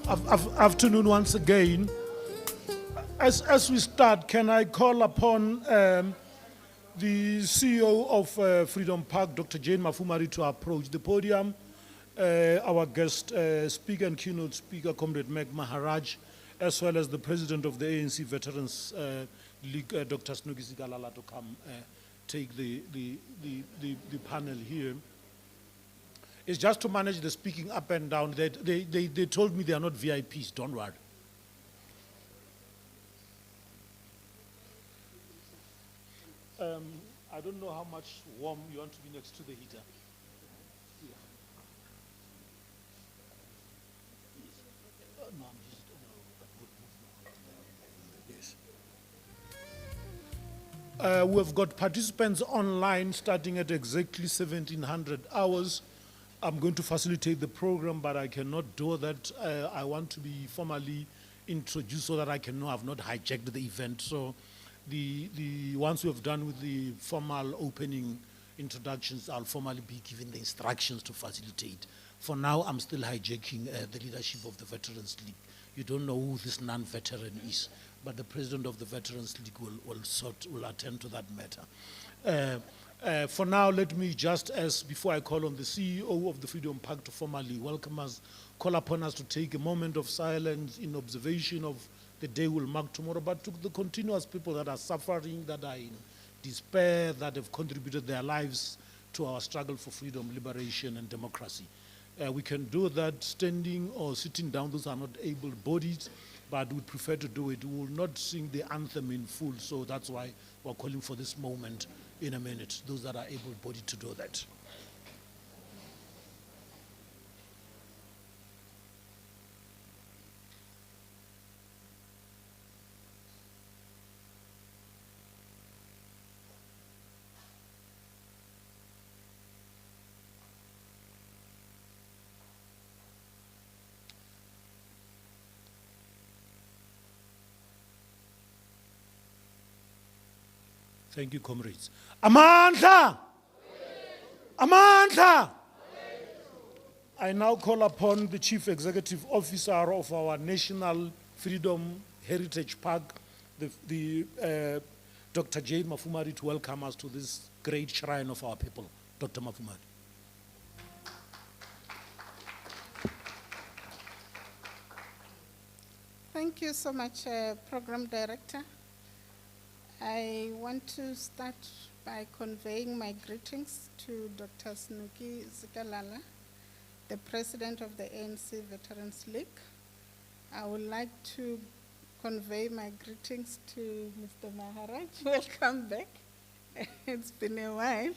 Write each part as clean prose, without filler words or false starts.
Afternoon once again. As we start, can I call upon the CEO of Freedom Park, Dr. Jane Mafumari, to approach the podium. Our guest speaker and keynote speaker, Comrade Meg Maharaj, as well as the president of the ANC Veterans League, Dr. Snuki Sigalala, to come take the panel here. It's just to manage the speaking up and down. They told me they are not VIPs, don't worry. I don't know how much warm you want to be next to the heater. Yeah. No, I'm just, yes. We've got participants online starting at exactly 1700 hours. I'm going to facilitate the program, but I cannot do that. I want to be formally introduced so that I can know I've not hijacked the event. So once we have done with the formal opening introductions, I'll formally be given the instructions to facilitate. For now, I'm still hijacking the leadership of the Veterans League. You don't know who this non-veteran is, but the president of the Veterans League will attend to that matter. For now, let me just, before I call on the CEO of the Freedom Park to formally welcome us, call upon us to take a moment of silence in observation of the day we'll mark tomorrow, but to the continuous people that are suffering, that are in despair, that have contributed their lives to our struggle for freedom, liberation, and democracy. We can do that standing or sitting down. Those are not able-bodied, but we prefer to do it. We will not sing the anthem in full, so that's why we're calling for this moment in a minute, those that are able-bodied to do that. Thank you, comrades. Amandla! Amandla! I now call upon the Chief Executive Officer of our National Freedom Heritage Park, Dr. Jane Mafumari, to welcome us to this great shrine of our people. Dr. Mafumari. Thank you so much, Program Director. I want to start by conveying my greetings to Dr. Snuki Sigalala, the President of the ANC Veterans League. I would like to convey my greetings to Mr. Maharaj. Welcome back. It's been a while.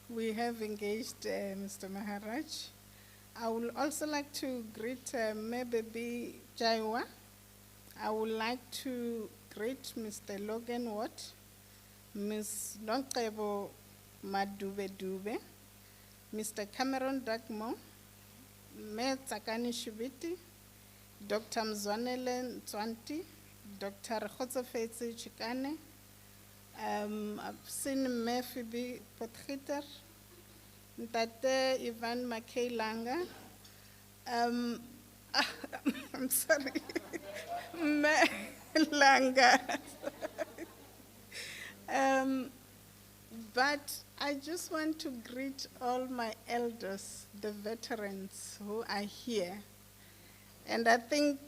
We have engaged Mr. Maharaj. I would also like to greet Mebebi Jaiwa. I would like to greet Mr. Logan Watt, Ms. Nonkebo Madube Dube, Mr. Cameron Dagmo, Mayor Tsakani Shubiti, Dr. Mzwanele Ntwanti, Dr. Khotsofetsi Chikane. I've seen Mayor Phoebe Potgieter, Ntate Ivan Makay Langa. I'm sorry. Langa. But I just want to greet all my elders, the veterans who are here. And I think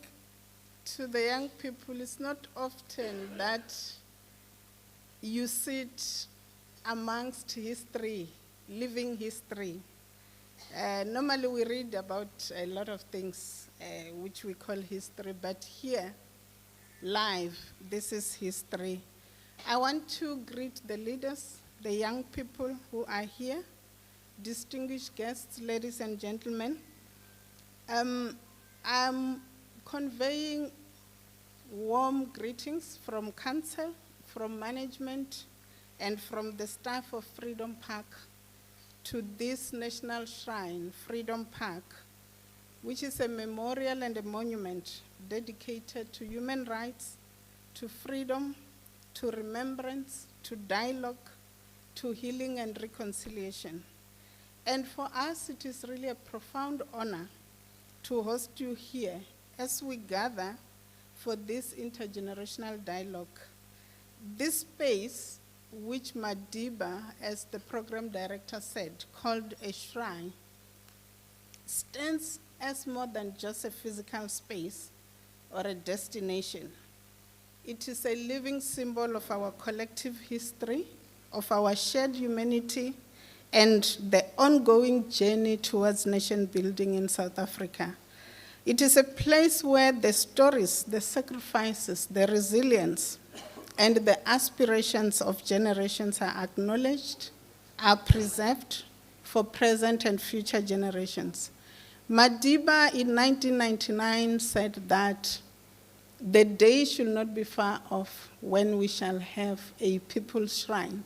to the young people, it's not often that you sit amongst history, living history. Normally we read about a lot of things which we call history, but here, live, this is history. I want to greet the leaders, the young people who are here, distinguished guests, ladies and gentlemen. I'm conveying warm greetings from council, from management, and from the staff of Freedom Park to this national shrine, Freedom Park, which is a memorial and a monument dedicated to human rights, to freedom, to remembrance, to dialogue, to healing and reconciliation. And for us, it is really a profound honor to host you here as we gather for this intergenerational dialogue. This space, which Madiba, as the program director said, called a shrine, stands as more than just a physical space or a destination. It is a living symbol of our collective history, of our shared humanity, and the ongoing journey towards nation building in South Africa. It is a place where the stories, the sacrifices, the resilience, and the aspirations of generations are acknowledged, are preserved for present and future generations. Madiba in 1999 said that the day should not be far off when we shall have a people's shrine,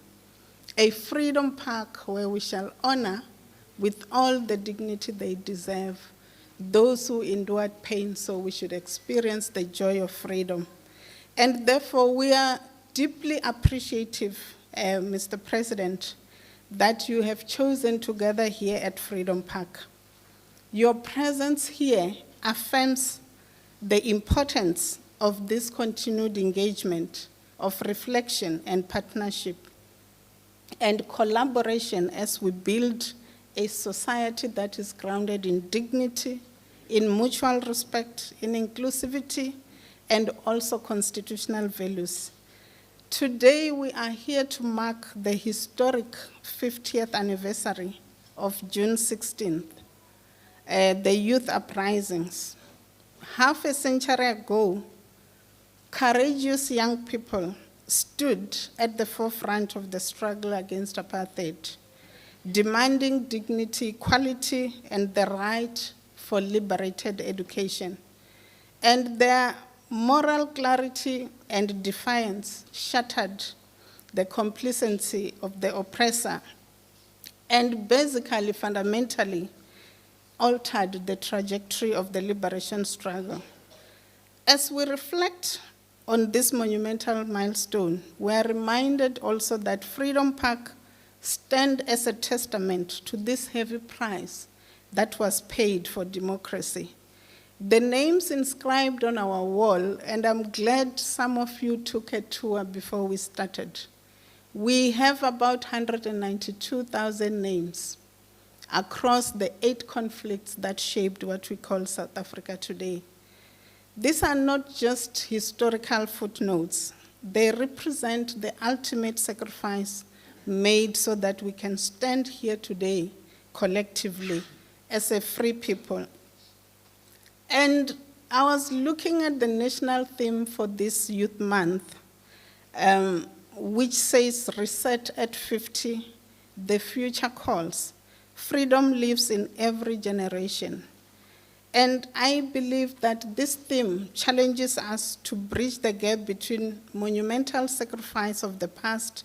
a freedom park where we shall honor with all the dignity they deserve those who endured pain, so we should experience the joy of freedom. And therefore, we are deeply appreciative, Mr. President, that you have chosen to gather here at Freedom Park. Your presence here affirms the importance of this continued engagement of reflection and partnership and collaboration as we build a society that is grounded in dignity, in mutual respect, in inclusivity, and also constitutional values. Today, we are here to mark the historic 50th anniversary of June 16th, the youth uprisings. Half a century ago, courageous young people stood at the forefront of the struggle against apartheid, demanding dignity, equality, and the right for liberated education. And their moral clarity and defiance shattered the complacency of the oppressor and basically, fundamentally, altered the trajectory of the liberation struggle. As we reflect on this monumental milestone, we are reminded also that Freedom Park stands as a testament to this heavy price that was paid for democracy. The names inscribed on our wall, and I'm glad some of you took a tour before we started. We have about 192,000 names across the 8 conflicts that shaped what we call South Africa today. These are not just historical footnotes. They represent the ultimate sacrifice made so that we can stand here today collectively as a free people. And I was looking at the national theme for this Youth Month, which says, Reset at 50, the future calls. Freedom lives in every generation. And I believe that this theme challenges us to bridge the gap between monumental sacrifice of the past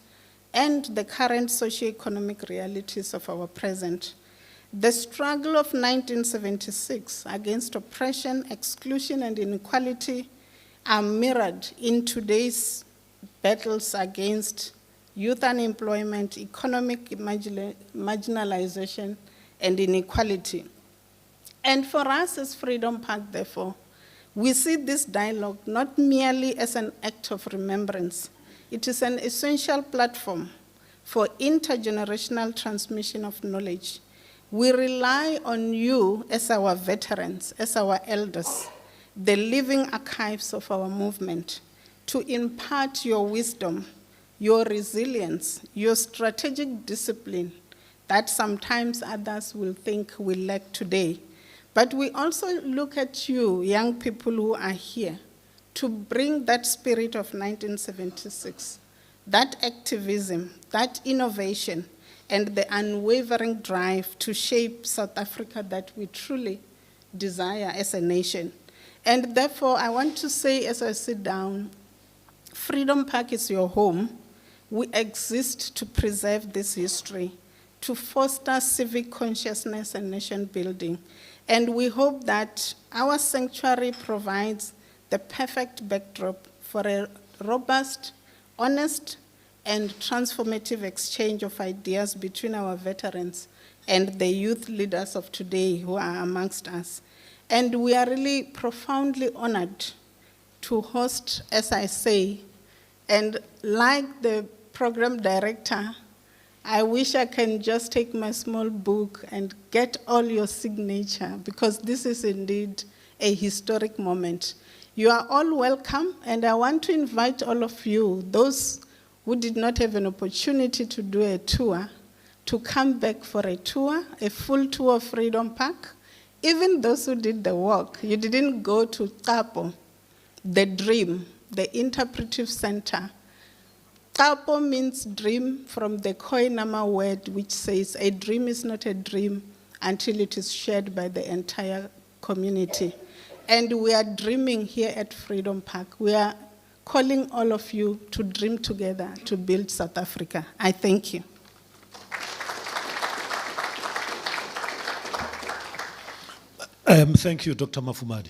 and the current socioeconomic realities of our present. The struggle of 1976 against oppression, exclusion, and inequality are mirrored in today's battles against youth unemployment, economic marginalization, and inequality. And for us as Freedom Park, therefore, we see this dialogue not merely as an act of remembrance. It is an essential platform for intergenerational transmission of knowledge. We rely on you as our veterans, as our elders, the living archives of our movement, to impart your wisdom, your resilience, your strategic discipline that sometimes others will think we lack today. But we also look at you, young people who are here, to bring that spirit of 1976, that activism, that innovation, and the unwavering drive to shape South Africa that we truly desire as a nation. And therefore, I want to say as I sit down, Freedom Park is your home. We exist to preserve this history, to foster civic consciousness and nation building. And we hope that our sanctuary provides the perfect backdrop for a robust, honest, and transformative exchange of ideas between our veterans and the youth leaders of today who are amongst us. And we are really profoundly honored to host, as I say, and like the program director, I wish I can just take my small book and get all your signature, because this is indeed a historic moment. You are all welcome, and I want to invite all of you, those who did not have an opportunity to do a tour, to come back for a tour, a full tour of Freedom Park. Even those who did the walk, you didn't go to Tapo, the dream, the interpretive center. Tapo means dream from the Koinama word, which says a dream is not a dream until it is shared by the entire community. And we are dreaming here at Freedom Park. We are calling all of you to dream together to build South Africa. I thank you. Thank you, Dr. Mafumadi.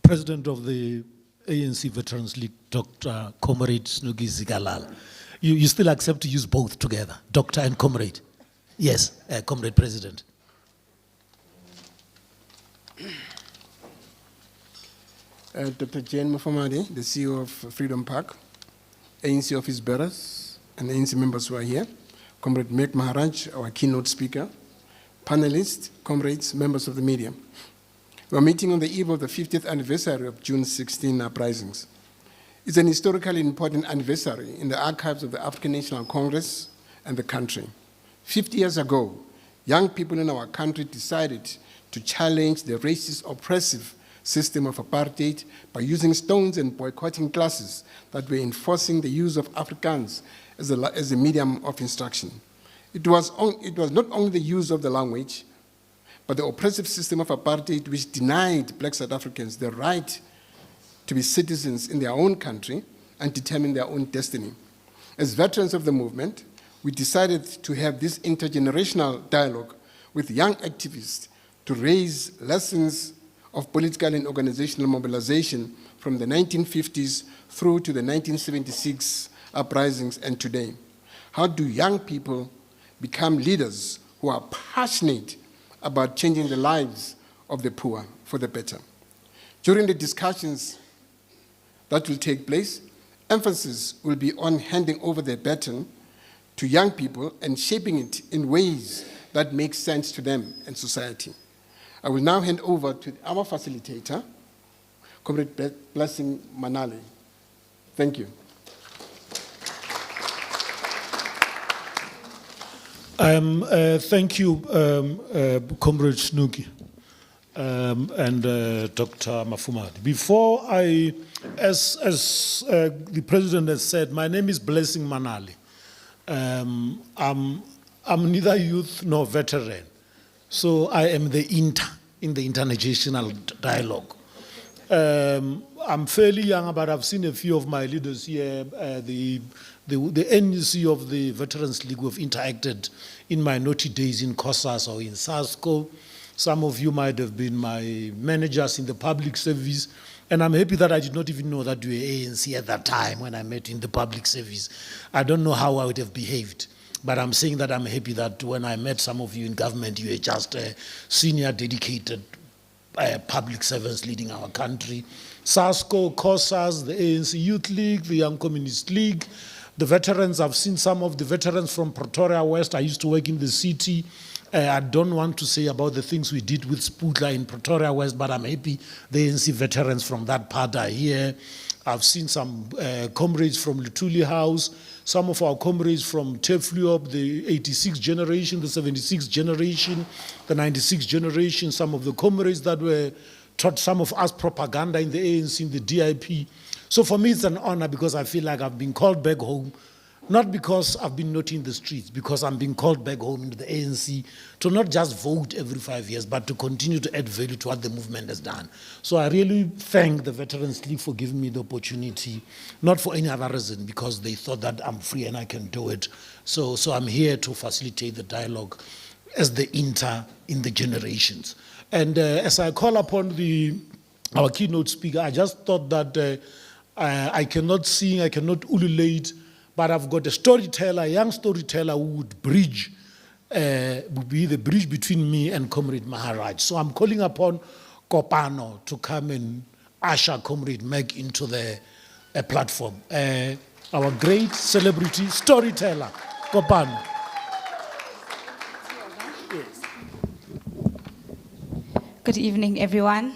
President of the ANC Veterans League, Dr. Comrade Snugi Zikalala. You still accept to use both together, Doctor and Comrade? Yes, Comrade President. Dr. Jane Mafumadi, the CEO of Freedom Park, ANC office bearers, and ANC members who are here, Comrade Mek Maharaj, our keynote speaker, panelists, comrades, members of the media. We are meeting on the eve of the 50th anniversary of June 16 uprisings. It's an historically important anniversary in the archives of the African National Congress and the country. 50 years ago, young people in our country decided to challenge the racist, oppressive system of apartheid by using stones and boycotting classes that were enforcing the use of Afrikaans as a medium of instruction. It was not only the use of the language, but the oppressive system of apartheid which denied Black South Africans the right to be citizens in their own country and determine their own destiny. As veterans of the movement, we decided to have this intergenerational dialogue with young activists to raise lessons of political and organizational mobilization from the 1950s through to the 1976 uprisings and today. How do young people become leaders who are passionate about changing the lives of the poor for the better? During the discussions that will take place, emphasis will be on handing over the baton to young people and shaping it in ways that make sense to them and society. I will now hand over to our facilitator, Comrade Blessing Manale. Thank you. Thank you, Comrade Snuki and Dr. Mafumadi. Before as the President has said, my name is Blessing Manale. I'm neither youth nor veteran, so I am the inter in the intergenerational dialogue. I'm fairly young, but I've seen a few of my leaders here. The NEC of the Veterans League, we've interacted in my naughty days in COSAS or in SASCO. Some of you might have been my managers in the public service, and I'm happy that I did not even know that you were ANC at that time when I met in the public service. I don't know how I would have behaved, but I'm saying that I'm happy that when I met some of you in government, you were just senior, dedicated public servants leading our country. SASCO, COSAS, the ANC Youth League, the Young Communist League, the veterans. I've seen some of the veterans from Pretoria West. I used to work in the city. I don't want to say about the things we did with Sputla in Pretoria West, but I'm happy the ANC veterans from that part are here. I've seen some comrades from Lutuli House, some of our comrades from Tefluop, the 86 generation, the 76 generation, the 96 generation, some of the comrades that were taught some of us propaganda in the ANC, in the DIP. So for me, it's an honor because I feel like I've been called back home, not because I've been not in the streets, because I'm being called back home into the ANC to not just vote every 5 years, but to continue to add value to what the movement has done. So I really thank the Veterans League for giving me the opportunity, not for any other reason, because they thought that I'm free and I can do it. So I'm here to facilitate the dialogue as the inter in the generations. And as I call upon our keynote speaker, I just thought that I cannot sing, I cannot ululate, but I've got a storyteller, a young storyteller who would bridge, would be the bridge between me and Comrade Maharaj. So I'm calling upon Kopano to come and usher Comrade Meg into the platform. Our great celebrity storyteller, Kopano. Good evening, everyone.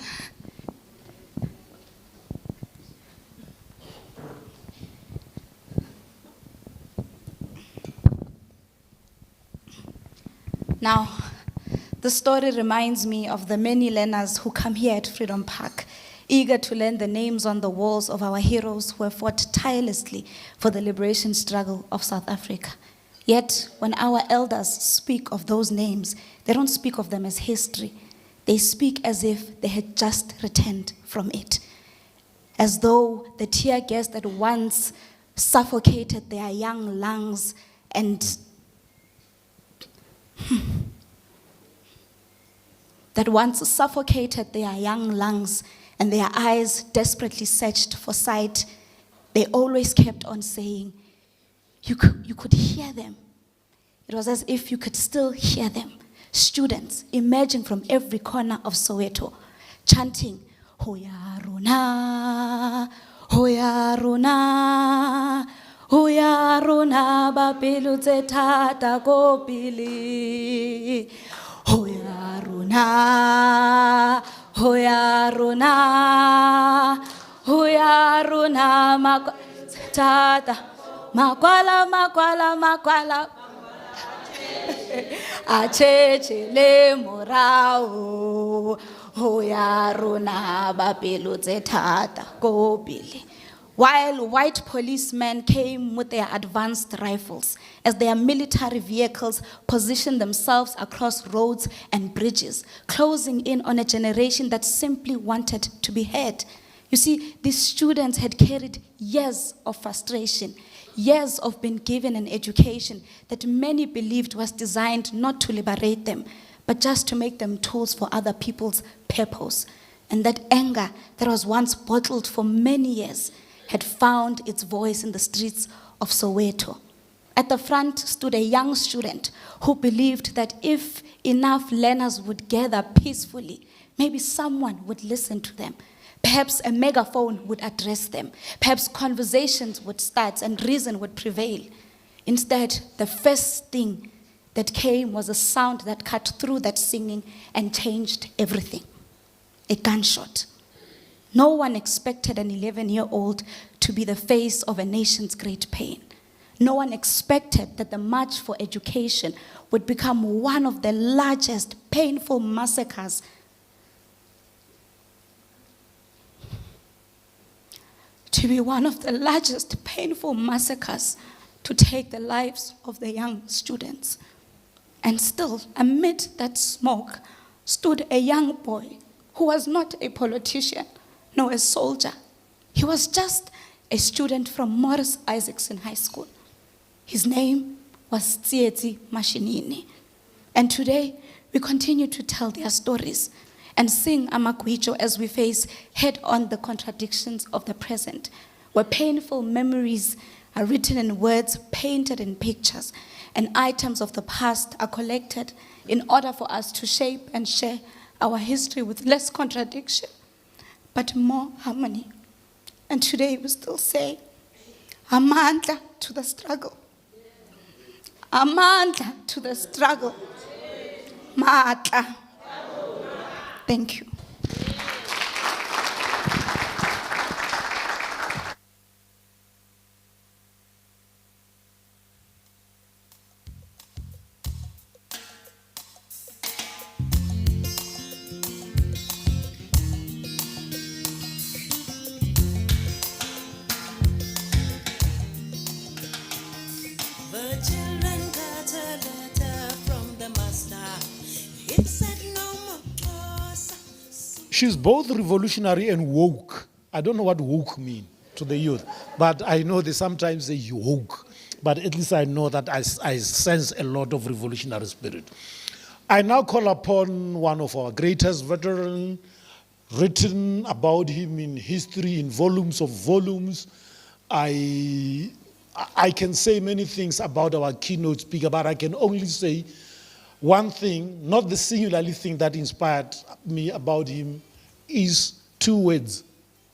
Now, the story reminds me of the many learners who come here at Freedom Park, eager to learn the names on the walls of our heroes who have fought tirelessly for the liberation struggle of South Africa. Yet, when our elders speak of those names, they don't speak of them as history. They speak as if they had just returned from it, as though the tear gas that once suffocated their young lungs and and their eyes desperately searched for sight, they always kept on saying, you could hear them. It was as if you could still hear them. Students emerging from every corner of Soweto, chanting, Hoya Rona, Hoya Rona, Hoya Rona, Bapilu Tata Kopili, Hoya Rona, Hoya Rona, Hoya Rona, Tata, Makwala. Acheche le morao hoya rona bapelo tse thata ko pele. While white policemen came with their advanced rifles as their military vehicles positioned themselves across roads and bridges, closing in on a generation that simply wanted to be heard. You see, these students had carried years of frustration, years of being given an education that many believed was designed not to liberate them, but just to make them tools for other people's purpose. And that anger that was once bottled for many years had found its voice in the streets of Soweto. At the front stood a young student who believed that if enough learners would gather peacefully, maybe someone would listen to them. Perhaps a megaphone would address them. Perhaps conversations would start and reason would prevail. Instead, the first thing that came was a sound that cut through that singing and changed everything. A gunshot. No one expected an 11-year-old to be the face of a nation's great pain. No one expected that the March for Education would become one of the largest painful massacres to take the lives of the young students. And still, amid that smoke, stood a young boy who was not a politician, nor a soldier. He was just a student from Morris Isaacson High School. His name was Tsietsi Mashinini. And today, we continue to tell their stories and sing Amakwicho as we face head-on the contradictions of the present, where painful memories are written in words, painted in pictures, and items of the past are collected in order for us to shape and share our history with less contradiction, but more harmony. And today we still say, Amandla to the struggle. Amandla to the struggle. Maatla. Thank you. The children got a letter from the master. It said no more closer. She's both revolutionary and woke. I don't know what woke mean to the youth, but I know they sometimes say you woke. But at least I know that I sense a lot of revolutionary spirit. I now call upon one of our greatest veterans, written about him in history, in volumes of volumes. I can say many things about our keynote speaker, but I can only say one thing, not the singularly thing that inspired me about him, is 2 words,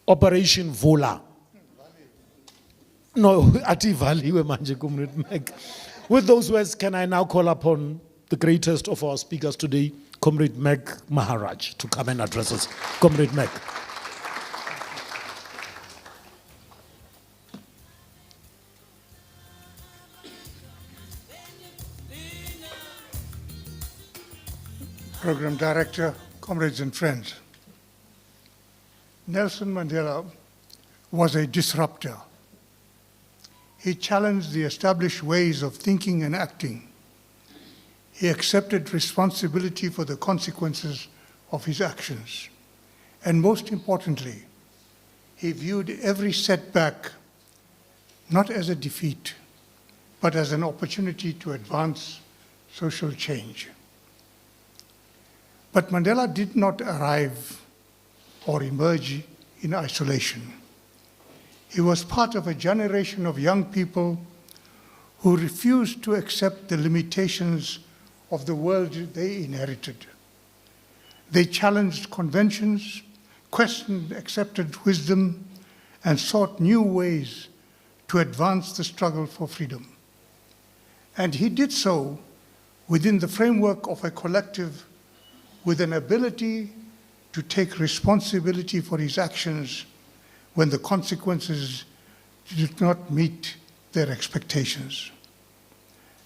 Operation Vola. No, ati valiwe manje Comrade Mac. With those words, can I now call upon the greatest of our speakers today, Comrade Mac Maharaj, to come and address us. Comrade Mac. Program Director, comrades and friends. Nelson Mandela was a disruptor. He challenged the established ways of thinking and acting. He accepted responsibility for the consequences of his actions. And most importantly, he viewed every setback not as a defeat, but as an opportunity to advance social change. But Mandela did not arrive or emerge in isolation. He was part of a generation of young people who refused to accept the limitations of the world they inherited. They challenged conventions, questioned accepted wisdom, and sought new ways to advance the struggle for freedom. And he did so within the framework of a collective with an ability to take responsibility for his actions when the consequences did not meet their expectations.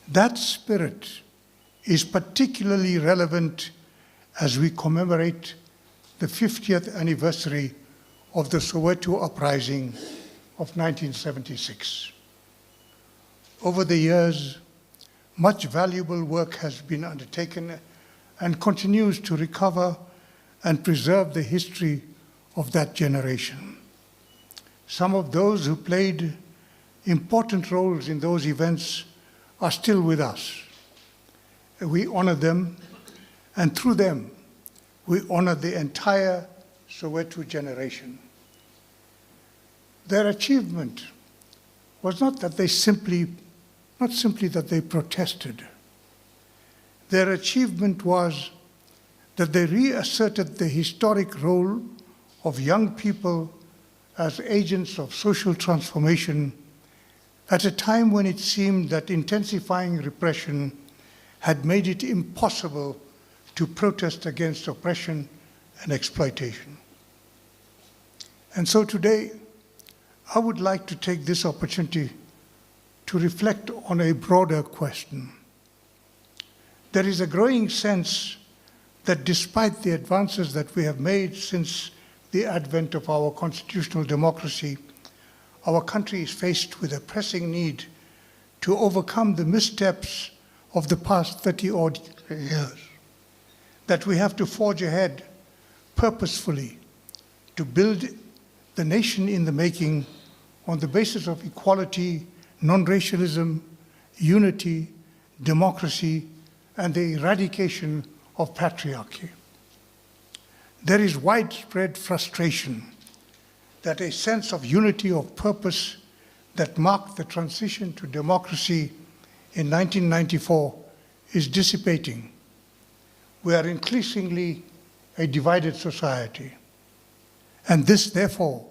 That spirit is particularly relevant as we commemorate the 50th anniversary of the Soweto Uprising of 1976. Over the years, much valuable work has been undertaken and continues to recover and preserve the history of that generation. Some of those who played important roles in those events are still with us. We honor them, and through them, we honor the entire Soweto generation. Their achievement was not simply that they protested. Their achievement was that they reasserted the historic role of young people as agents of social transformation at a time when it seemed that intensifying repression had made it impossible to protest against oppression and exploitation. And so today, I would like to take this opportunity to reflect on a broader question. There is a growing sense that despite the advances that we have made since the advent of our constitutional democracy, our country is faced with a pressing need to overcome the missteps of the past 30-odd years, that we have to forge ahead purposefully to build the nation in the making on the basis of equality, non-racialism, unity, democracy, and the eradication of patriarchy. There is widespread frustration that a sense of unity of purpose that marked the transition to democracy in 1994 is dissipating. We are increasingly a divided society. And this, therefore,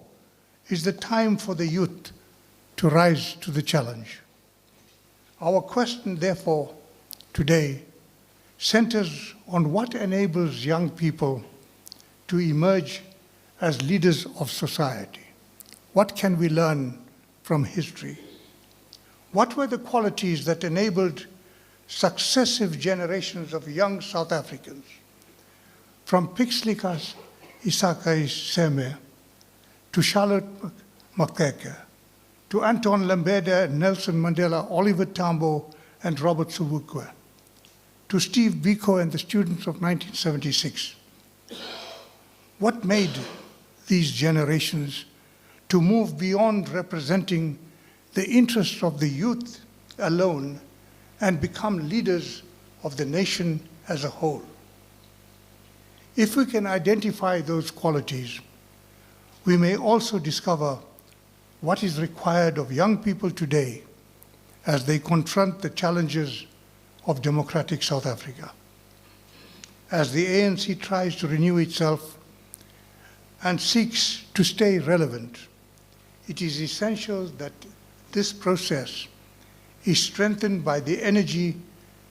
is the time for the youth to rise to the challenge. Our question, therefore, today centers on what enables young people to emerge as leaders of society. What can we learn from history? What were the qualities that enabled successive generations of young South Africans, from Pixlikas Isakai Seme to Charlotte Makeke, to Anton Lembede, Nelson Mandela, Oliver Tambo, and Robert Sobukwe, to Steve Biko and the students of 1976. What made these generations to move beyond representing the interests of the youth alone and become leaders of the nation as a whole? If we can identify those qualities, we may also discover what is required of young people today as they confront the challenges of democratic South Africa. As the ANC tries to renew itself, and seeks to stay relevant, it is essential that this process is strengthened by the energy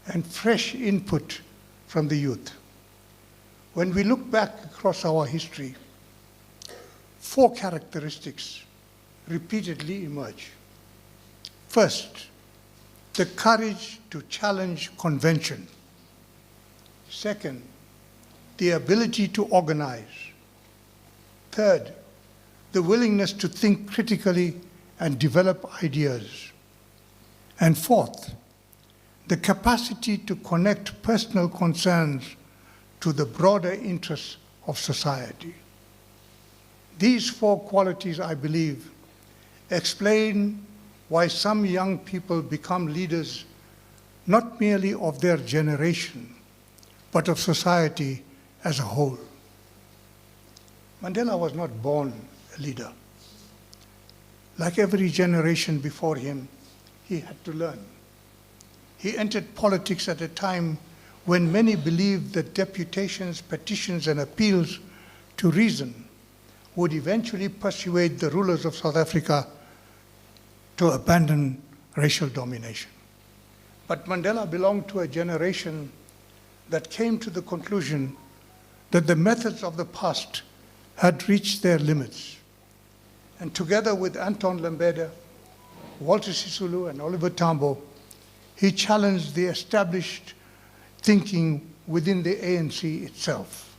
and fresh input from the youth. When we look back across our history, 4 characteristics repeatedly emerge. First, the courage to challenge convention. Second, the ability to organize. Third, the willingness to think critically and develop ideas. And fourth, the capacity to connect personal concerns to the broader interests of society. These 4 qualities, I believe, explain why some young people become leaders not merely of their generation, but of society as a whole. Mandela was not born a leader. Like every generation before him, he had to learn. He entered politics at a time when many believed that deputations, petitions, and appeals to reason would eventually persuade the rulers of South Africa to abandon racial domination. But Mandela belonged to a generation that came to the conclusion that the methods of the past had reached their limits. And together with Anton Lembede, Walter Sisulu, and Oliver Tambo, he challenged the established thinking within the ANC itself.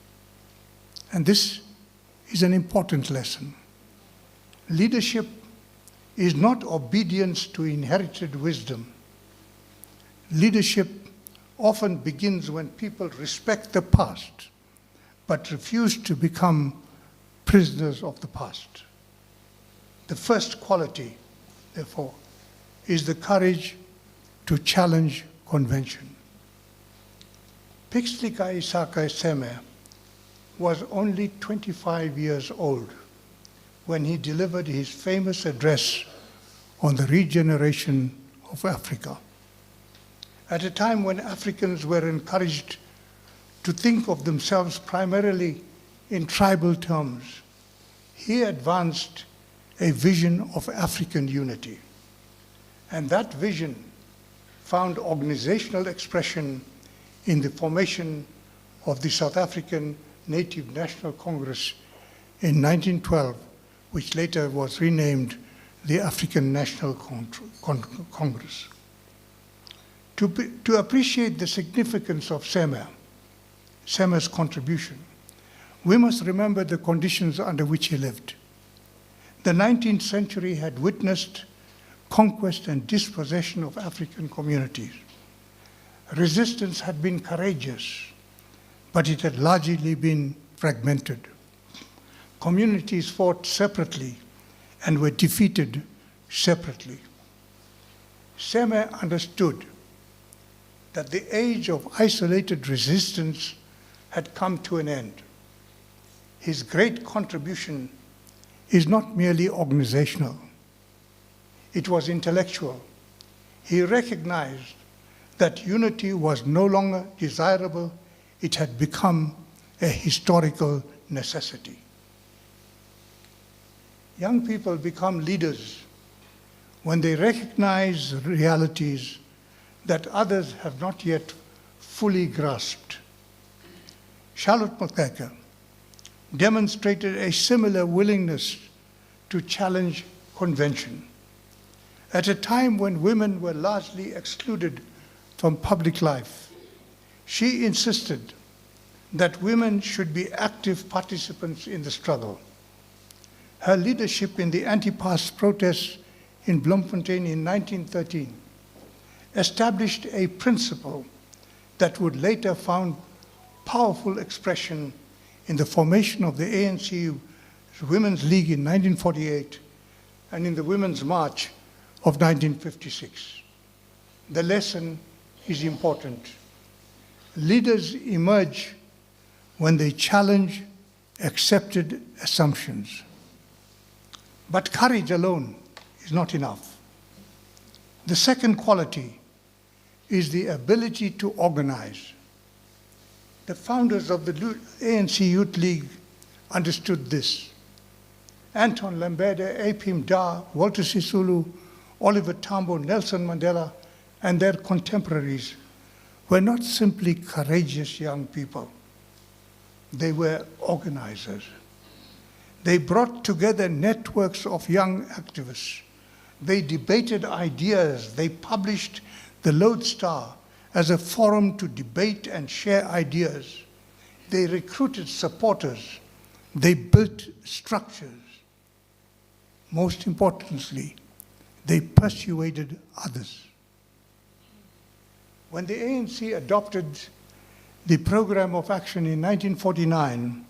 And this is an important lesson. Leadership is not obedience to inherited wisdom. Leadership often begins when people respect the past, but refuse to become prisoners of the past. The first quality, therefore, is the courage to challenge convention. Pixlika Isaka Seme was only 25 years old when he delivered his famous address on the regeneration of Africa. At a time when Africans were encouraged to think of themselves primarily in tribal terms, he advanced a vision of African unity. And that vision found organizational expression in the formation of the South African Native National Congress in 1912, which later was renamed the African National Congress. To appreciate the significance of Seme's contribution, we must remember the conditions under which he lived. The 19th century had witnessed conquest and dispossession of African communities. Resistance had been courageous, but it had largely been fragmented. Communities fought separately and were defeated separately. Seme understood that the age of isolated resistance had come to an end. His great contribution is not merely organizational. It was intellectual. He recognized that unity was no longer desirable. It had become a historical necessity. Young people become leaders when they recognize realities that others have not yet fully grasped. Charlotte Mokeke demonstrated a similar willingness to challenge convention. At a time when women were largely excluded from public life, she insisted that women should be active participants in the struggle. Her leadership in the anti-past protests in Bloemfontein in 1913 established a principle that would later found powerful expression in the formation of the ANC Women's League in 1948 and in the Women's March of 1956. The lesson is important. Leaders emerge when they challenge accepted assumptions. But courage alone is not enough. The second quality is the ability to organize. The founders of the ANC Youth League understood this. Anton Lembede, Apim Da, Walter Sisulu, Oliver Tambo, Nelson Mandela, and their contemporaries were not simply courageous young people. They were organizers. They brought together networks of young activists. They debated ideas. They published the Lodestar as a forum to debate and share ideas. They recruited supporters. They built structures. Most importantly, they persuaded others. When the ANC adopted the program of action in 1949,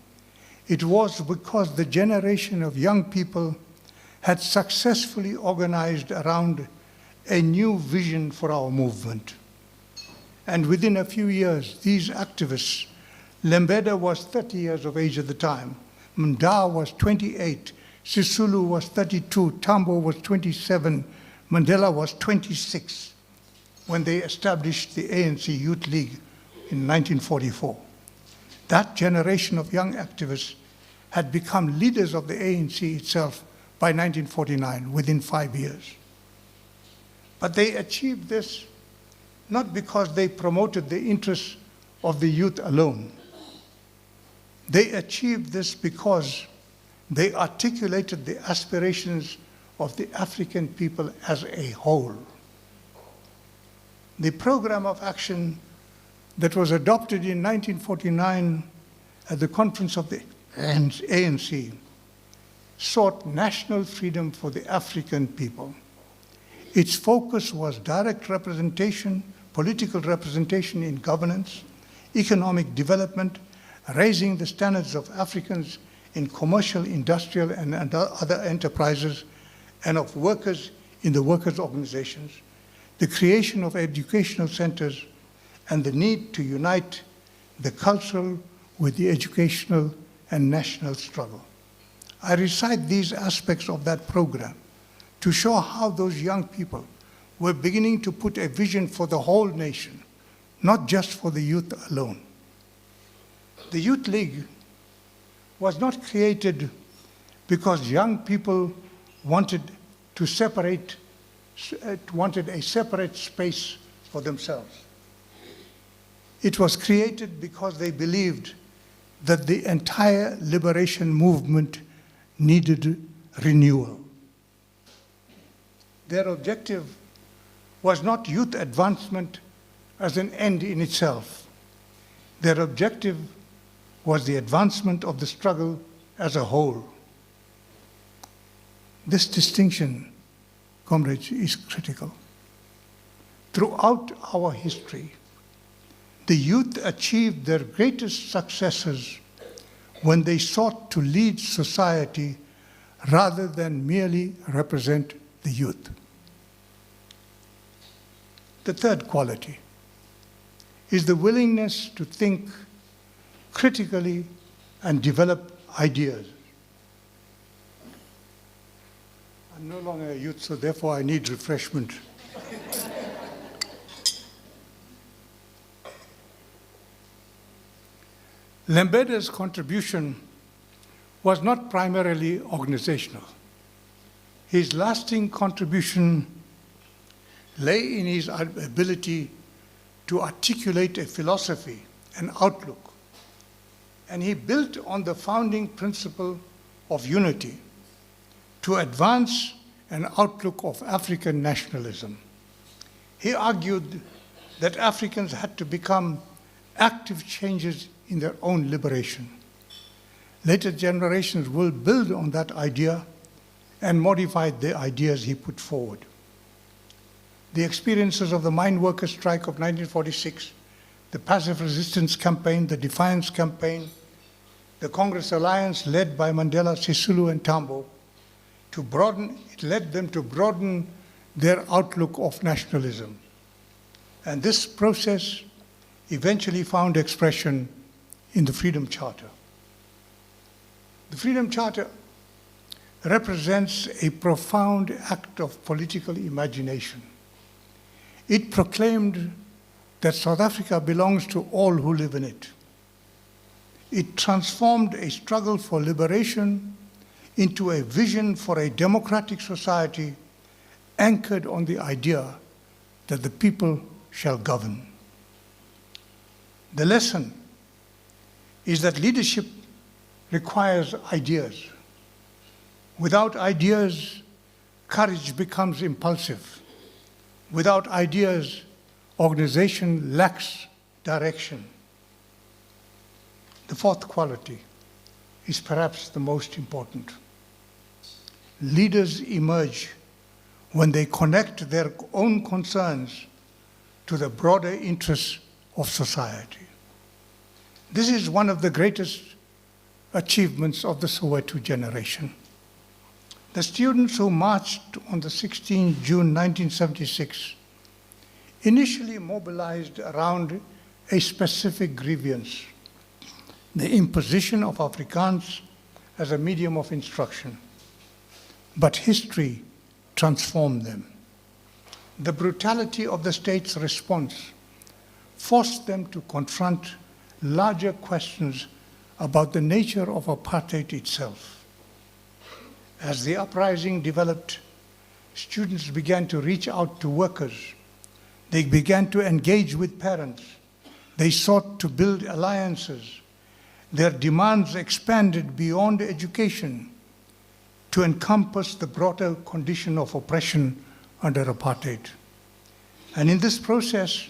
it was because the generation of young people had successfully organized around a new vision for our movement. And within a few years, these activists, Lembede was 30 years of age at the time, Mda was 28, Sisulu was 32, Tambo was 27, Mandela was 26, when they established the ANC Youth League in 1944. That generation of young activists had become leaders of the ANC itself by 1949, within 5 years. But they achieved this not because they promoted the interests of the youth alone. They achieved this because they articulated the aspirations of the African people as a whole. The program of action that was adopted in 1949 at the conference of the ANC sought national freedom for the African people. Its focus was direct representation, political representation in governance, economic development, raising the standards of Africans in commercial, industrial, and other enterprises, and of workers in the workers' organizations, the creation of educational centers, and the need to unite the cultural with the educational and national struggle. I recite these aspects of that program to show how those young people were beginning to put a vision for the whole nation, not just for the youth alone. The Youth League was not created because young people wanted a separate space for themselves. It was created because they believed that the entire liberation movement needed renewal. Their objective was not youth advancement as an end in itself. Their objective was the advancement of the struggle as a whole. This distinction, comrades, is critical. Throughout our history, the youth achieved their greatest successes when they sought to lead society rather than merely represent the youth. The third quality is the willingness to think critically and develop ideas. I'm no longer a youth, so therefore I need refreshment. Lembede's contribution was not primarily organizational. His lasting contribution lay in his ability to articulate a philosophy, an outlook, and he built on the founding principle of unity to advance an outlook of African nationalism. He argued that Africans had to become active changers in their own liberation. Later generations will build on that idea and modify the ideas he put forward. The experiences of the mine workers' strike of 1946, the passive resistance campaign, the defiance campaign, the Congress alliance led by Mandela, Sisulu, and Tambo, it led them to broaden their outlook of nationalism. And this process eventually found expression in the Freedom Charter. The Freedom Charter represents a profound act of political imagination. It proclaimed that South Africa belongs to all who live in it. it transformed a struggle for liberation into a vision for a democratic society anchored on the idea that the people shall govern. The lesson is that leadership requires ideas. Without ideas, courage becomes impulsive. Without ideas, organization lacks direction. The fourth quality is perhaps the most important. Leaders emerge when they connect their own concerns to the broader interests of society. This is one of the greatest achievements of the Soweto generation. The students who marched on the 16th June 1976 initially mobilized around a specific grievance, the imposition of Afrikaans as a medium of instruction. But history transformed them. The brutality of the state's response forced them to confront larger questions about the nature of apartheid itself. As the uprising developed, students began to reach out to workers. They began to engage with parents. They sought to build alliances. Their demands expanded beyond education to encompass the broader condition of oppression under apartheid. And in this process,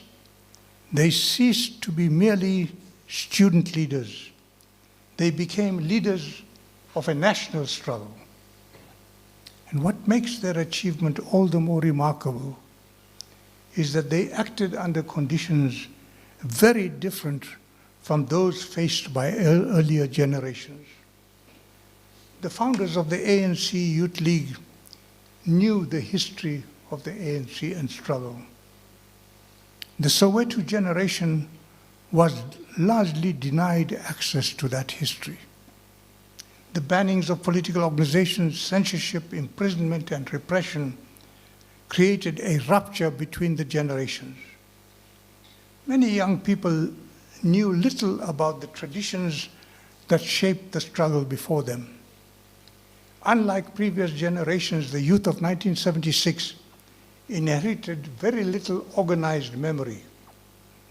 they ceased to be merely student leaders. They became leaders of a national struggle. And what makes their achievement all the more remarkable is that they acted under conditions very different from those faced by earlier generations. The founders of the ANC Youth League knew the history of the ANC and struggle. The Soweto generation was largely denied access to that history. The bannings of political organizations, censorship, imprisonment, and repression created a rupture between the generations. Many young people knew little about the traditions that shaped the struggle before them. Unlike previous generations, the youth of 1976 inherited very little organized memory.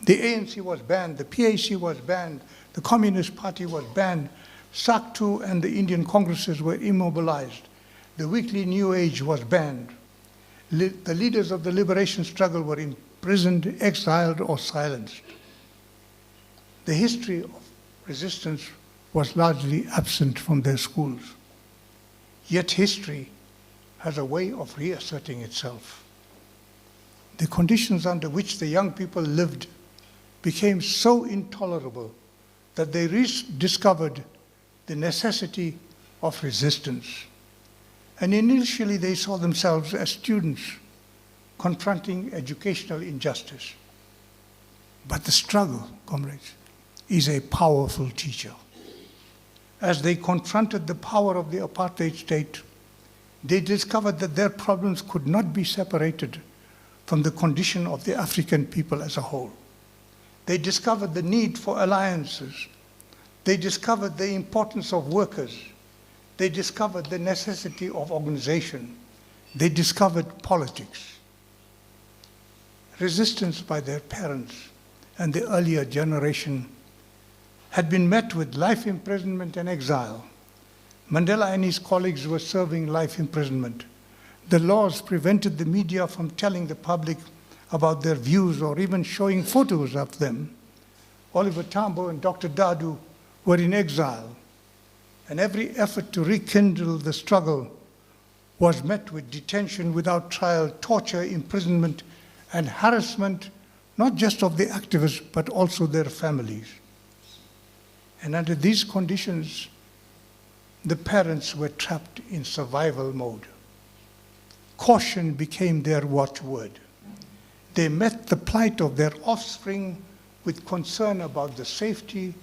The ANC was banned, the PAC was banned, the Communist Party was banned, SACTU and the Indian Congresses were immobilized, the weekly New Age was banned. The leaders of the liberation struggle were imprisoned, exiled, or silenced. The history of resistance was largely absent from their schools. Yet history has a way of reasserting itself. The conditions under which the young people lived became so intolerable that they discovered the necessity of resistance. And initially they saw themselves as students confronting educational injustice. But the struggle, comrades, is a powerful teacher. As they confronted the power of the apartheid state, they discovered that their problems could not be separated from the condition of the African people as a whole. They discovered the need for alliances. They discovered the importance of workers. They discovered the necessity of organization. They discovered politics. Resistance by their parents and the earlier generation had been met with life imprisonment and exile. Mandela and his colleagues were serving life imprisonment. The laws prevented the media from telling the public about their views or even showing photos of them. Oliver Tambo and Dr. Dadu were in exile, and every effort to rekindle the struggle was met with detention without trial, torture, imprisonment, and harassment, not just of the activists, but also their families. And under these conditions, the parents were trapped in survival mode. Caution became their watchword. They met the plight of their offspring with concern about the safety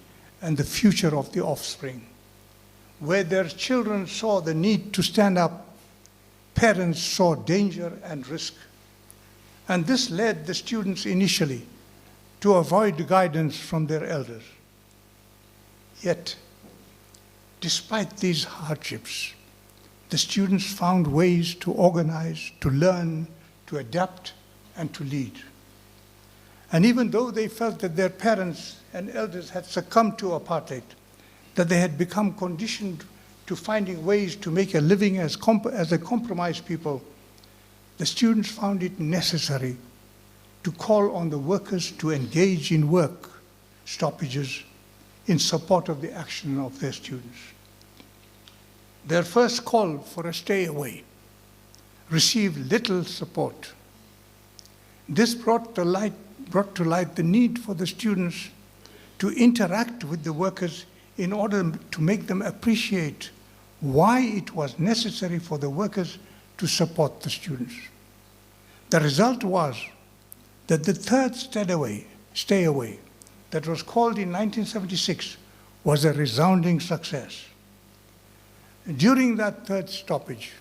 and the future of the offspring. Where their children saw the need to stand up, parents saw danger and risk. And this led the students initially to avoid guidance from their elders. Yet, despite these hardships, the students found ways to organize, to learn, to adapt, and to lead. And even though they felt that their parents and elders had succumbed to apartheid, that they had become conditioned to finding ways to make a living as a compromised people, the students found it necessary to call on the workers to engage in work stoppages in support of the action of their students. Their first call for a stay away received little support. This brought to light the need for the students to interact with the workers in order to make them appreciate why it was necessary for the workers to support the students. The result was that the third stay away that was called in 1976 was a resounding success. During that third stoppage,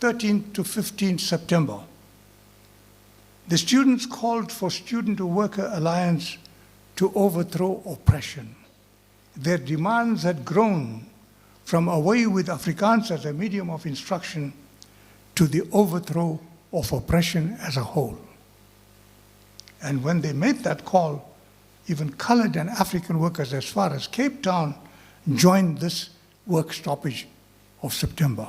13 to 15 September, the students called for student-to-worker alliance to overthrow oppression. Their demands had grown from away with Afrikaans as a medium of instruction to the overthrow of oppression as a whole. And when they made that call, even colored and African workers as far as Cape Town joined this work stoppage of September.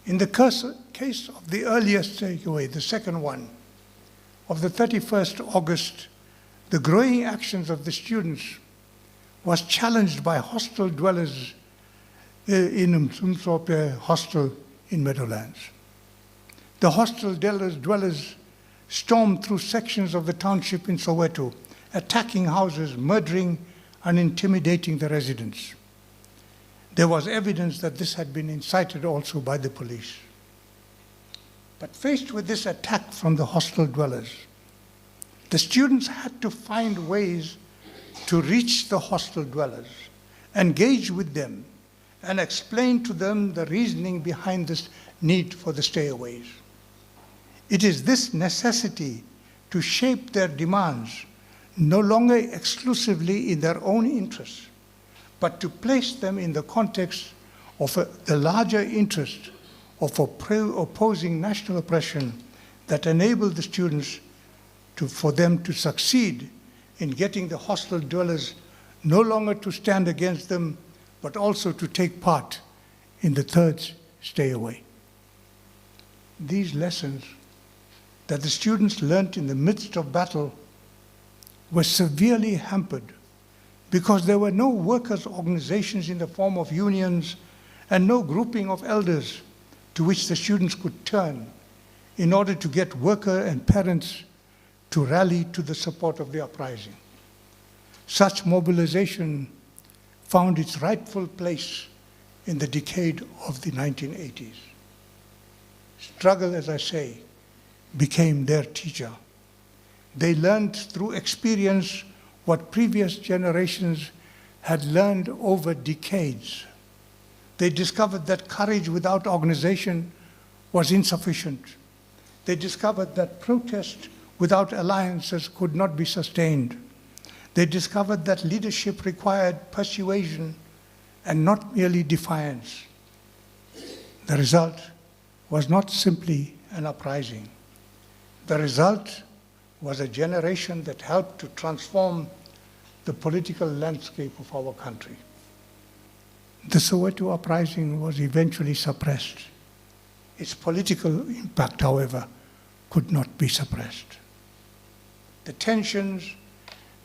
In the case of the earliest takeaway, the second one, of the 31st August, the growing actions of the students was challenged by hostile dwellers in Msumsope hostel in Meadowlands. The hostile dwellers stormed through sections of the township in Soweto, attacking houses, murdering and intimidating the residents. There was evidence that this had been incited also by the police. But faced with this attack from the hostile dwellers, the students had to find ways to reach the hostile dwellers, engage with them, and explain to them the reasoning behind this need for the stayaways. It is this necessity to shape their demands no longer exclusively in their own interests, but to place them in the context of the larger interest of opposing national oppression that enabled the students for them to succeed in getting the hostile dwellers no longer to stand against them, but also to take part in the third stay away. These lessons that the students learnt in the midst of battle were severely hampered because there were no workers' organizations in the form of unions and no grouping of elders to which the students could turn in order to get worker and parents to rally to the support of the uprising. Such mobilization found its rightful place in the decade of the 1980s. Struggle, as I say, became their teacher. They learned through experience what previous generations had learned over decades. They discovered that courage without organization was insufficient. They discovered that protest without alliances could not be sustained. They discovered that leadership required persuasion and not merely defiance. The result was not simply an uprising. The result was a generation that helped to transform the political landscape of our country. The Soweto uprising was eventually suppressed. Its political impact, however, could not be suppressed. The tensions,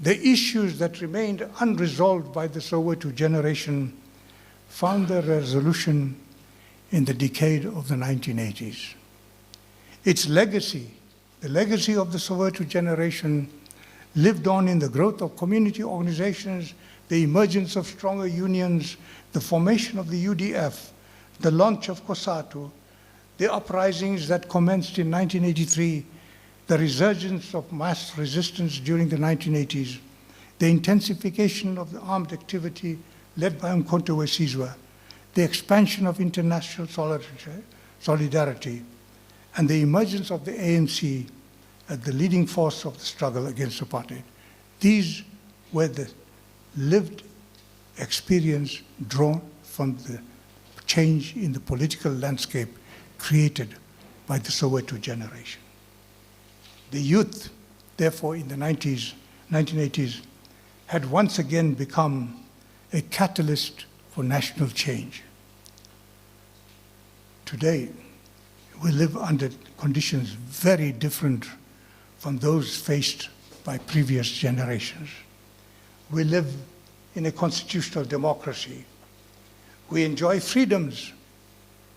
the issues that remained unresolved by the Soweto generation found their resolution in the decade of the 1980s. Its legacy, the legacy of the Soweto generation, lived on in the growth of community organizations, the emergence of stronger unions, the formation of the UDF, the launch of COSATU, the uprisings that commenced in 1983, the resurgence of mass resistance during the 1980s, the intensification of the armed activity led by Umkhonto we Sizwe, the expansion of international solidarity, and the emergence of the ANC as the leading force of the struggle against apartheid. These were the lived experience drawn from the change in the political landscape created by the Soweto generation. The youth, therefore, in the 1980s, had once again become a catalyst for national change. Today, we live under conditions very different from those faced by previous generations. We live in a constitutional democracy. We enjoy freedoms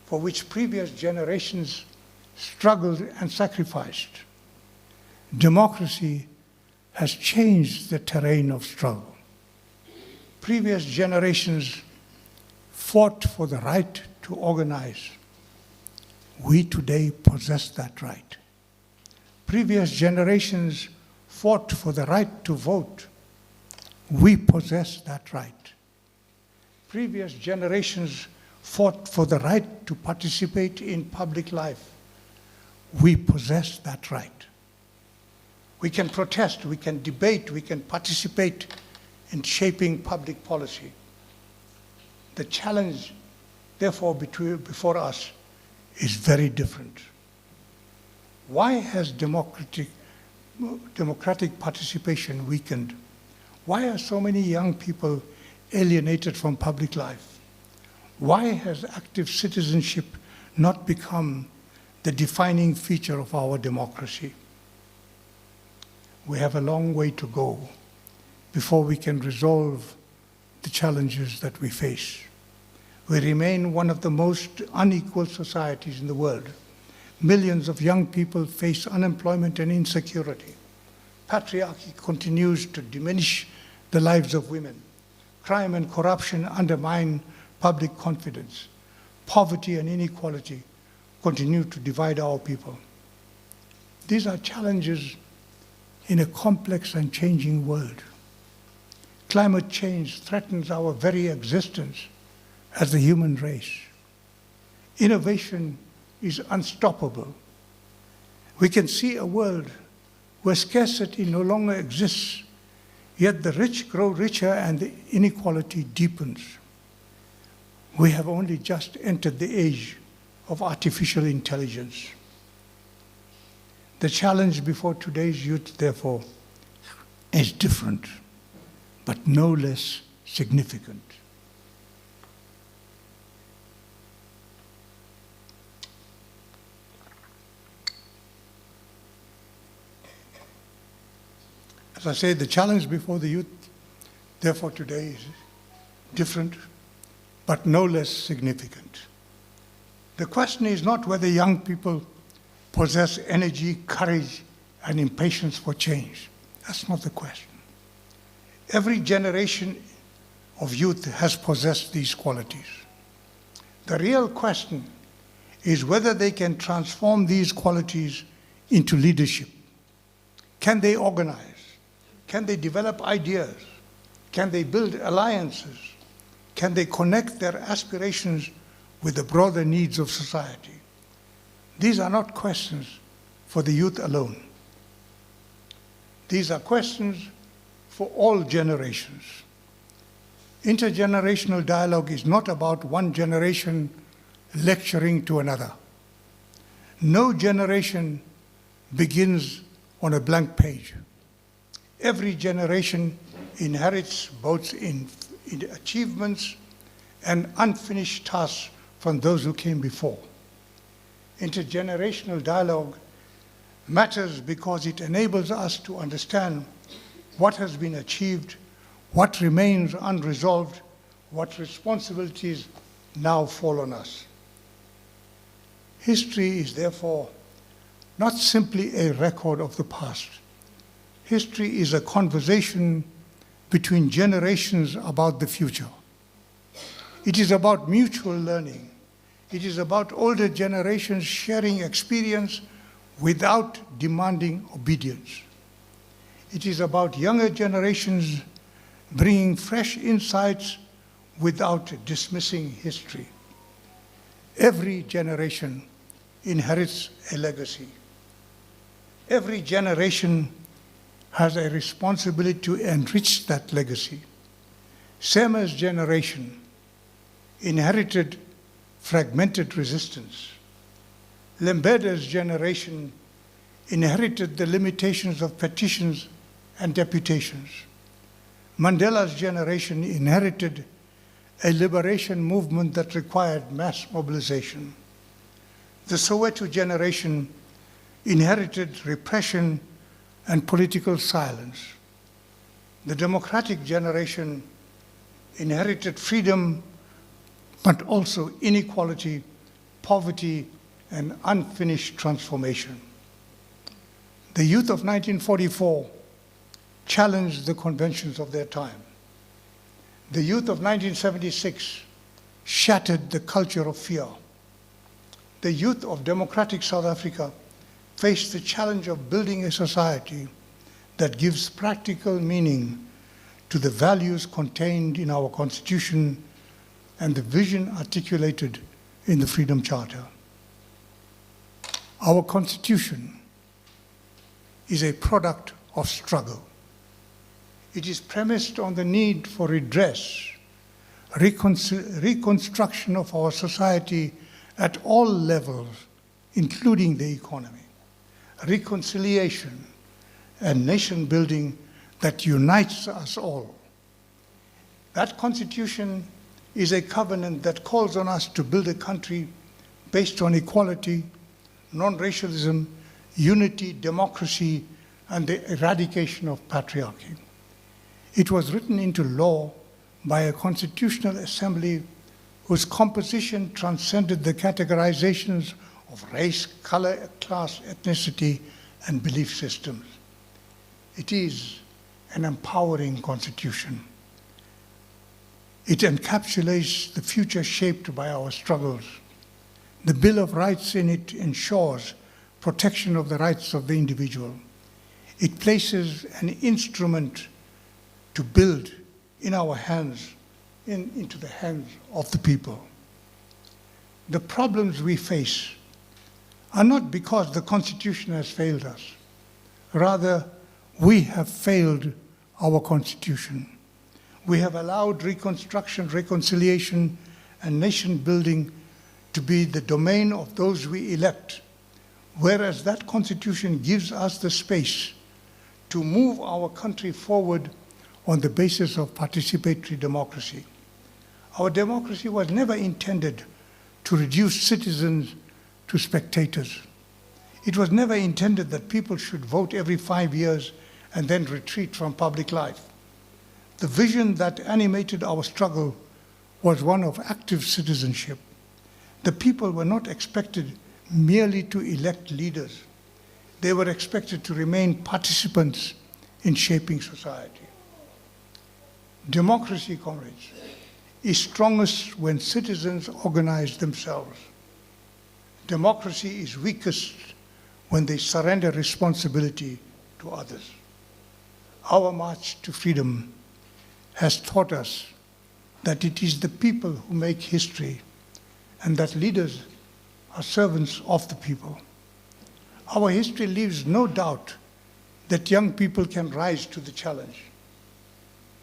for which previous generations struggled and sacrificed. Democracy has changed the terrain of struggle. Previous generations fought for the right to organize. We today possess that right. Previous generations fought for the right to vote. We possess that right. Previous generations fought for the right to participate in public life. We possess that right. We can protest, we can debate, we can participate in shaping public policy. The challenge, therefore, before us is very different. Why has democratic participation weakened? Why are so many young people alienated from public life? Why has active citizenship not become the defining feature of our democracy? We have a long way to go before we can resolve the challenges that we face. We remain one of the most unequal societies in the world. Millions of young people face unemployment and insecurity. Patriarchy continues to diminish the lives of women. Crime and corruption undermine public confidence. Poverty and inequality continue to divide our people. These are challenges in a complex and changing world. Climate change threatens our very existence as the human race. Innovation is unstoppable. We can see a world where scarcity no longer exists, yet the rich grow richer and the inequality deepens. We have only just entered the age of artificial intelligence. The challenge before today's youth, therefore, is different, but no less significant. As I say, the challenge before the youth, therefore, today is different, but no less significant. The question is not whether young people possess energy, courage, and impatience for change. That's not the question. Every generation of youth has possessed these qualities. The real question is whether they can transform these qualities into leadership. Can they organize? Can they develop ideas? Can they build alliances? Can they connect their aspirations with the broader needs of society? These are not questions for the youth alone. These are questions for all generations. Intergenerational dialogue is not about one generation lecturing to another. No generation begins on a blank page. Every generation inherits both in achievements and unfinished tasks from those who came before. Intergenerational dialogue matters because it enables us to understand what has been achieved, what remains unresolved, what responsibilities now fall on us. History is therefore not simply a record of the past. History is a conversation between generations about the future. It is about mutual learning. It is about older generations sharing experience without demanding obedience. It is about younger generations bringing fresh insights without dismissing history. Every generation inherits a legacy. Every generation has a responsibility to enrich that legacy. Sema's generation inherited fragmented resistance. Lembeda's generation inherited the limitations of petitions and deputations. Mandela's generation inherited a liberation movement that required mass mobilization. The Soweto generation inherited repression and political silence. The democratic generation inherited freedom, but also inequality, poverty, and unfinished transformation. The youth of 1944 challenged the conventions of their time. The youth of 1976 shattered the culture of fear. The youth of democratic South Africa faced the challenge of building a society that gives practical meaning to the values contained in our Constitution and the vision articulated in the Freedom Charter. Our Constitution is a product of struggle. It is premised on the need for redress, reconstruction of our society at all levels, including the economy, reconciliation, and nation building that unites us all. That Constitution is a covenant that calls on us to build a country based on equality, non-racialism, unity, democracy, and the eradication of patriarchy. It was written into law by a constitutional assembly whose composition transcended the categorizations of race, color, class, ethnicity, and belief systems. It is an empowering constitution. It encapsulates the future shaped by our struggles. The Bill of Rights in it ensures protection of the rights of the individual. It places an instrument to build in our hands, into the hands of the people. The problems we face are not because the Constitution has failed us. Rather, we have failed our Constitution. We have allowed reconstruction, reconciliation, and nation building to be the domain of those we elect, whereas that Constitution gives us the space to move our country forward on the basis of participatory democracy. Our democracy was never intended to reduce citizens to spectators. It was never intended that people should vote every 5 years and then retreat from public life. The vision that animated our struggle was one of active citizenship. The people were not expected merely to elect leaders. They were expected to remain participants in shaping society. Democracy, comrades, is strongest when citizens organize themselves. Democracy is weakest when they surrender responsibility to others. Our march to freedom has taught us that it is the people who make history and that leaders are servants of the people. Our history leaves no doubt that young people can rise to the challenge.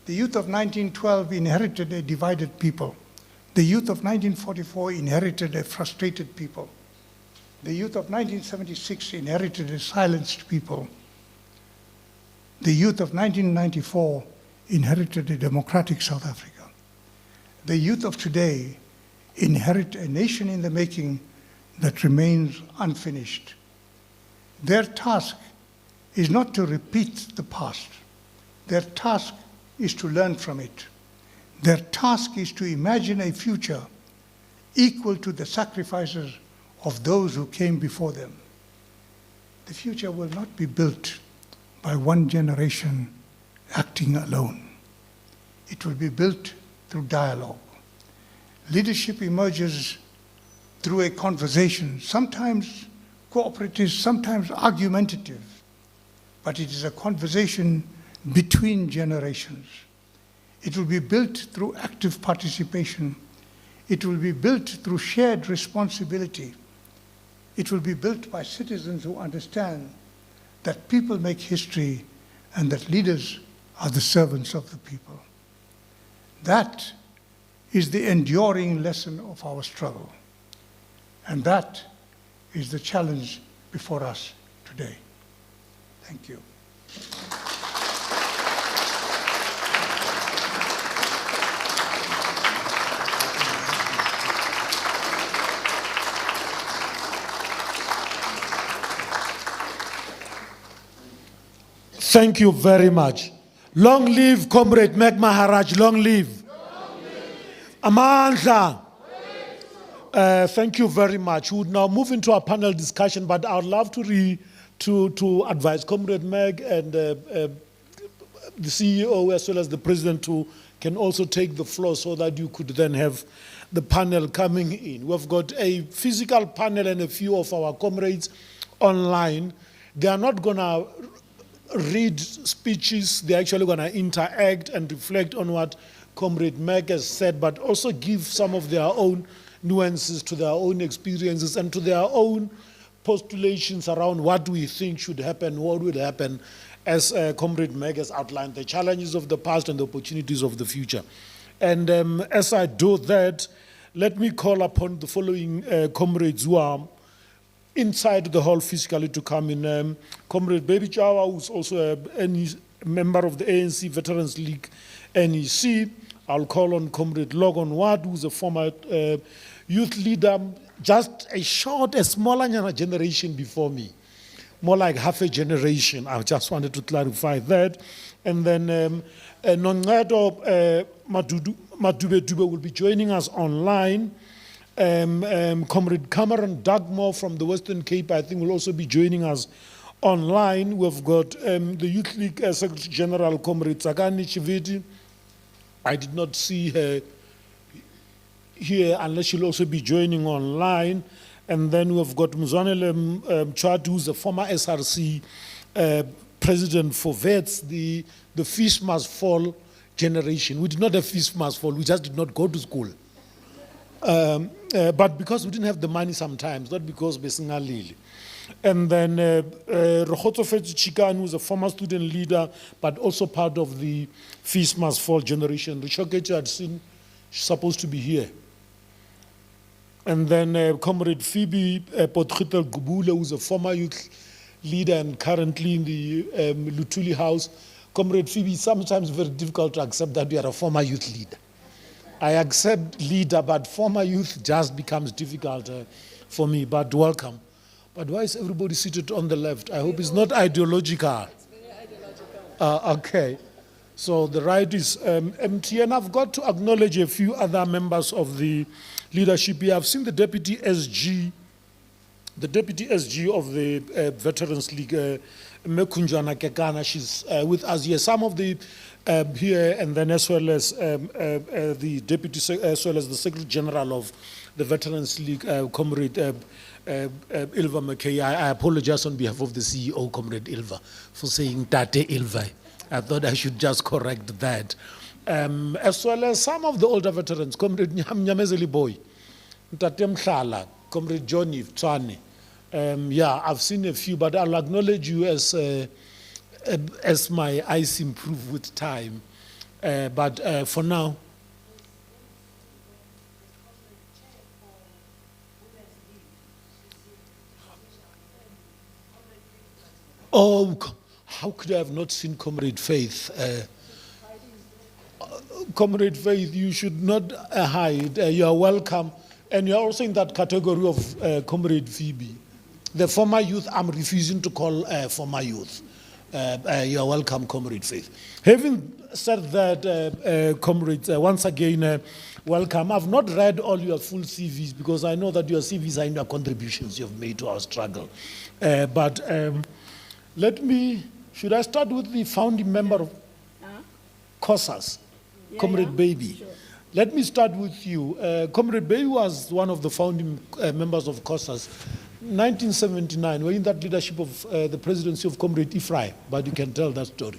The youth of 1912 inherited a divided people. The youth of 1944 inherited a frustrated people. The youth of 1976 inherited a silenced people. The youth of 1994 inherited a democratic South Africa. The youth of today inherit a nation in the making that remains unfinished. Their task is not to repeat the past. Their task is to learn from it. Their task is to imagine a future equal to the sacrifices of those who came before them. The future will not be built by one generation acting alone. It will be built through dialogue. Leadership emerges through a conversation, sometimes cooperative, sometimes argumentative, but it is a conversation between generations. It will be built through active participation. It will be built through shared responsibility. It will be built by citizens who understand that people make history and that leaders are the servants of the people. That is the enduring lesson of our struggle. And that is the challenge before us today. Thank you. Thank you very much. Long live Comrade Meg Maharaj, long live. Amandla. Thank you very much. We would now move into our panel discussion, but I would love to advise Comrade Meg and the CEO as well as the President who can also take the floor so that you could then have the panel coming in. We've got a physical panel and a few of our comrades online. They are not going to read speeches, they're actually going to interact and reflect on what Comrade Meg has said, but also give some of their own nuances to their own experiences and to their own postulations around what we think should happen, what will happen, as Comrade Meg has outlined, the challenges of the past and the opportunities of the future. And as I do that, let me call upon the following comrades who are inside the hall physically to come in. Comrade Baby Chawa, who's also a member of the ANC Veterans League, NEC. I'll call on Comrade Logan Ward, who's a former youth leader, just a smaller generation before me, more like half a generation. I just wanted to clarify that. And then Noncedo Madube will be joining us online. Comrade Cameron Dugmore from the Western Cape, I think, will also be joining us online. We've got the Youth League Secretary General, Comrade Tsakani Chiviti. I did not see her here unless she'll also be joining online. And then we've got Mzwanele Chwati, who's a former SRC president for vets, the fish must fall generation. We did not have fish must fall, we just did not go to school. But because we didn't have the money sometimes, not because Besingalili. And then Rokhotofeti Chikan, who's a former student leader, but also part of the Feast Must Fall generation. Rishokechi had seen, she's supposed to be here. And then Comrade Phoebe Potgieter Gubule, who's a former youth leader and currently in the Lutuli House. Comrade Phoebe, sometimes very difficult to accept that you are a former youth leader. I accept leader, but former youth just becomes difficult for me, but welcome. But why is everybody seated on the left? I hope it's not ideological. It's very ideological. Okay. So the right is empty, and I've got to acknowledge a few other members of the leadership here. I've seen the Deputy SG of the Veterans League, Mekunjana Kekana. She's with us here. Some of the here, and then as well as the Deputy, as well as the Secretary General of the Veterans League, Comrade Ilva McKay. I apologize on behalf of the CEO, Comrade Ilva, for saying Tate Ilva. I thought I should just correct that. As well as some of the older veterans, Comrade Nyamezeli Boy, Tate Mhlala, Comrade Johnny Tswane. Yeah, I've seen a few, but I'll acknowledge you as my eyes improve with time. But for now, oh, how could I have not seen Comrade Faith? Comrade Faith, you should not hide. You are welcome. And you are also in that category of Comrade Phoebe. The former youth, I'm refusing to call former youth. You are welcome, Comrade Faith. Having said that, comrades, once again, welcome. I've not read all your full CVs because I know that your CVs are in your contributions you've made to our struggle. But let me, should I start with the founding member of COSAS, yeah, Comrade Baby? Sure. Let me start with you. Comrade Baby was one of the founding members of COSAS. 1979, we're in that leadership of the presidency of Comrade Ifrai, but you can tell that story,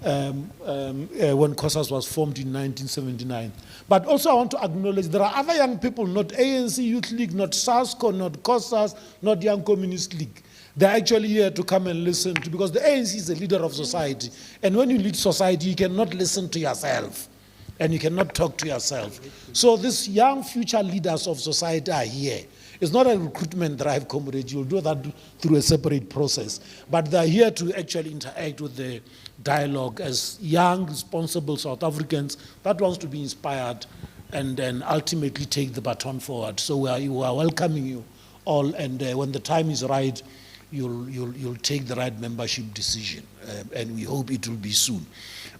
when COSAS was formed in 1979. But also I want to acknowledge there are other young people, not ANC Youth League, not SASCO, not COSAS, not Young Communist League. They're actually here to come and listen to, because the ANC is the leader of society. And when you lead society, you cannot listen to yourself. and you cannot talk to yourself. So these young future leaders of society are here. It's not a recruitment drive, comrade. You'll do that through a separate process. But they're here to actually interact with the dialogue as young, responsible South Africans that wants to be inspired and then ultimately take the baton forward. So we are welcoming you all, and when the time is right, you'll take the right membership decision, and we hope it will be soon.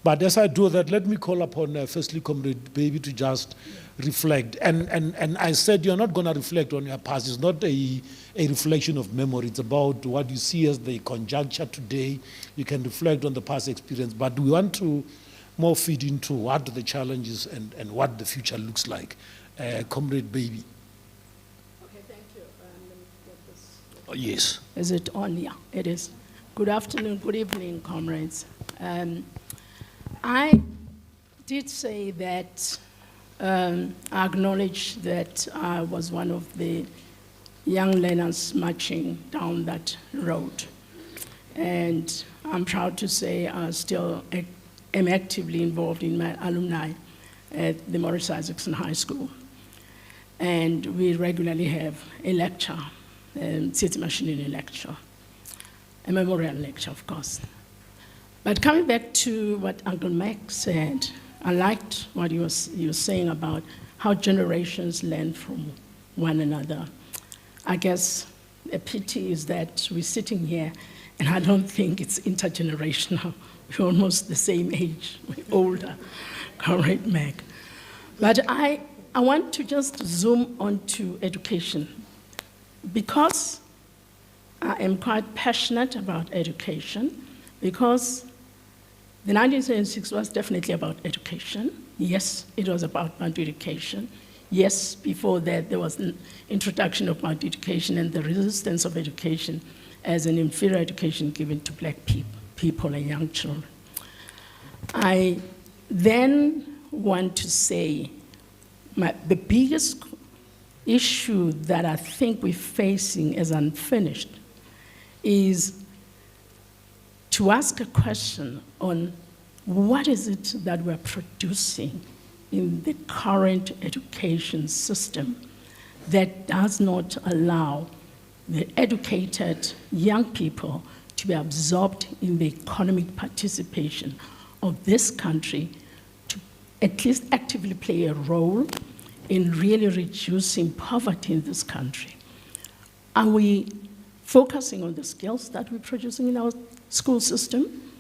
But as I do that, let me call upon firstly Comrade Baby to just reflect. And I said you're not going to reflect on your past. It's not a reflection of memory. It's about what you see as the conjuncture today. You can reflect on the past experience, but we want to more feed into what the challenges and what the future looks like. Comrade Baby. Okay, thank you. Let me get this. Oh, yes. Is it on? Yeah, it is. Good afternoon, good evening, comrades. I did say that I acknowledge that I was one of the young learners marching down that road. And I'm proud to say I still am actively involved in my alumni at the Morris Isaacson High School. And we regularly have a lecture, Tsitsi Mashinini lecture, a memorial lecture, of course. But coming back to what Uncle Mac said, I liked what you were saying about how generations learn from one another. I guess a pity is that we're sitting here, and I don't think it's intergenerational. We're almost the same age, we're older, Comrade Mac. But I want to just zoom onto education, because I am quite passionate about education, because the 1976 was definitely about education. Yes, it was about Bantu education. Yes, before that, there was an introduction of Bantu education and the resistance of education as an inferior education given to black people and young children. I then want to say the biggest issue that I think we're facing as unfinished is to ask a question on what is it that we're producing in the current education system that does not allow the educated young people to be absorbed in the economic participation of this country to at least actively play a role in really reducing poverty in this country. Are we focusing on the skills that we're producing in our school system?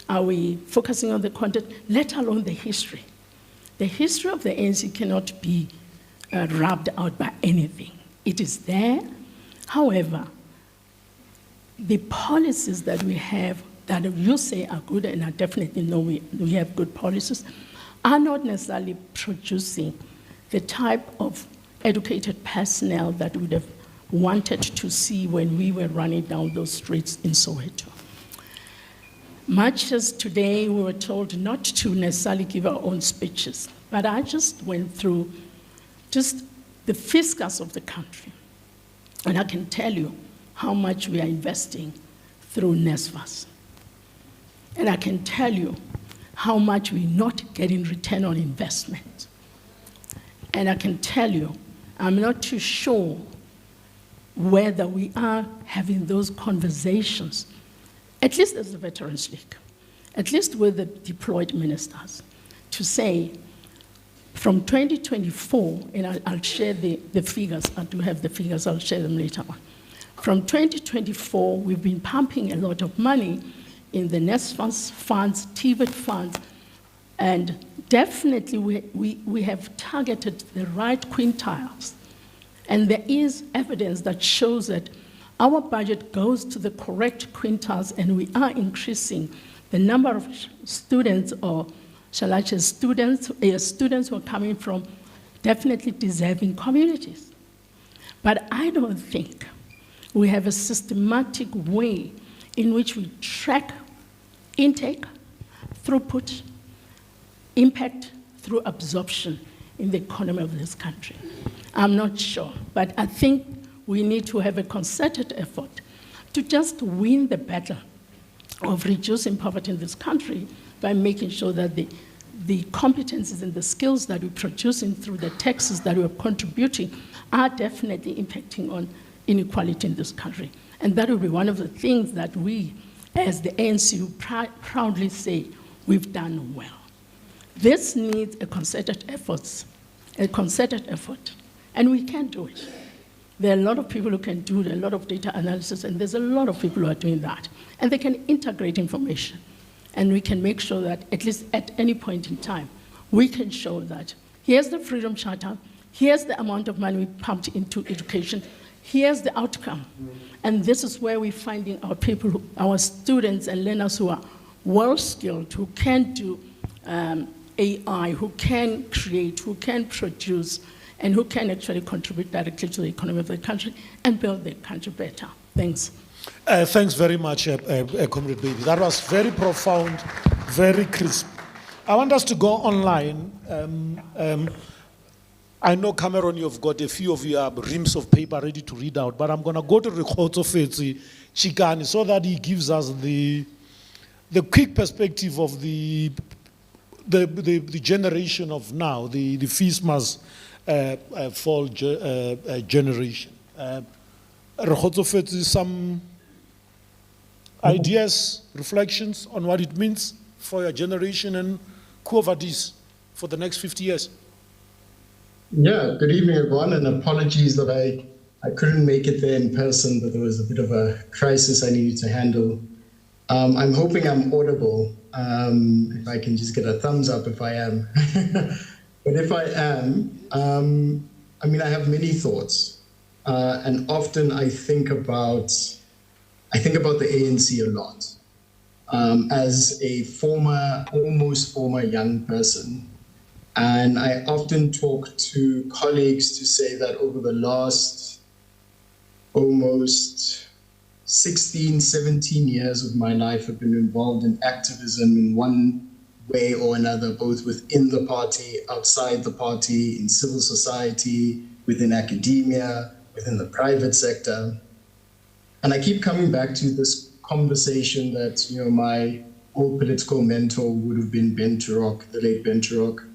Are we focusing on the content, let alone the history? The history of the ANC cannot be rubbed out by anything. It is there. However, the policies that we have that you say are good, and I definitely know we have good policies, are not necessarily producing the type of educated personnel that we would have wanted to see when we were running down those streets in Soweto. Much as today we were told not to necessarily give our own speeches, but I just went through just the fiscus of the country. And I can tell you how much we are investing through NSFAS. And I can tell you how much we're not getting return on investment. And I can tell you, I'm not too sure whether we are having those conversations, at least as the Veterans League, at least with the deployed ministers, to say, from 2024, and I'll share the figures, I do have the figures, I'll share them later on. From 2024, we've been pumping a lot of money in the NSFAS funds, TVET funds, and definitely we have targeted the right quintiles. And there is evidence that shows that our budget goes to the correct quintiles, and we are increasing the number of students, or shall I say students who are coming from definitely deserving communities. But I don't think we have a systematic way in which we track intake, throughput, impact through absorption in the economy of this country. I'm not sure, but I think we need to have a concerted effort to just win the battle of reducing poverty in this country by making sure that the competencies and the skills that we're producing through the taxes that we're contributing are definitely impacting on inequality in this country. And that will be one of the things that we, as the ANC, proudly say we've done well. This needs a concerted effort, and we can do it. There are a lot of people who can do a lot of data analysis, and there's a lot of people who are doing that. And they can integrate information, and we can make sure that at least at any point in time, we can show that here's the Freedom Charter, here's the amount of money we pumped into education, here's the outcome. And this is where we're finding our people, our students and learners who are well-skilled, who can do AI, who can create, who can produce, and who can actually contribute directly to the economy of the country and build the country better. Thanks. Thanks very much, Comrade Baby. That was very profound, very crisp. I want us to go online. I know, Cameron, you've got a few of your reams of paper ready to read out, but I'm going to go to Rekhotsofetsi Chikane so that he gives us the quick perspective of the generation of now, the feast must fall generation. Rekhotsofetsi, some ideas, reflections on what it means for your generation and Kuovadis for the next 50 years? Yeah, good evening, everyone, and apologies that I couldn't make it there in person, but there was a bit of a crisis I needed to handle. I'm hoping I'm audible. If I can just get a thumbs up if I am. But if I am, I mean, I have many thoughts. And often I think about the ANC a lot. As a almost former young person. And I often talk to colleagues to say that over the last almost 16, 17 years of my life, I've been involved in activism in one way or another, both within the party, outside the party, in civil society, within academia, within the private sector. And I keep coming back to this conversation that, you know, my old political mentor would have been Ben Turok, the late Ben Turok,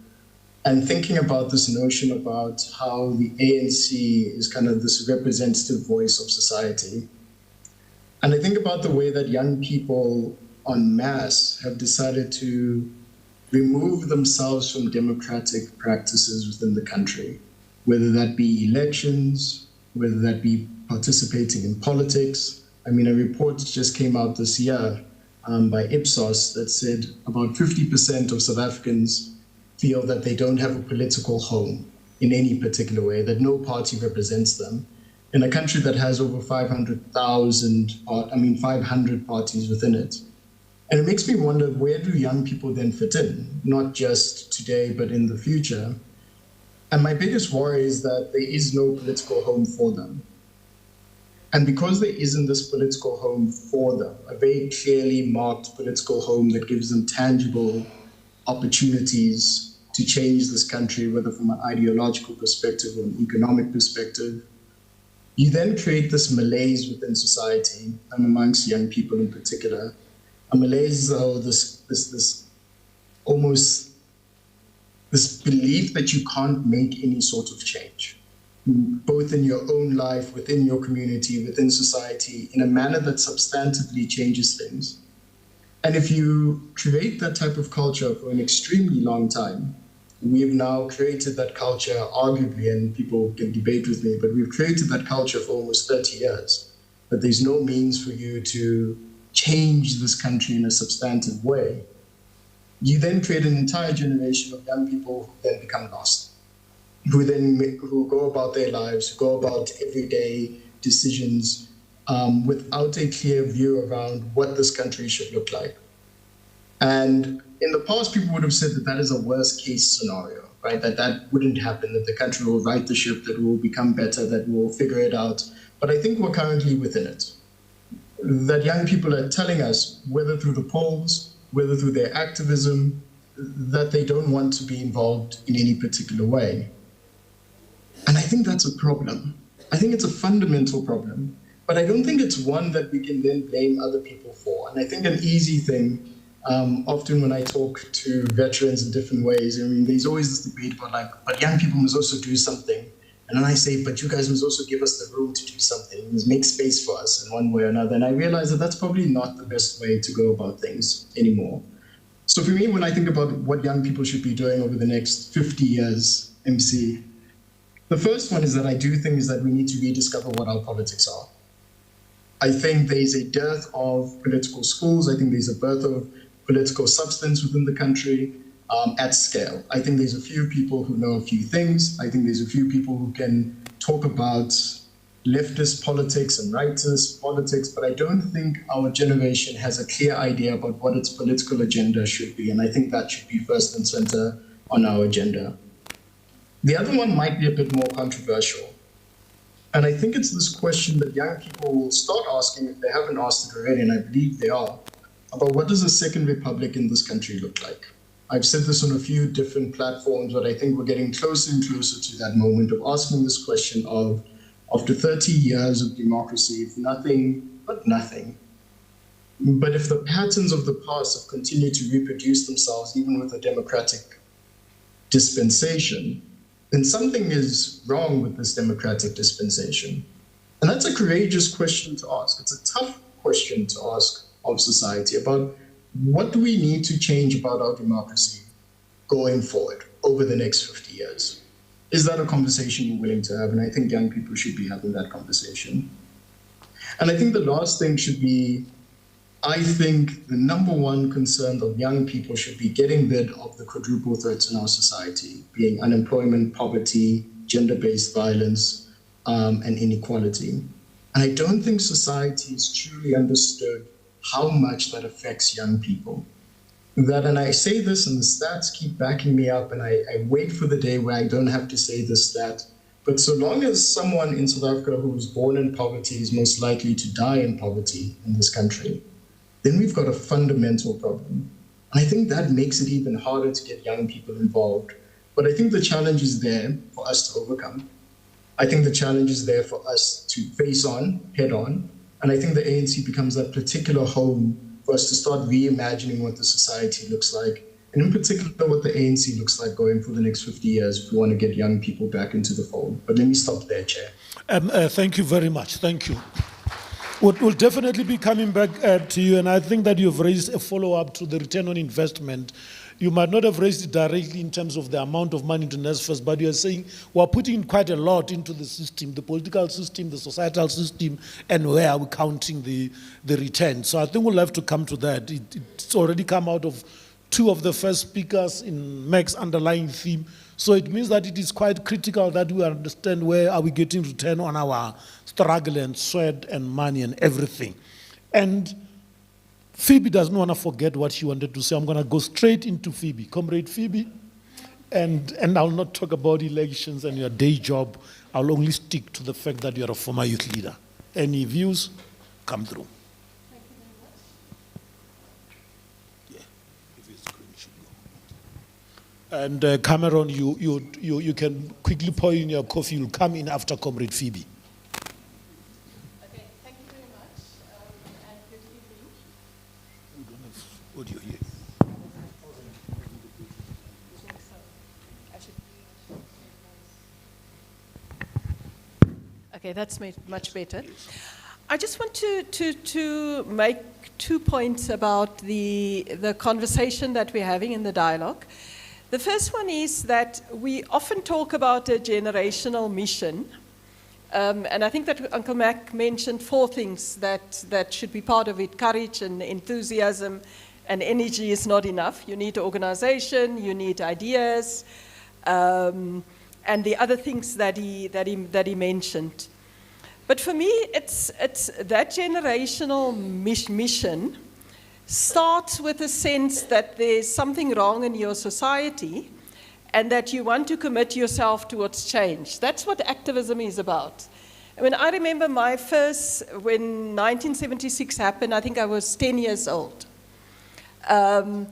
and thinking about this notion about how the ANC is kind of this representative voice of society. And I think about the way that young people en masse have decided to remove themselves from democratic practices within the country, whether that be elections, whether that be participating in politics. I mean, a report just came out this year by Ipsos that said about 50% of South Africans feel that they don't have a political home in any particular way, that no party represents them. In a country that has over 500 parties within it. And it makes me wonder, where do young people then fit in? Not just today, but in the future. And my biggest worry is that there is no political home for them. And because there isn't this political home for them, a very clearly marked political home that gives them tangible opportunities to change this country, whether from an ideological perspective or an economic perspective, you then create this malaise within society, and amongst young people in particular. A malaise, this belief that you can't make any sort of change, both in your own life, within your community, within society, in a manner that substantively changes things. And if you create that type of culture for an extremely long time, we have now created that culture, arguably, and people can debate with me, but we've created that culture for almost 30 years, that there's no means for you to change this country in a substantive way. You then create an entire generation of young people who then become lost, who go about their lives, who go about everyday decisions without a clear view around what this country should look like. And in the past, people would have said that that is a worst case scenario, right? That wouldn't happen, that the country will right the ship, that will become better, that we'll figure it out. But I think we're currently within it. That young people are telling us, whether through the polls, whether through their activism, that they don't want to be involved in any particular way. And I think that's a problem. I think it's a fundamental problem, but I don't think it's one that we can then blame other people for. And I think an easy thing Often when I talk to veterans in different ways, I mean, there's always this debate about like, but young people must also do something. And then I say, but you guys must also give us the room to do something. You must make space for us in one way or another. And I realize that that's probably not the best way to go about things anymore. So for me, when I think about what young people should be doing over the next 50 years, MC, the first one is that I do think is that we need to rediscover what our politics are. I think there's a dearth of political schools. I think there's a birth of political substance within the country at scale. I think there's a few people who know a few things. I think there's a few people who can talk about leftist politics and rightist politics, but I don't think our generation has a clear idea about what its political agenda should be. And I think that should be first and center on our agenda. The other one might be a bit more controversial. And I think it's this question that young people will start asking if they haven't asked it already, and I believe they are, about what does a second republic in this country look like? I've said this on a few different platforms, but I think we're getting closer and closer to that moment of asking this question of, after 30 years of democracy, if nothing but nothing, but if the patterns of the past have continued to reproduce themselves, even with a democratic dispensation, then something is wrong with this democratic dispensation. And that's a courageous question to ask. It's a tough question to ask of society about what do we need to change about our democracy going forward over the next 50 years? Is that a conversation you're willing to have? And I think young people should be having that conversation. And I think the last thing should be, I think the number one concern of young people should be getting rid of the quadruple threats in our society, being unemployment, poverty, gender-based violence, and inequality. And I don't think society has truly understood how much that affects young people. That, and I say this and the stats keep backing me up, and I wait for the day where I don't have to say this stat, but so long as someone in South Africa who was born in poverty is most likely to die in poverty in this country, then we've got a fundamental problem. And I think that makes it even harder to get young people involved. But I think the challenge is there for us to overcome. I think the challenge is there for us to face on, head on. And I think the ANC becomes that particular home for us to start reimagining what the society looks like, and in particular what the ANC looks like going for the next 50 years if we want to get young people back into the fold. But let me stop there, Chair. Thank you very much. Thank you. We'll definitely be coming back to you, and I think that you've raised a follow-up to the return on investment. You might not have raised it directly in terms of the amount of money to NSFAS, but you're saying we're putting quite a lot into the system, the political system, the societal system, and where are we counting the return? So I think we'll have to come to that. It's already come out of two of the first speakers in Meg's underlying theme. So it means that it is quite critical that we understand where are we getting return on our struggle and sweat and money and everything. And Phoebe doesn't want to forget what she wanted to say. I'm going to go straight into Phoebe. Comrade Phoebe, and I'll not talk about elections and your day job. I'll only stick to the fact that you're a former youth leader. Any views? Come through. Thank you very much. Yeah, if it's green, it should go. And Cameron, you can quickly pour in your coffee. You'll come in after Comrade Phoebe. Okay, thank you very much, and good evening. We don't have audio here. Okay, that's made much better. I just want to make 2 points about the conversation that we're having in the dialogue. The first one is that we often talk about a generational mission, and I think that Uncle Mac mentioned 4 things that should be part of it. Courage and enthusiasm and energy is not enough. You need organization, you need ideas, and the other things that he mentioned. But for me, it's that generational mission starts with a sense that there's something wrong in your society and that you want to commit yourself towards change. That's what activism is about. I mean, I remember when 1976 happened, I think I was 10 years old. And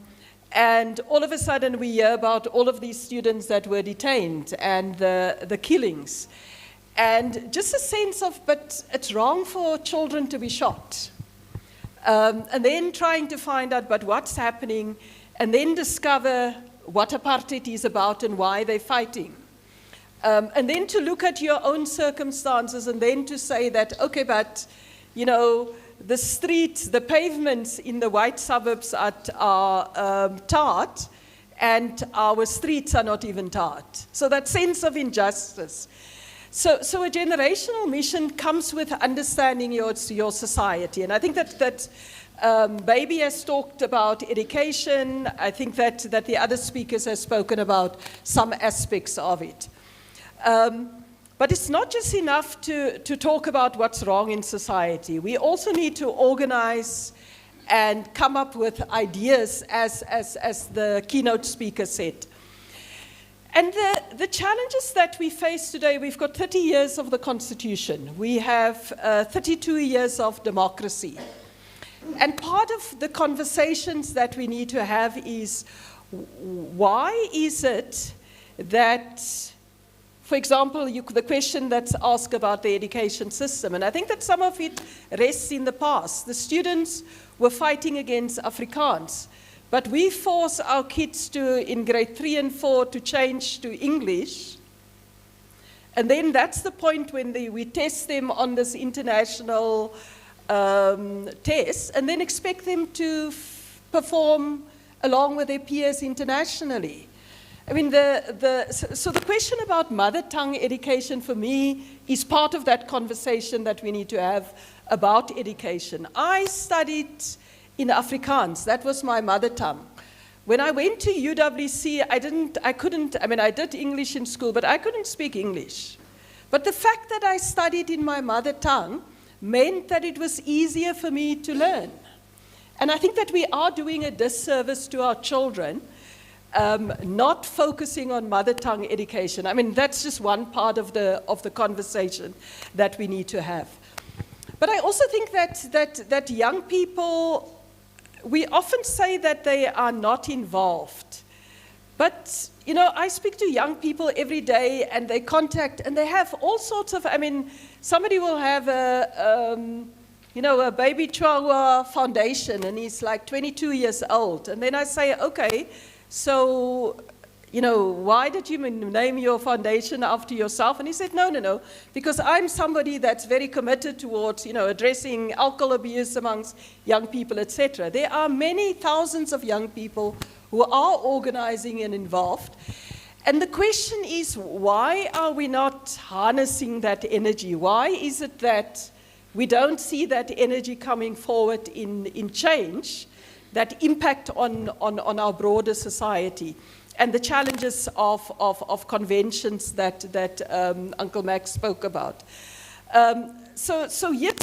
all of a sudden we hear about all of these students that were detained and the killings. And just a sense of, but it's wrong for children to be shot. And then trying to find out but what's happening, and then discover what apartheid is about and why they're fighting. And then to look at your own circumstances and then to say that, okay, but, you know, the streets, the pavements in the white suburbs are tarred, and our streets are not even tarred. So that sense of injustice. So a generational mission comes with understanding your society. And I think that Baby has talked about education. I think that the other speakers have spoken about some aspects of it. But it's not just enough to talk about what's wrong in society. We also need to organize and come up with ideas, as the keynote speaker said. And the challenges that we face today, we've got 30 years of the Constitution. We have 32 years of democracy. And part of the conversations that we need to have is, why is it that, for example, the question that's asked about the education system, and I think that some of it rests in the past. The students were fighting against Afrikaans, but we force our kids in grade 3 and 4 to change to English. And then that's the point when we test them on this international test, and then expect them to perform along with their peers internationally. I mean, so the question about mother tongue education for me is part of that conversation that we need to have about education. I studied in Afrikaans. That was my mother tongue. When I went to UWC, I did English in school, but I couldn't speak English. But the fact that I studied in my mother tongue meant that it was easier for me to learn. And I think that we are doing a disservice to our children, not focusing on mother tongue education. I mean, that's just one part of the conversation that we need to have. But I also think that young people, we often say that they are not involved. But, you know, I speak to young people every day, and they contact, and they have all sorts of, I mean, somebody will have a baby chihuahua foundation, and he's like 22 years old. And then I say, okay, so, you know, why did you name your foundation after yourself? And he said, no, because I'm somebody that's very committed towards, you know, addressing alcohol abuse amongst young people, etc. There are many thousands of young people who are organizing and involved. And the question is, why are we not harnessing that energy? Why is it that we don't see that energy coming forward in change, that impact on our broader society, and the challenges of conventions that Uncle Max spoke about? So yes,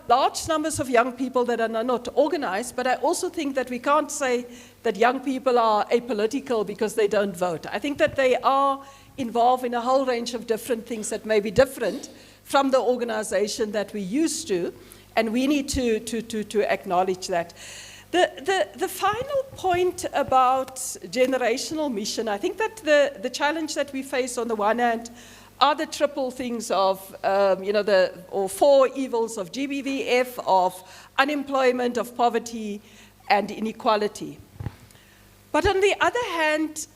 there are large numbers of young people that are not organized, but I also think that we can't say that young people are apolitical because they don't vote. I think that they are involved in a whole range of different things that may be different from the organization that we used to, and we need to acknowledge that. The final point about generational mission, I think that the challenge that we face on the one hand are the triple things of, or four evils of GBVF, of unemployment, of poverty, and inequality. But on the other hand,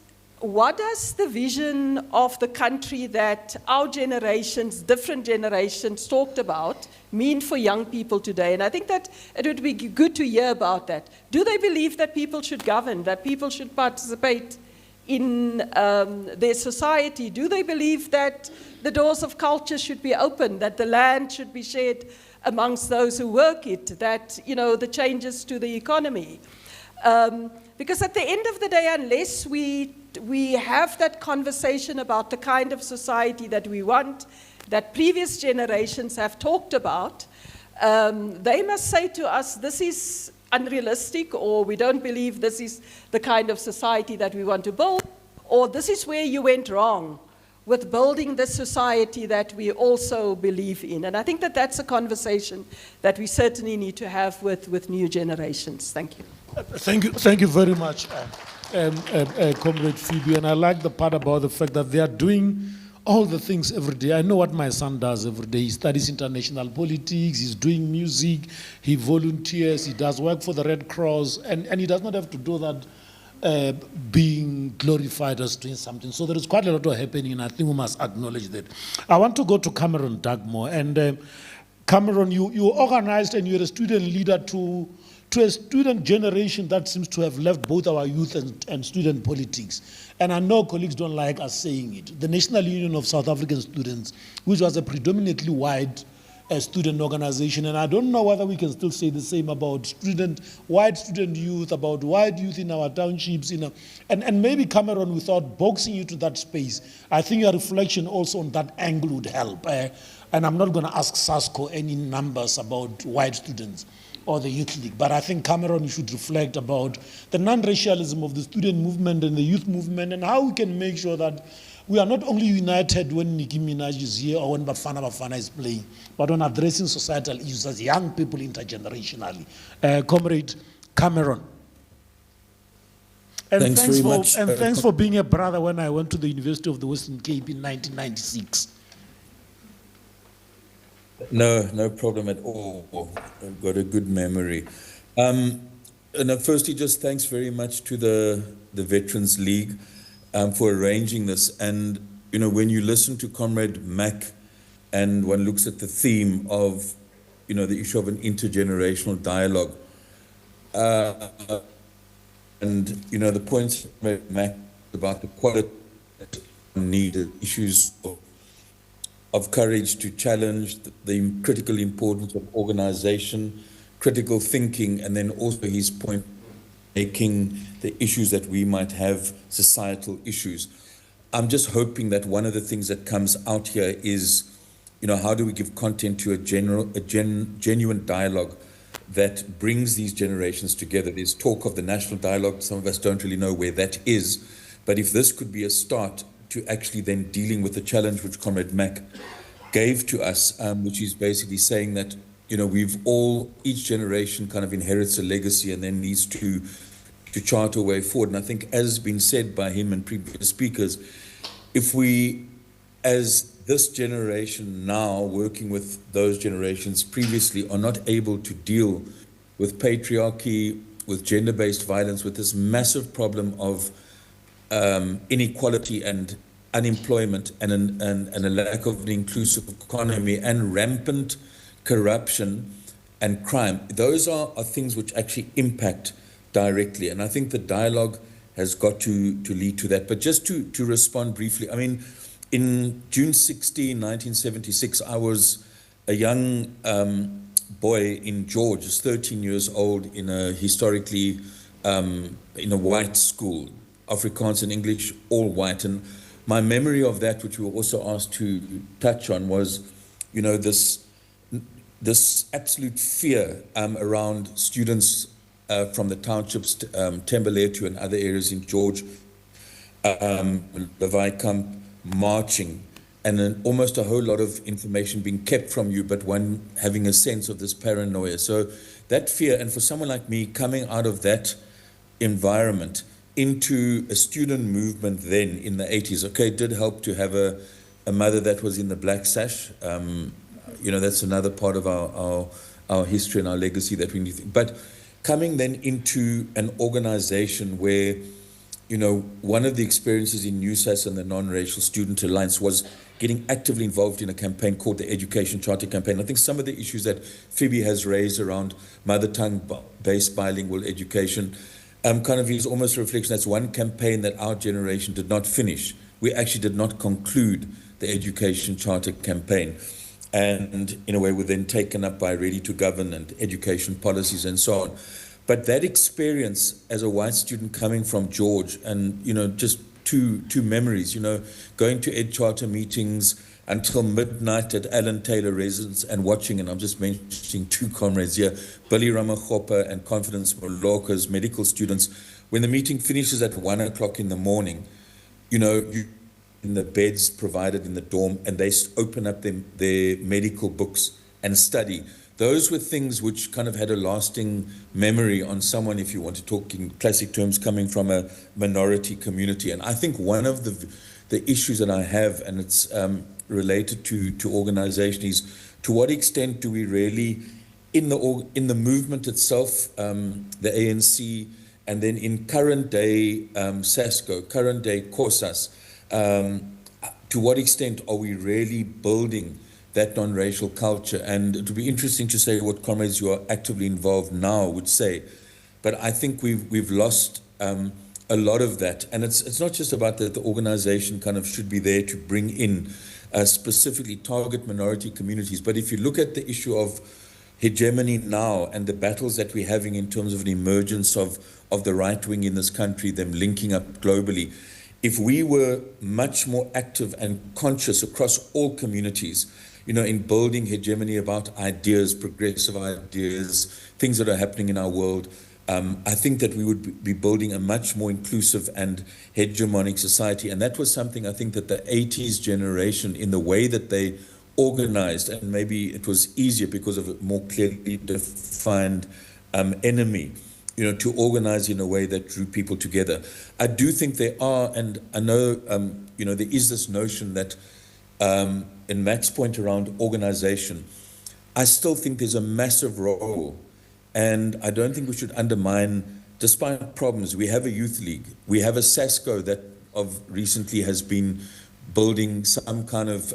what does the vision of the country that our generations, different generations, talked about mean for young people today? And I think that it would be good to hear about that. Do they believe that people should govern, that people should participate in their society? Do they believe that the doors of culture should be open, that the land should be shared amongst those who work it, that, you know, the changes to the economy? Because at the end of the day, unless we have that conversation about the kind of society that we want, that previous generations have talked about, they must say to us, this is unrealistic, or we don't believe this is the kind of society that we want to build, or this is where you went wrong with building the society that we also believe in. And I think that that's a conversation that we certainly need to have with new generations. Thank you. Thank you very much, Comrade Phoebe. And I like the part about the fact that they are doing all the things every day. I know what my son does every day. He studies international politics, he's doing music, he volunteers, he does work for the Red Cross, and he does not have to do that being glorified as doing something. So there is quite a lot of happening, and I think we must acknowledge that. I want to go to Cameron Dugmore. And Cameron, you organized and you're a student leader to a student generation that seems to have left both our youth and student politics. And I know colleagues don't like us saying it. The National Union of South African Students, which was a predominantly white student organization, and I don't know whether we can still say the same about white student youth, about white youth in our townships, and maybe Cameron, without boxing you to that space, I think your reflection also on that angle would help. And I'm not going to ask SASCO any numbers about white students or the youth league, but I think Cameron, you should reflect about the non-racialism of the student movement and the youth movement, and how we can make sure that we are not only united when Nicki Minaj is here or when Bafana is playing, but on addressing societal issues as young people intergenerationally. Comrade Cameron. And thanks for being a brother when I went to the University of the Western Cape in 1996. No problem at all. I've got a good memory. And firstly, just thanks very much to the Veterans League for arranging this. And, when you listen to Comrade Mac and one looks at the theme of, the issue of an intergenerational dialogue, and, the points Comrade Mac about the quality needed issues of courage to challenge the critical importance of organization, critical thinking, and then also his point making the issues that we might have, societal issues. I'm just hoping that one of the things that comes out here is, how do we give content to a genuine dialogue that brings these generations together? There's talk of the national dialogue. Some of us don't really know where that is. But if this could be a start to actually then dealing with the challenge which Comrade Mac gave to us, which is basically saying that, each generation kind of inherits a legacy and then needs to chart a way forward. And I think, as has been said by him and previous speakers, if we, as this generation now, working with those generations previously, are not able to deal with patriarchy, with gender-based violence, with this massive problem of inequality and unemployment and a lack of an inclusive economy and rampant corruption and crime, those are things which actually impact directly. And I think the dialogue has got to lead to that. But just to respond briefly, I mean, in June 16, 1976, I was a young boy in George, 13 years old, in a historically, in a white school, Afrikaans and English, all white. And my memory of that, which we were also asked to touch on, was, this absolute fear around students from the townships, Tembeletu and other areas in George, Levi Camp, marching, and then almost a whole lot of information being kept from you, but one having a sense of this paranoia. So that fear, and for someone like me coming out of that environment into a student movement then in the 80s, okay, it did help to have a mother that was in the black sash. That's another part of our history and our legacy that we need to, but coming then into an organization where, one of the experiences in NUSAS and the Non-Racial Student Alliance was getting actively involved in a campaign called the Education Charter Campaign. I think some of the issues that Phoebe has raised around mother tongue-based bilingual education kind of is almost a reflection. That's one campaign that our generation did not finish. We actually did not conclude the Education Charter Campaign. And in a way were then taken up by Ready to Govern and education policies and so on. But that experience as a white student coming from George, and just two memories, going to Ed Charter meetings until midnight at Alan Taylor Residence and watching, and I'm just mentioning two comrades here, Billy Ramachopa and Confidence Moloka's medical students. When the meeting finishes at 1 o'clock in the morning, you in the beds provided in the dorm, and they open up their medical books and study. Those were things which kind of had a lasting memory on someone, if you want to talk in classic terms, coming from a minority community. And I think one of the issues that I have, and it's related to organization, is to what extent do we really, in the movement itself, the ANC, and then in current day SASCO, current day COSAS, to what extent are we really building that non-racial culture? And it would be interesting to say what comrades who are actively involved now would say. But I think we've lost a lot of that. And it's not just about that the organization kind of should be there to bring in specifically target minority communities. But if you look at the issue of hegemony now and the battles that we're having in terms of an emergence of the right wing in this country, them linking up globally, if we were much more active and conscious across all communities, in building hegemony about ideas, progressive ideas, things that are happening in our world, I think that we would be building a much more inclusive and hegemonic society. And that was something I think that the 80s generation, in the way that they organized, and maybe it was easier because of a more clearly defined enemy, to organize in a way that drew people together. I do think there are, and I know, there is this notion that, in Mac's point around organization, I still think there's a massive role, and I don't think we should undermine, despite problems. We have a youth league. We have a SASCO that recently has been building some kind of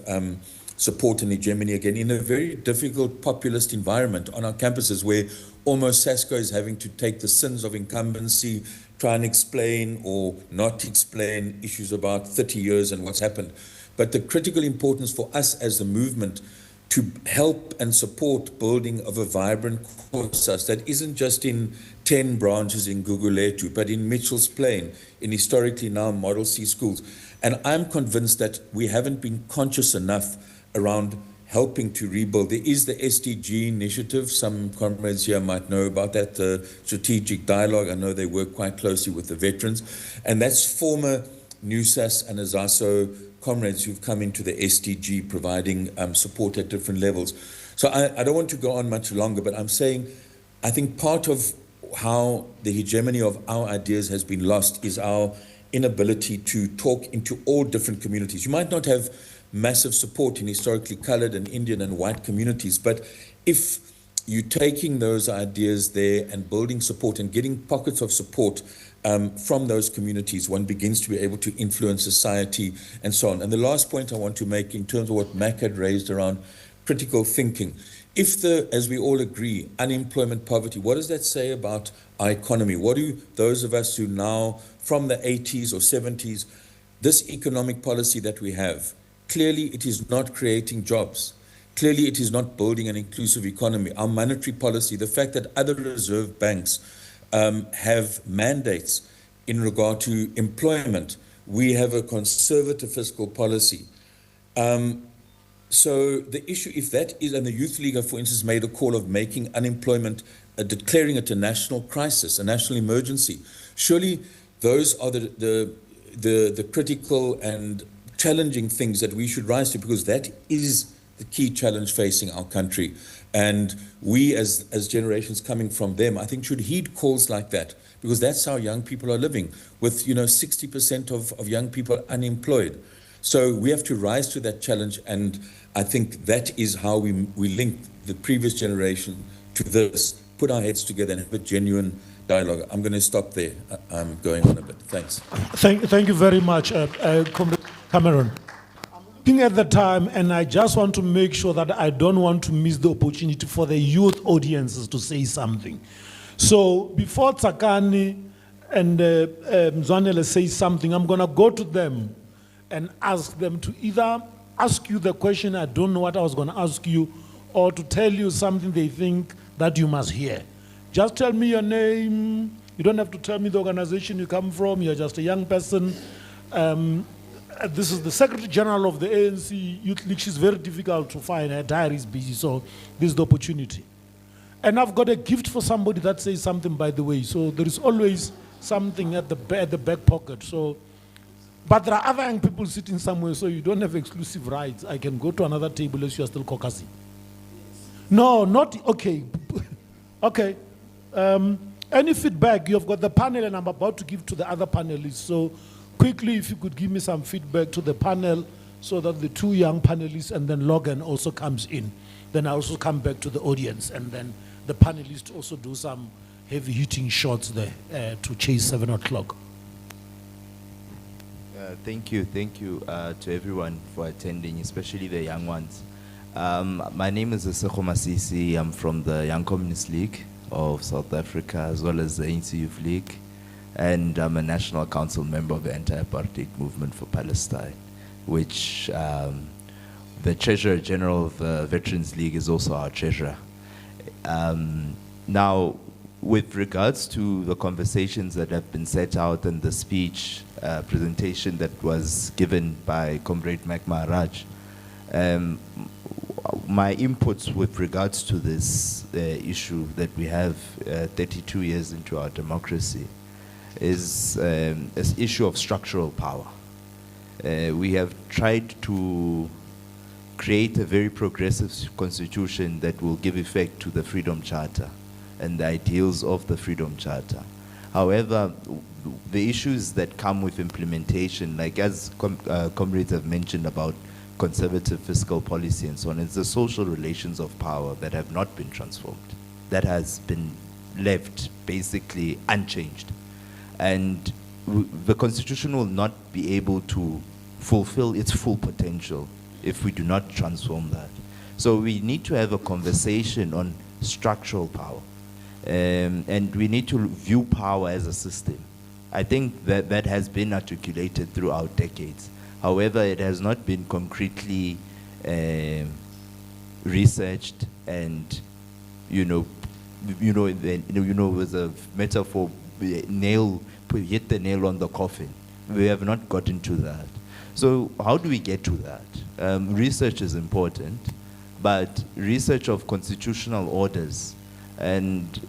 support and hegemony again in a very difficult populist environment on our campuses, where almost SASCO is having to take the sins of incumbency, try and explain or not explain issues about 30 years and what's happened. But the critical importance for us as the movement to help and support building of a vibrant COSAS that isn't just in 10 branches in Guguletu, but in Mitchell's Plain, in historically now Model C schools. And I'm convinced that we haven't been conscious enough around helping to rebuild. There is the SDG initiative. Some comrades here might know about that, the strategic dialogue. I know they work quite closely with the veterans. And that's former NUSAS and AZASO comrades who've come into the SDG providing support at different levels. So I don't want to go on much longer, but I'm saying I think part of how the hegemony of our ideas has been lost is our inability to talk into all different communities. You might not have massive support in historically colored and Indian and white communities, but if you're taking those ideas there and building support and getting pockets of support from those communities, one begins to be able to influence society and so on. And the last point I want to make in terms of what Mac had raised around critical thinking. If as we all agree, unemployment, poverty, what does that say about our economy? What do those of us who now, from the 80s or 70s, this economic policy that we have, clearly it is not creating jobs. Clearly it is not building an inclusive economy. Our monetary policy, the fact that other reserve banks have mandates in regard to employment. We have a conservative fiscal policy. So the issue, if that is, and the Youth League, for instance, made a call of making unemployment, declaring it a national crisis, a national emergency. Surely those are the critical and challenging things that we should rise to, because that is the key challenge facing our country. And we as generations coming from them, I think should heed calls like that, because that's how young people are living, with 60% of young people unemployed. So we have to rise to that challenge, and I think that is how we link the previous generation to this, put our heads together and have a genuine dialogue. I'm going to stop there. I'm going on a bit. Thanks. Thank you very much, Comrade Cameron. Looking at the time, and I just want to make sure that I don't want to miss the opportunity for the youth audiences to say something. So before Tsakani and Mzwanele say something, I'm going to go to them and ask them to either ask you the question, I don't know what I was going to ask you, or to tell you something they think that you must hear. Just tell me your name. You don't have to tell me the organization you come from. You're just a young person. This is the Secretary General of the ANC Youth League. She's very difficult to find. Her diary is busy, so this is the opportunity. And I've got a gift for somebody that says something, by the way. So there is always something at the back pocket. So, but there are other young people sitting somewhere, so you don't have exclusive rights. I can go to another table as you are still caucusing. No, not, okay. Okay. Any feedback? You've got the panel, and I'm about to give to the other panelists. So Quickly, if you could give me some feedback to the panel so that the two young panelists and then Logan also comes in. Then I also come back to the audience and then the panelists also do some heavy hitting shots there to chase 7 o'clock. Thank you to everyone for attending, especially the young ones. My name is Seko Masisi. I'm from the Young Communist League of South Africa, as well as the ANC Youth League, and I'm a National Council member of the Anti-Apartheid Movement for Palestine, which the Treasurer General of the Veterans League is also our treasurer. Now, with regards to the conversations that have been set out and the speech presentation that was given by Comrade Mac Maharaj, my inputs with regards to this issue that we have 32 years into our democracy is an issue of structural power. We have tried to create a very progressive constitution that will give effect to the Freedom Charter and the ideals of the Freedom Charter. However, the issues that come with implementation, like as comrades have mentioned about conservative fiscal policy and so on, it's the social relations of power that have not been transformed. That has been left basically unchanged. And the Constitution will not be able to fulfill its full potential if we do not transform that. So we need to have a conversation on structural power. And we need to view power as a system. I think that that has been articulated throughout decades. However, it has not been concretely researched, and with a metaphor, hit the nail on the coffin. We have not gotten to that. So how do we get to that? Research is important, but research of constitutional orders, and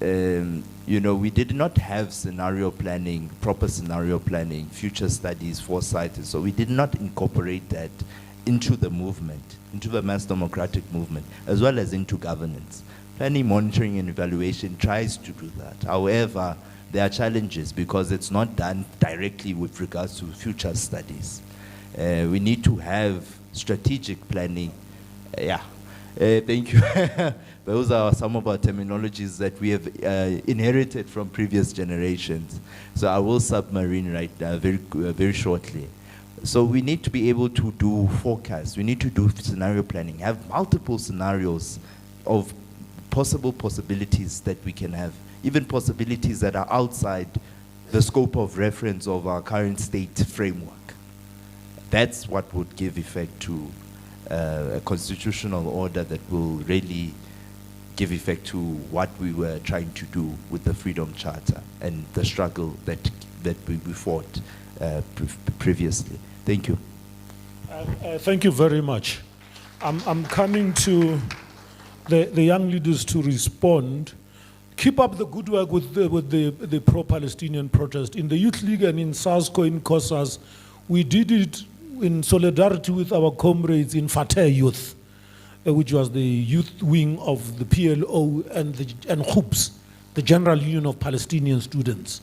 we did not have scenario planning, proper scenario planning, future studies, foresight, so we did not incorporate that into the movement, into the mass democratic movement, as well as into governance. Planning, monitoring, and evaluation tries to do that. However, there are challenges because it's not done directly with regards to future studies. We need to have strategic planning. Thank you. Those are some of our terminologies that we have inherited from previous generations. So I will submarine right now very shortly. So we need to be able to do forecasts. We need to do scenario planning, have multiple scenarios of possibilities that we can have, even possibilities that are outside the scope of reference of our current state framework. That's what would give effect to a constitutional order that will really give effect to what we were trying to do with the Freedom Charter and the struggle that we fought previously. Thank you. Thank you very much. I'm coming to the young leaders to respond. Keep up the good work with the pro-Palestinian protest. In the Youth League and in SASCO, in COSAS, we did it in solidarity with our comrades in Fateh Youth, which was the youth wing of the PLO and HOOPS, the General Union of Palestinian Students,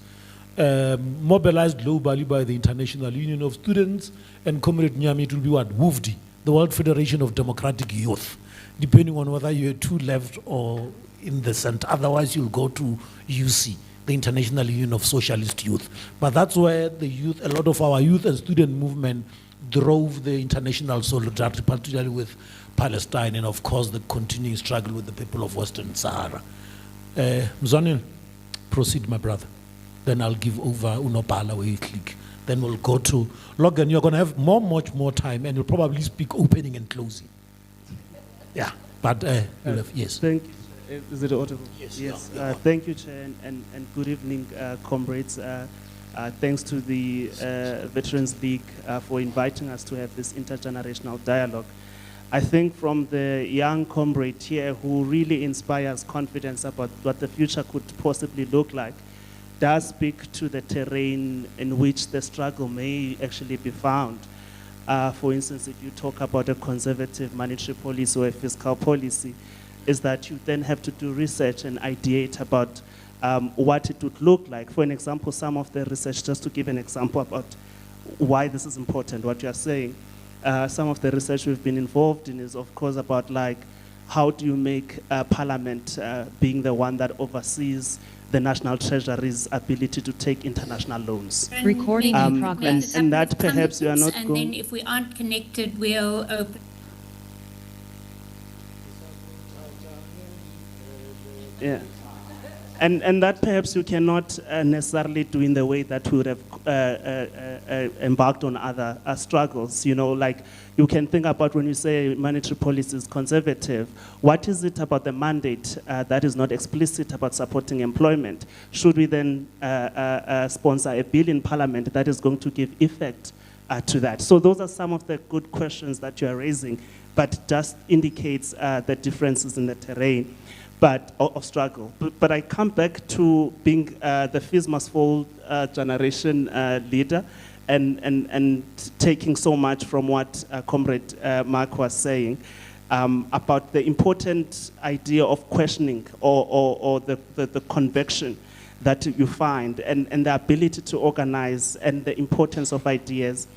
mobilized globally by the International Union of Students, and Comrade Nyami, it will be what? WUFD, the World Federation of Democratic Youth, depending on whether you're too left or in the center. Otherwise, you'll go to UC, the International Union of Socialist Youth. But that's where the youth, a lot of our youth and student movement drove the international solidarity, particularly with Palestine, and of course the continuing struggle with the people of Western Sahara. Mzwanil, proceed, my brother. Then I'll give over Unopala where you click. Then we'll go to Logan. You're going to have much more time, and you'll probably speak opening and closing. Yeah, but yes. Thank you. Is it audible? Yes. Yes. No, thank you, Chair, and good evening, comrades. Thanks to the Veterans League for inviting us to have this intergenerational dialogue. I think from the young comrade here who really inspires confidence about what the future could possibly look like, does speak to the terrain in which the struggle may actually be found. For instance, if you talk about a conservative monetary policy or a fiscal policy, is that you then have to do research and ideate about what it would look like. For an example, some of the research, just to give an example about why this is important, what you are saying. Some of the research we've been involved in is, of course, about like, how do you make Parliament being the one that oversees the National Treasury's ability to take international loans? Recording in progress. And that perhaps you are not and going... then if we aren't connected, we'll open. Yeah. And that perhaps you cannot necessarily do in the way that we would have embarked on other struggles. You know, like you can think about when you say monetary policy is conservative, what is it about the mandate that is not explicit about supporting employment? Should we then sponsor a bill in Parliament that is going to give effect to that? So those are some of the good questions that you are raising, but just indicates the differences in the terrain. Of struggle. But I come back to being the Fees Must Fall generation leader and taking so much from what Comrade Mark was saying about the important idea of questioning or the conviction that you find and the ability to organize and the importance of ideas.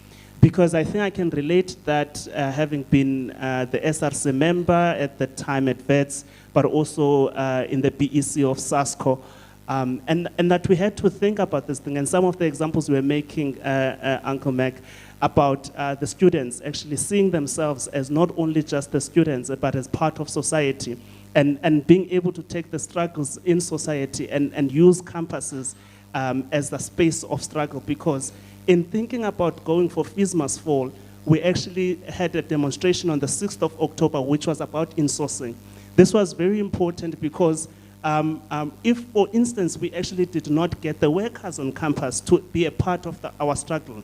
Because I think I can relate that having been the SRC member at the time at VETS, but also in the BEC of SASCO, and that we had to think about this thing. And some of the examples we were making, Uncle Mac, about the students actually seeing themselves as not only just the students, but as part of society, and being able to take the struggles in society and use campuses as the space of struggle. Because in thinking about going for Fees Must Fall, we actually had a demonstration on the 6th of October, which was about insourcing. This was very important because if, for instance, we actually did not get the workers on campus to be a part of our struggle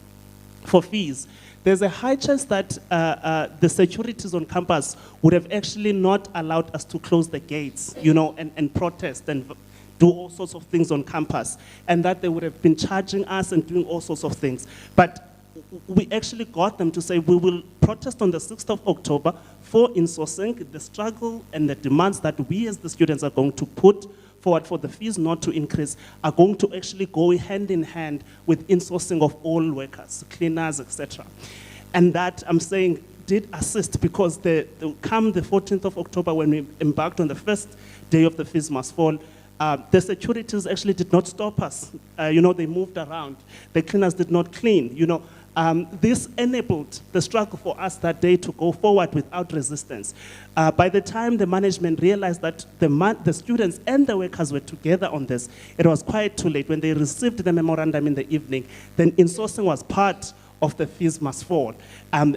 for fees, there's a high chance that the securities on campus would have actually not allowed us to close the gates, you know, and protest and do all sorts of things on campus, and that they would have been charging us and doing all sorts of things. But we actually got them to say, we will protest on the 6th of October for insourcing. The struggle and the demands that we as the students are going to put forward for the fees not to increase are going to actually go hand in hand with insourcing of all workers, cleaners, etc. And that, I'm saying, did assist, because come the 14th of October, when we embarked on the first day of the Fees Must Fall, the securities actually did not stop us. You know, they moved around. The cleaners did not clean. You know, this enabled the struggle for us that day to go forward without resistance. By the time the management realized that the students and the workers were together on this, it was quite too late. When they received the memorandum in the evening, then insourcing was part of the Fees Must Fall. And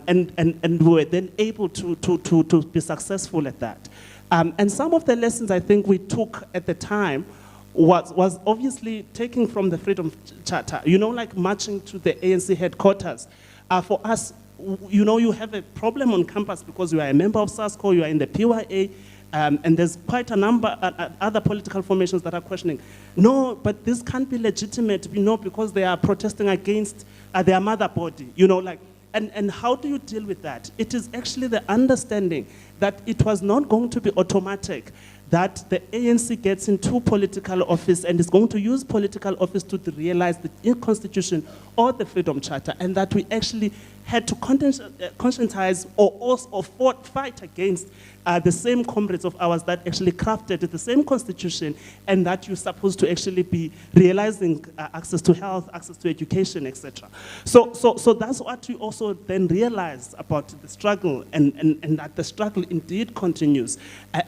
we were then able to be successful at that. And some of the lessons I think we took at the time was obviously taking from the Freedom Charter, you know, like marching to the ANC headquarters. For us, you know, you have a problem on campus because you are a member of SASCO, you are in the PYA, and there's quite a number of other political formations that are questioning. No, but this can't be legitimate, you know, because they are protesting against their mother body, you know, like. And how do you deal with that? It is actually the understanding that it was not going to be automatic, that the ANC gets into political office and is going to use political office to realize the Constitution or the Freedom Charter, and that we actually had to conscientize or fight against the same comrades of ours that actually crafted the same Constitution, and that you're supposed to actually be realizing access to health, access to education, etc. So that's what we also then realized about the struggle, and that the struggle indeed continues,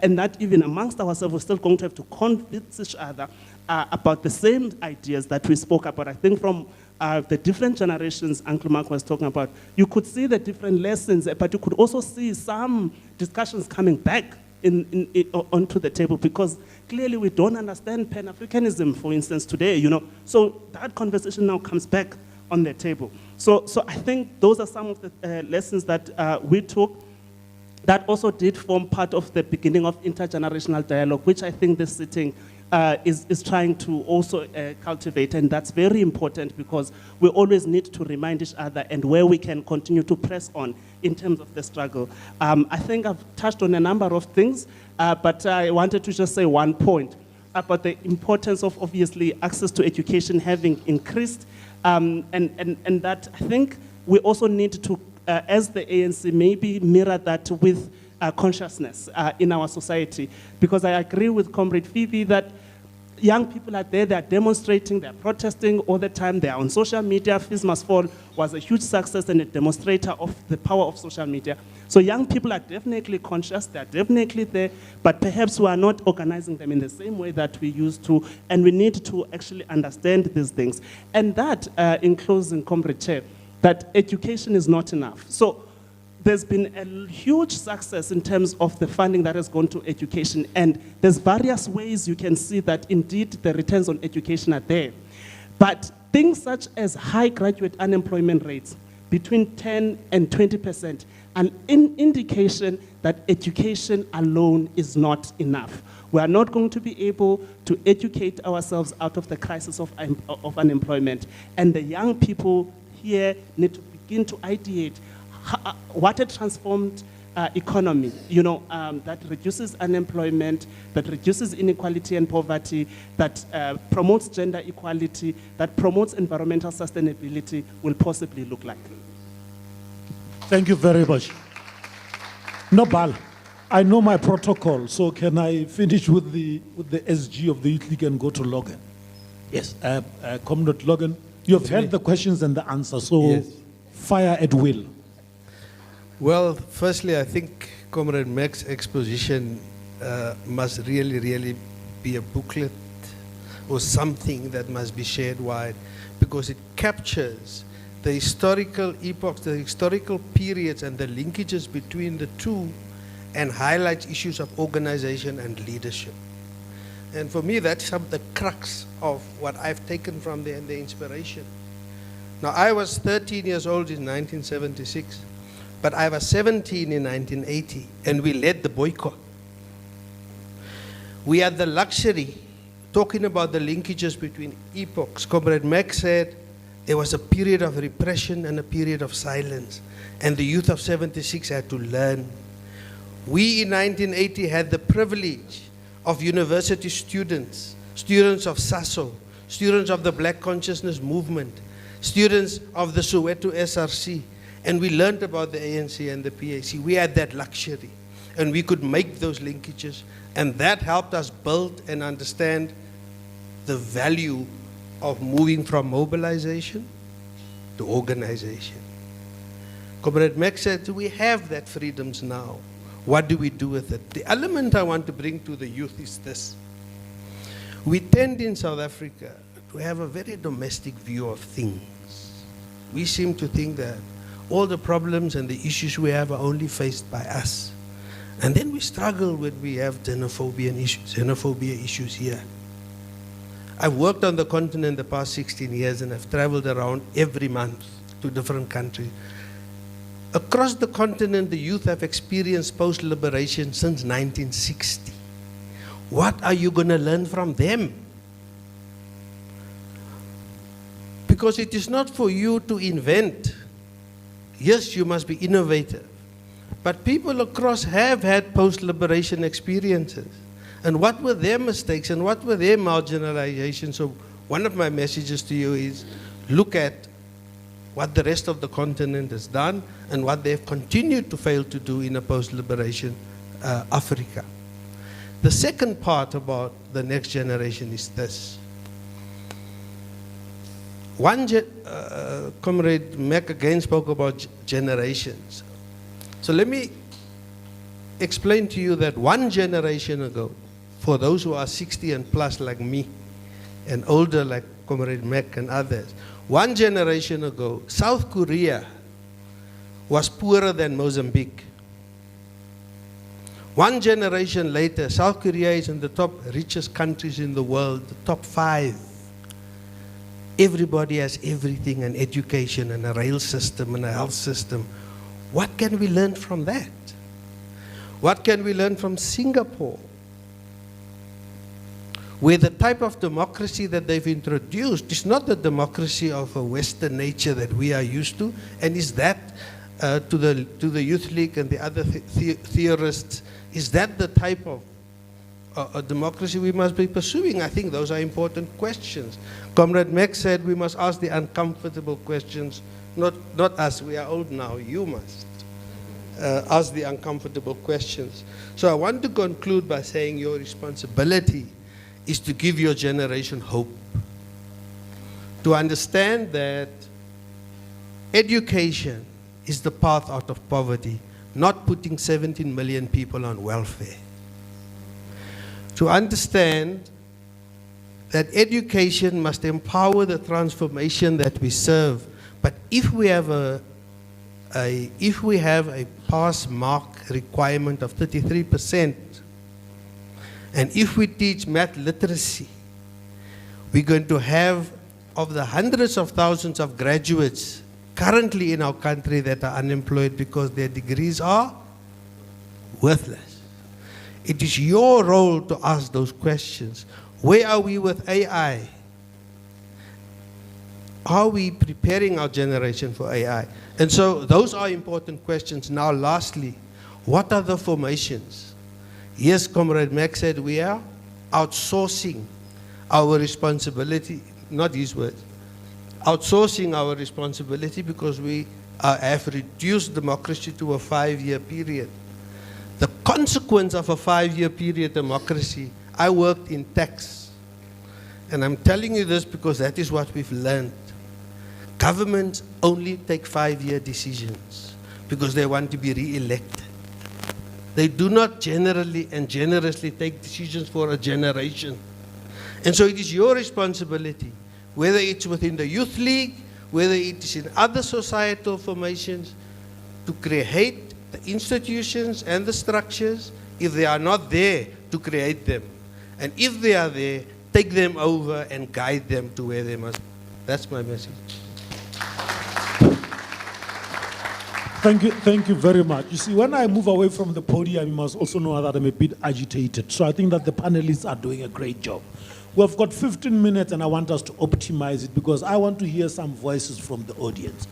and that even amongst ourselves we're still going to have to convince each other about the same ideas that we spoke about. I think from the different generations Uncle Mark was talking about, you could see the different lessons, but you could also see some discussions coming back onto the table, because clearly we don't understand Pan-Africanism, for instance, today, you know. So that conversation now comes back on the table. So I think those are some of the lessons that we took that also did form part of the beginning of intergenerational dialogue, which I think this sitting is trying to also cultivate, and that's very important, because we always need to remind each other and where we can continue to press on in terms of the struggle. I think I've touched on a number of things, but I wanted to just say one point, about the importance of obviously access to education having increased, and that I think we also need to, as the ANC, maybe mirror that with consciousness in our society. Because I agree with Comrade Fifi that young people are there, they're demonstrating, they're protesting all the time, they're on social media. Fees Must Fall was a huge success and a demonstrator of the power of social media. So young people are definitely conscious, they're definitely there, but perhaps we are not organizing them in the same way that we used to, and we need to actually understand these things. And that, in closing, Comrade Chair, that education is not enough. So there's been a huge success in terms of the funding that has gone to education, and there's various ways you can see that indeed the returns on education are there. But things such as high graduate unemployment rates, between 10 and 20%, an indication that education alone is not enough. We are not going to be able to educate ourselves out of the crisis of unemployment. And the young people here need to begin to ideate what a transformed economy, that reduces unemployment, that reduces inequality and poverty, that promotes gender equality, that promotes environmental sustainability will possibly look like. Thank you very much. Nobal, I know my protocol, so can I finish with the SG of the Youth League and go to Logan? Yes, Comrade Logan, you have heard the questions and the answers, so yes. Fire at will. Well, firstly, I think Comrade Mac's exposition must really be a booklet or something that must be shared wide, because it captures the historical epochs, the historical periods and the linkages between the two, and highlights issues of organization and leadership. And for me, that's the crux of what I've taken from there and the inspiration. Now, I was 13 years old in 1976, but I was 17 in 1980, and we led the boycott. We had the luxury, talking about the linkages between epochs. Comrade Mac said there was a period of repression and a period of silence, and the youth of 76 had to learn. We in 1980 had the privilege of university students, students of SASO, students of the Black Consciousness Movement, students of the Soweto SRC, and we learned about the ANC and the PAC. We had that luxury, and we could make those linkages, and that helped us build and understand the value of moving from mobilization to organization. Comrade Mac said, we have that freedoms now. What do we do with it? The element I want to bring to the youth is this. We tend in South Africa to have a very domestic view of things. We seem to think that all the problems and the issues we have are only faced by us. And then we struggle when we have xenophobia issues here. I've worked on the continent the past 16 years, and I've traveled around every month to different countries. Across the continent, the youth have experienced post-liberation since 1960. What are you going to learn from them? Because it is not for you to invent. Yes, you must be innovative. But people across have had post-liberation experiences. And what were their mistakes and what were their marginalizations? So one of my messages to you is look at what the rest of the continent has done and what they've continued to fail to do in a post-liberation Africa. The second part about the next generation is this. Comrade Mac again spoke about generations. So let me explain to you that one generation ago, for those who are 60 and plus like me, and older like Comrade Mac and others, one generation ago, South Korea was poorer than Mozambique. One generation later, South Korea is in the top richest countries in the world, the top 5. Everybody has everything, an education and a rail system and a health system. What can we learn from that? What can we learn from Singapore, where the type of democracy that they've introduced is not the democracy of a Western nature that we are used to, and is that, to the Youth League and the other theorists, is that the type democracy we must be pursuing? I think those are important questions. Comrade Max said we must ask the uncomfortable questions, not us, we are old now, you must ask the uncomfortable questions. So I want to conclude by saying your responsibility is to give your generation hope, to understand that education is the path out of poverty, not putting 17 million people on welfare. To understand that education must empower the transformation that we serve, but if we have a pass mark requirement of 33%, and if we teach math literacy, we're going to have, of the hundreds of thousands of graduates currently in our country that are unemployed because their degrees are worthless. It is your role to ask those questions. Where are we with AI? Are we preparing our generation for AI? And so those are important questions. Now lastly, what are the formations? Yes, Comrade Max said we are outsourcing our responsibility, not his words, outsourcing our responsibility because we have reduced democracy to a 5-year period. The consequence of a 5-year period democracy, I worked in tax, and I'm telling you this because that is what we've learned. Governments only take 5-year decisions because they want to be re-elected. They do not generally and generously take decisions for a generation. And so it is your responsibility, whether it's within the Youth League, whether it is in other societal formations, to create the institutions and the structures. If they are not there, to create them. And if they are there, take them over and guide them to where they must be. That's my message. Thank you very much. You see, when I move away from the podium, you must also know that I'm a bit agitated. So I think that the panelists are doing a great job. We've got 15 minutes and I want us to optimize it because I want to hear some voices from the audience.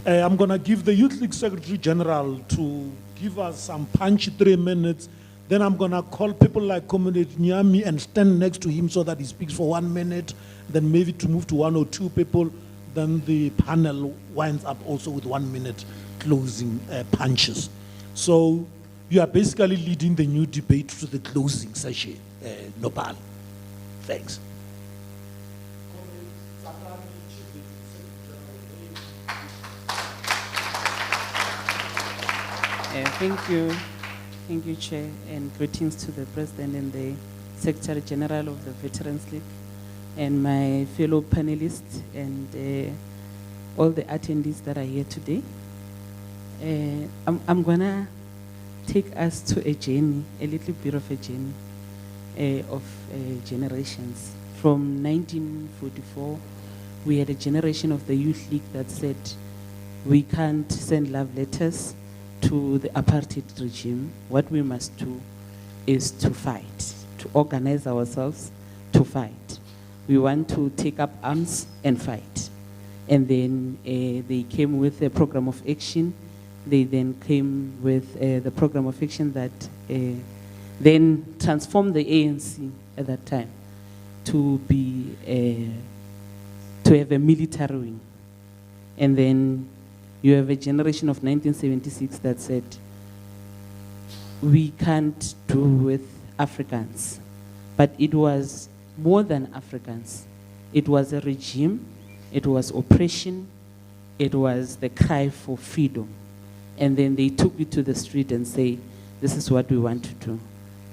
I'm going to give the Youth League Secretary General to give us some punchy 3 minutes. Then I'm going to call people like Comrade Nyami and stand next to him so that he speaks for 1 minute. Then maybe to move to 1 or 2 people. Then the panel winds up also with 1 minute closing punches. So you are basically leading the new debate to the closing session, Nopal. Thanks. Thank you, Chair, and greetings to the President and the Secretary General of the Veterans League, and my fellow panelists, and all the attendees that are here today. I'm gonna take us to a journey, a little bit of a journey of generations. From 1944, we had a generation of the Youth League that said, we can't send love letters to the apartheid regime. What we must do is to fight, to organize ourselves to fight. We want to take up arms and fight. And then they came with a program of action. They then came with the program of action that then transformed the ANC at that time to be to have a military wing. And then you have a generation of 1976 that said, we can't do with Africans. But it was more than Africans. It was a regime, it was oppression, it was the cry for freedom. And then they took it to the street and say, this is what we want to do.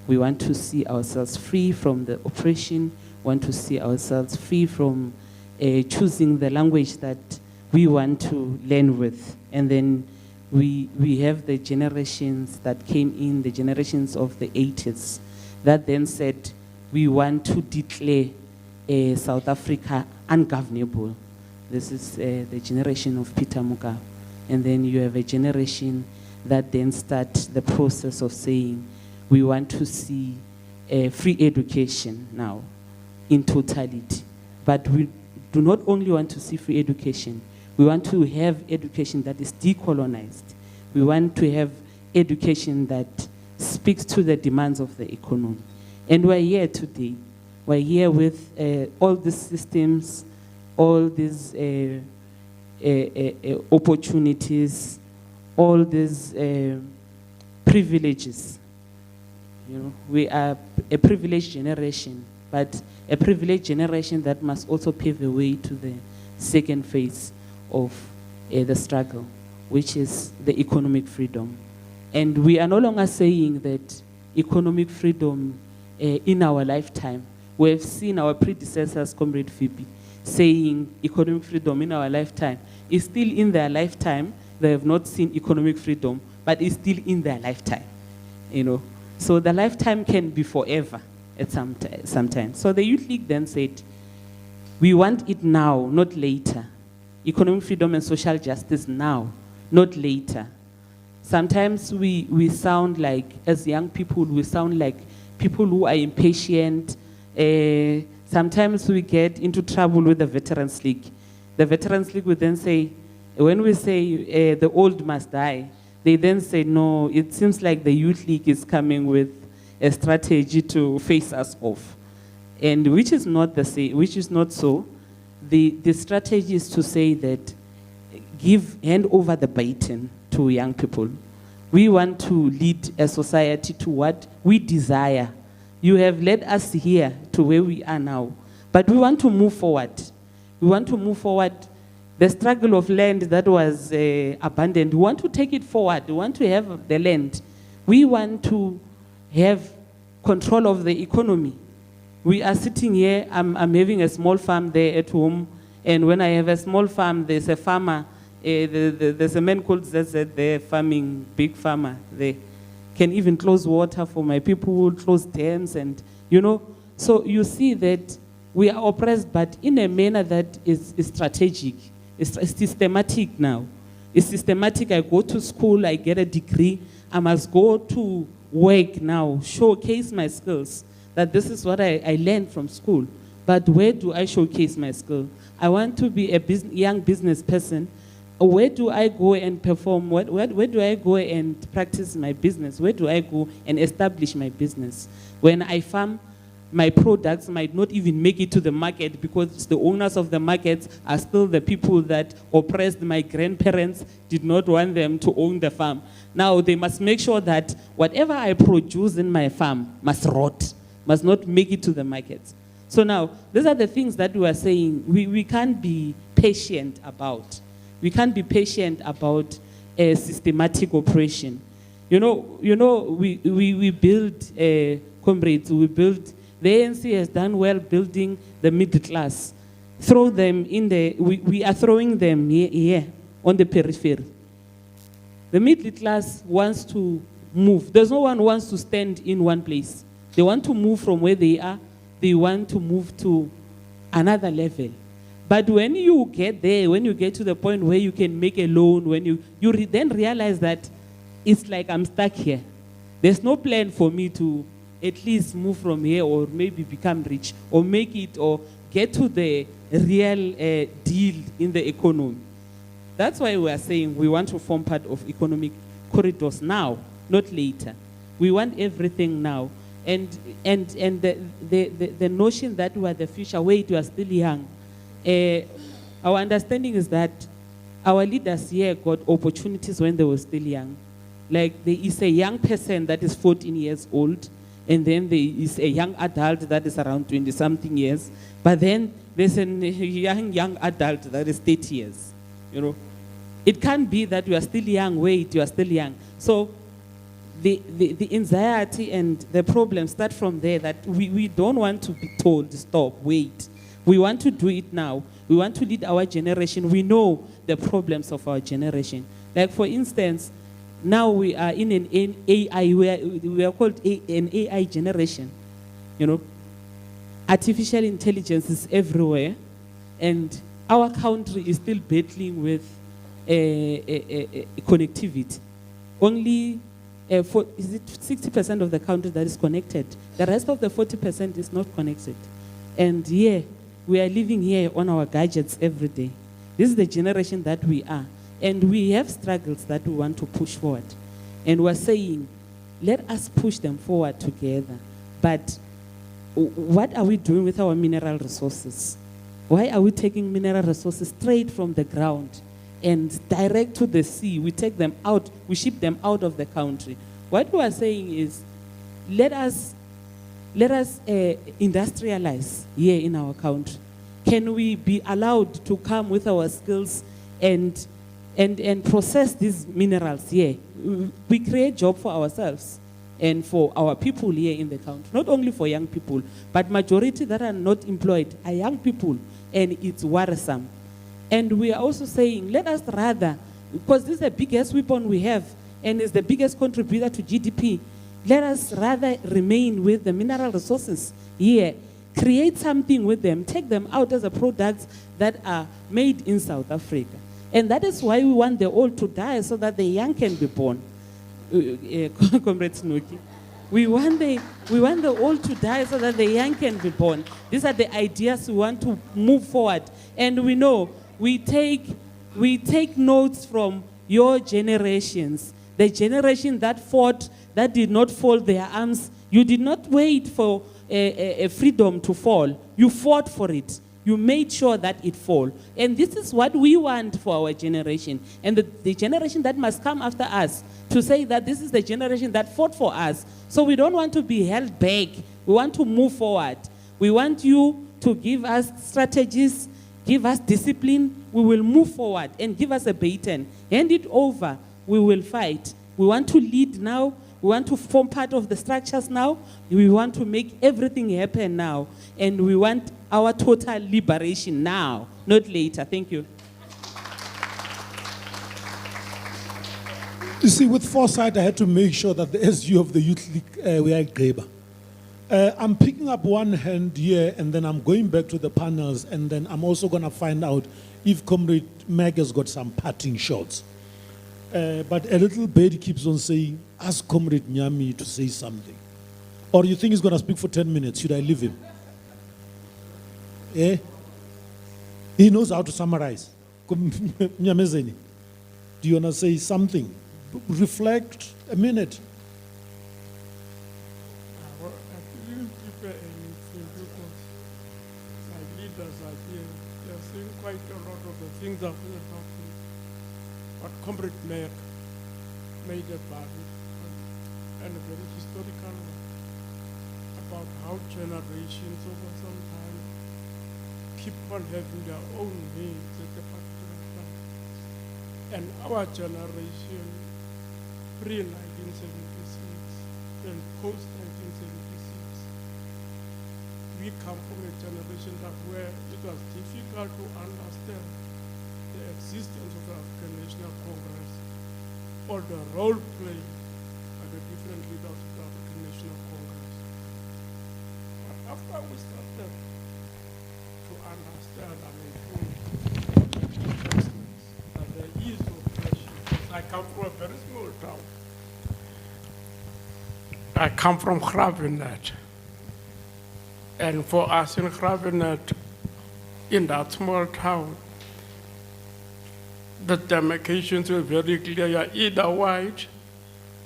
We want to see ourselves free from the oppression, want to see ourselves free from choosing the language that we want to learn with. And then we have the generations that came in, the generations of the 80s, that then said, we want to declare South Africa ungovernable. This is the generation of Peter Mugabe. And then you have a generation that then start the process of saying, we want to see free education now in totality. But we do not only want to see free education, we want to have education that is decolonized. We want to have education that speaks to the demands of the economy. And we're here today. We're here with all these systems, all these opportunities, all these privileges. You know, we are a privileged generation, but a privileged generation that must also pave the way to the second phase of the struggle, which is the economic freedom. And we are no longer saying that economic freedom in our lifetime. We have seen our predecessors, Comrade Phoebe, saying economic freedom in our lifetime. It's still in their lifetime. They have not seen economic freedom, but it's still in their lifetime. You know, so the lifetime can be forever at some time. So the Youth League then said, we want it now, not later. Economic freedom and social justice now, not later. Sometimes we sound like, as young people, we sound like people who are impatient. Sometimes we get into trouble with the Veterans League. The Veterans League would then say, when we say the old must die, they then say, no, it seems like the Youth League is coming with a strategy to face us off. And which is not the same, which is not so. The strategy is to say that hand over the baton to young people. We want to lead a society to what we desire. You have led us here to where we are now. But we want to move forward. We want to move forward. The struggle of land that was abandoned, we want to take it forward. We want to have the land. We want to have control of the economy. We are sitting here, I'm having a small farm there at home, and when I have a small farm, there's a farmer, there's a man called ZZ there, farming, big farmer. They can even close water for my people, close dams, and you know. So you see that we are oppressed, but in a manner that is strategic. It's systematic now. It's systematic. I go to school, I get a degree. I must go to work now, showcase my skills. That this is what I learned from school. But where do I showcase my skill? I want to be a young business person. Where do I go and perform? Where do I go and practice my business? Where do I go and establish my business? When I farm, my products might not even make it to the market because the owners of the markets are still the people that oppressed my grandparents, did not want them to own the farm. Now they must make sure that whatever I produce in my farm must rot, must not make it to the market. So now, these are the things that we are saying we can't be patient about. We can't be patient about a systematic oppression. You know, we build, comrades, we build, the ANC has done well building the middle class. Throw them in the, we are throwing them here on the periphery. The middle class wants to move. There's no one who wants to stand in one place. They want to move from where they are. They want to move to another level. But when you get there, when you get to the point where you can make a loan, when you then realize that it's like I'm stuck here. There's no plan for me to at least move from here or maybe become rich or make it or get to the real deal in the economy. That's why we are saying we want to form part of economic corridors now, not later. We want everything now. And the notion that we are the future, wait, you are still young. Our understanding is that our leaders here got opportunities when they were still young. Like there is a young person that is 14 years old, and then there is a young adult that is around 20-something years, but then there's a young adult that is 30 years. You know, it can't be that you are still young, wait, you are still young. So the anxiety and the problems start from there, that we don't want to be told, stop, wait. We want to do it now. We want to lead our generation. We know the problems of our generation. Like for instance, now we are in an AI, we are called an AI generation. You know, artificial intelligence is everywhere, and our country is still battling with connectivity. Only is it 60% of the country that is connected. The rest of the 40% is not connected. And yeah, we are living here on our gadgets every day. This is the generation that we are. And we have struggles that we want to push forward. And we're saying, let us push them forward together. But what are we doing with our mineral resources? Why are we taking mineral resources straight from the ground and direct to the sea? We take them out, we ship them out of the country. What we are saying is, let us industrialize here in our country. Can we be allowed to come with our skills and process these minerals here? We create job for ourselves and for our people here in the country. Not only for young people, but majority that are not employed are young people, and it's worrisome. And we are also saying, let us rather, because this is the biggest weapon we have and is the biggest contributor to GDP, let us rather remain with the mineral resources here, create something with them, take them out as a products that are made in South Africa. And that is why we want the old to die so that the young can be born. Comrade Snuki. We want the old to die so that the young can be born. These are the ideas we want to move forward. And we know we take notes from your generations, the generation that fought, that did not fold their arms. You did not wait for a freedom to fall. You fought for it. You made sure that it fall. And this is what we want for our generation. And the generation that must come after us, to say that this is the generation that fought for us. So we don't want to be held back. We want to move forward. We want you to give us strategies, give us discipline. We will move forward, and give us a baton. Hand it over. We will fight. We want to lead now. We want to form part of the structures now. We want to make everything happen now. And we want our total liberation now, not later. Thank you. You see, with foresight, I had to make sure that the SU of the Youth League were at Greba. I'm picking up one hand here, and then I'm going back to the panels, and then I'm also going to find out if Comrade Meg has got some parting shots. But a little bird keeps on saying, ask Comrade Nyami to say something. Or you think he's going to speak for 10 minutes? Should I leave him? Eh? He knows how to summarize. Nyamezeni, do you want to say something? Reflect a minute. Well, I didn't prepare anything because my leaders are here. They are saying quite a lot of the things that we are talking. But Comrade Mayor made a valid and a very historical one about how generations over some time keep on having their own needs at a particular time. And our generation, pre-1976 and post-1976, we come from a generation that where it was difficult to understand the existence of the African National Congress or the role played by the different leaders of the African National Congress. But after we started to understand that there is oppression, I come from a very small town. I come from Gravenet. And for us in Gravenet, in that small town, the demarcations were very clear. You are either white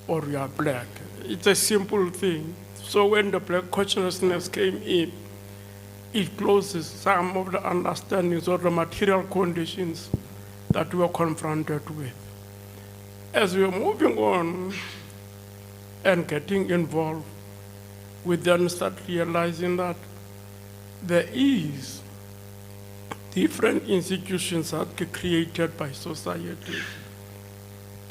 or you are black. It's a simple thing. So when the black consciousness came in, it closes some of the understandings of the material conditions that we were confronted with. As we were moving on and getting involved, we then start realizing that there is different institutions that are created by society.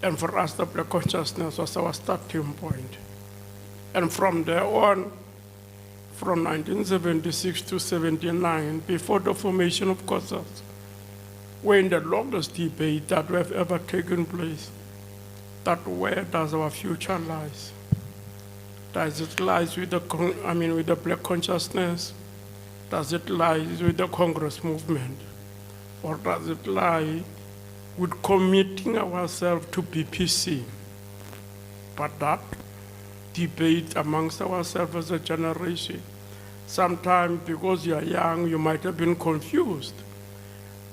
And for us, the black consciousness was our starting point. And from there on, from 1976 to 79, before the formation of COSAS, we're in the longest debate that we have ever taken place, that where does our future lies? Does it lies with with the black consciousness? Does it lie with the Congress movement? Or does it lie with committing ourselves to BPC? But that debate amongst ourselves as a generation, sometimes because you are young, you might have been confused.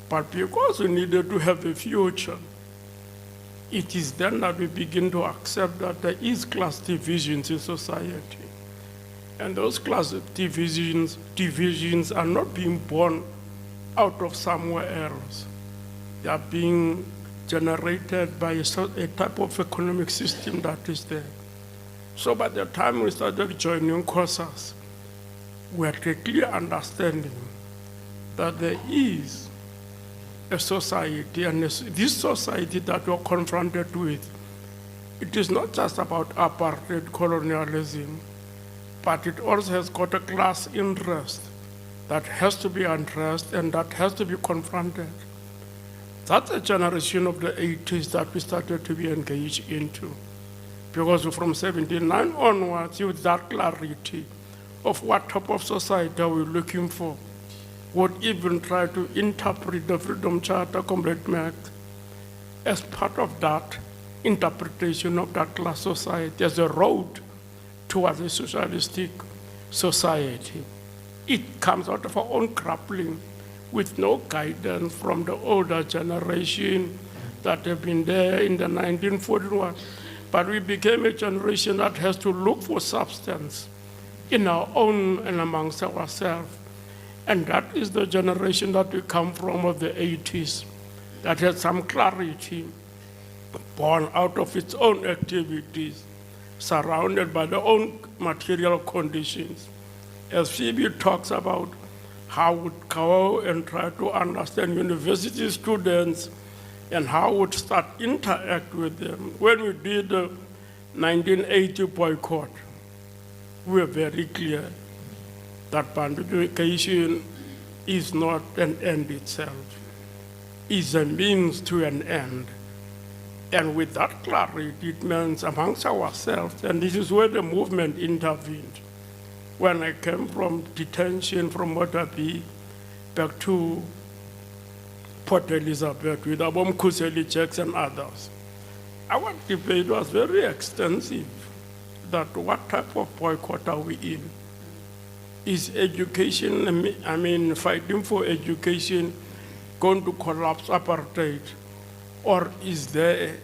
But because we needed to have a future, it is then that we begin to accept that there is class divisions in society. And those class divisions are not being born out of somewhere else. They are being generated by a type of economic system that is there. So by the time we started joining courses, we had a clear understanding that there is a society, and this society that we're confronted with, it is not just about apartheid colonialism, but it also has got a class interest that has to be addressed and that has to be confronted. That's a generation of the 80s that we started to be engaged into. Because from 79 onwards, with that clarity of what type of society are we looking for, would even try to interpret the Freedom Charter, Comrade Mac, as part of that interpretation of that class society as a road towards a socialistic society. It comes out of our own grappling with no guidance from the older generation that have been there in the 1941. But we became a generation that has to look for substance in our own and amongst ourselves. And that is the generation that we come from of the 80s, that had some clarity, born out of its own activities, surrounded by their own material conditions. As Phoebe talks about how would go and try to understand university students and how would start interact with them. When we did the 1980 boycott, we were very clear that education is not an end itself. It's a means to an end. And with that clarity, it means amongst ourselves, and this is where the movement intervened. When I came from detention from Motabi back to Port Elizabeth with Abom Kuseli checks and others, our debate was very extensive that what type of boycott are we in? Is education, fighting for education going to collapse apartheid? Or is there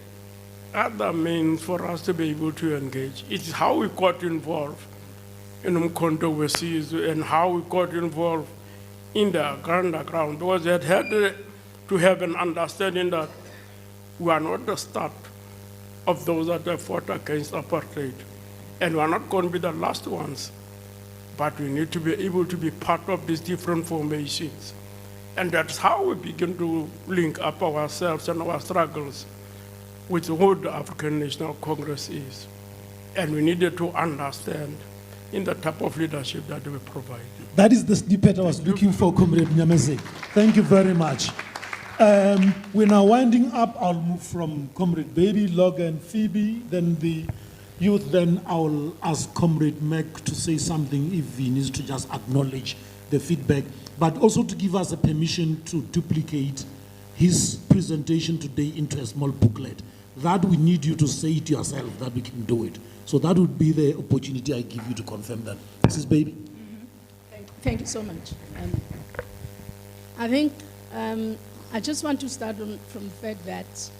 other means for us to be able to engage? It's how we got involved in controversies and how we got involved in the underground, because they had to have an understanding that we are not the start of those that have fought against apartheid. And we are not going to be the last ones, but we need to be able to be part of these different formations. And that's how we begin to link up ourselves and our struggles with what the African National Congress is. And we needed to understand in the type of leadership that we provide. That is the snippet I was looking for, Comrade Nyamese. Thank you very much. We're now winding up. I'll move from Comrade Baby, Logan, Phoebe, then the youth. Then I'll ask Comrade Mac to say something if he needs to just acknowledge the feedback, but also to give us a permission to duplicate his presentation today into a small booklet. That we need you to say it yourself, that we can do it. So that would be the opportunity I give you to confirm that. Mrs. Baby. Thank you so much. I think I just want to start from the fact that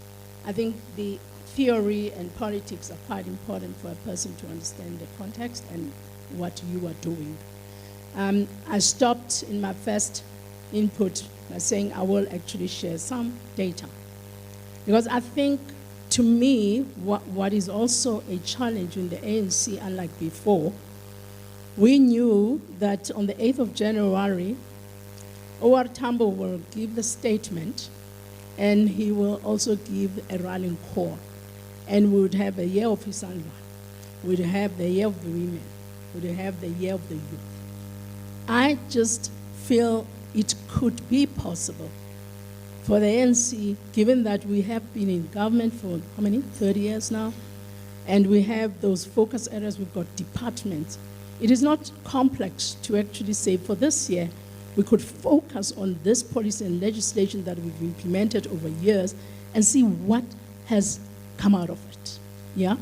I think the theory and politics are quite important for a person to understand the context and what you are doing. I stopped in my first input by saying I will actually share some data. Because I think, to me, what is also a challenge in the ANC, unlike before, we knew that on the 8th of January, O.R. Tambo will give the statement, and he will also give a rallying call. And we would have a year of Isanwa. We would have the year of the women. We would have the year of the youth. I just feel it could be possible for the ANC, given that we have been in government for how many, 30 years now, and we have those focus areas, we've got departments. It is not complex to actually say for this year, we could focus on this policy and legislation that we've implemented over years and see what has come out of it, yeah?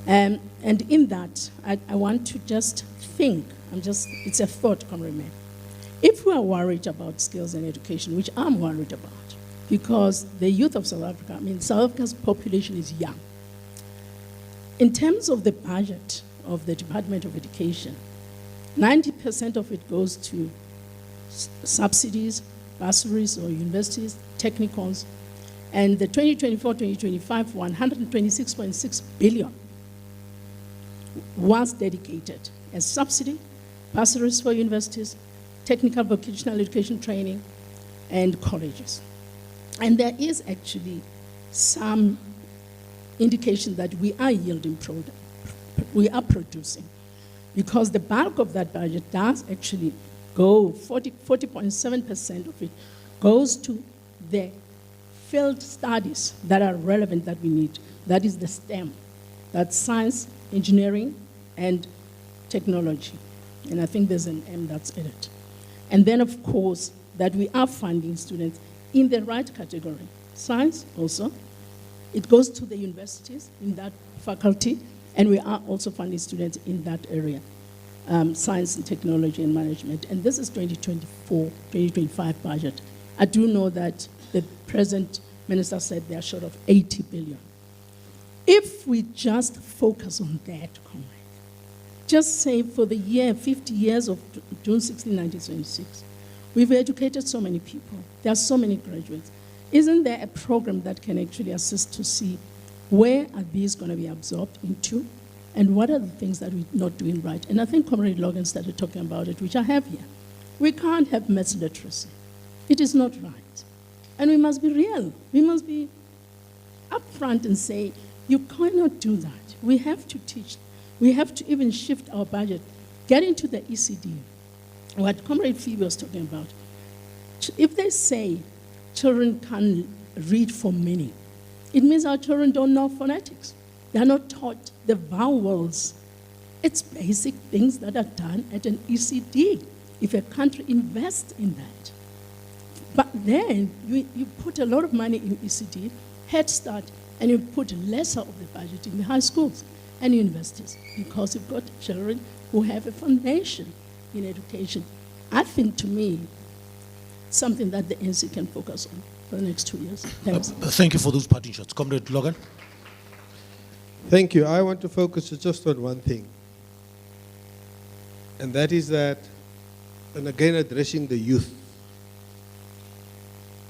And in that, I want to just think, it's a thought, Comrade Mayor. If we are worried about skills and education, which I'm worried about, because the youth of South Africa, South Africa's population is young. In terms of the budget of the Department of Education, 90% of it goes to subsidies, bursaries or universities, technicals, and the 2024-2025, 126.6 billion was dedicated as subsidy, bursaries for universities, technical vocational education training, and colleges. And there is actually some indication that we are yielding product, we are producing, because the bulk of that budget does actually go, 40.7% of it goes to the field studies that are relevant that we need. That is the STEM, that's science, engineering, and technology. And I think there's an M that's in it. And then, of course, that we are funding students in the right category. Science also, it goes to the universities in that faculty, and we are also funding students in that area, science and technology and management. And this is 2024-2025 budget. I do know that the present minister said they are short of 80 billion. If we just focus on that, just say for the year, 50 years of June 16, 1926, we've educated so many people. There are so many graduates. Isn't there a program that can actually assist to see where are these going to be absorbed into and what are the things that we're not doing right? And I think Comrade Logan started talking about it, which I have here. We can't have maths literacy. It is not right. And we must be real. We must be upfront and say, you cannot do that. We have to teach. We have to even shift our budget, get into the ECD, what Comrade Phoebe was talking about. If they say children can't read for meaning, it means our children don't know phonetics. They're not taught the vowels. It's basic things that are done at an ECD, if a country invests in that. But then you put a lot of money in ECD, Head Start, and you put lesser of the budget in the high schools and universities, because you've got children who have a foundation in education. I think, to me, something that the ANC can focus on for the next 2 years. Thanks. Thank you for those parting shots. Comrade Logan. Thank you. I want to focus just on one thing. And that is that, and again addressing the youth,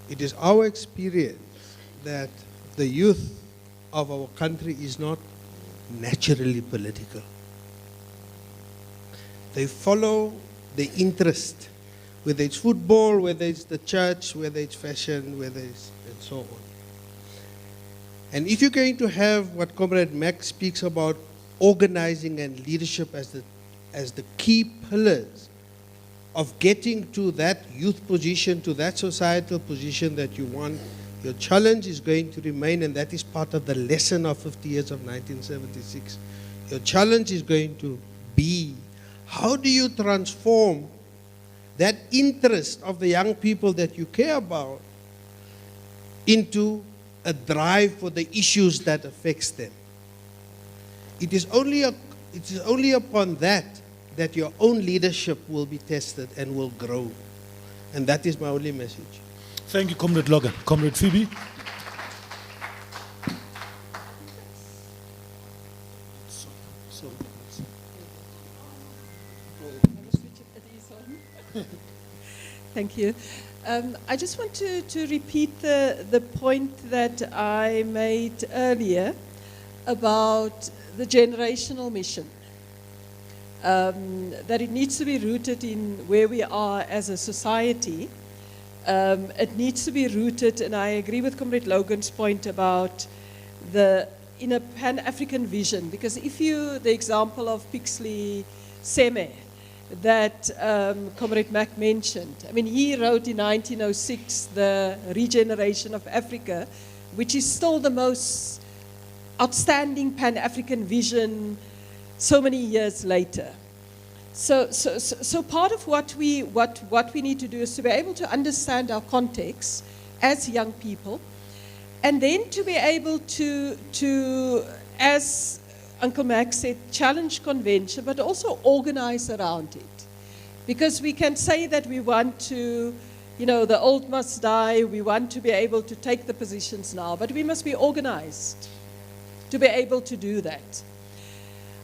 it is our experience that the youth of our country is not naturally political. They follow the interest, whether it's football, whether it's the church, whether it's fashion, whether it's and so on. And if you're going to have what Comrade Mac speaks about, organizing and leadership as the key pillars of getting to that youth position, to that societal position that you want, your challenge is going to remain, and that is part of the lesson of 50 years of 1976. Your challenge is going to be, how do you transform that interest of the young people that you care about into a drive for the issues that affects them? It is only upon that your own leadership will be tested and will grow. And that is my only message. Thank you, Comrade Logan. Comrade Phoebe. Thank you. I just want to repeat the point that I made earlier about the generational mission. That it needs to be rooted in where we are as a society. It needs to be rooted, and I agree with Comrade Logan's point about in a Pan-African vision, because the example of Pixley Seme that Comrade Mac mentioned, I mean, he wrote in 1906 the Regeneration of Africa, which is still the most outstanding Pan-African vision so many years later. So part of what we need to do is to be able to understand our context as young people, and then to be able to as Uncle Max said, challenge convention, but also organize around it. Because we can say that we want to, the old must die, we want to be able to take the positions now, but we must be organized to be able to do that.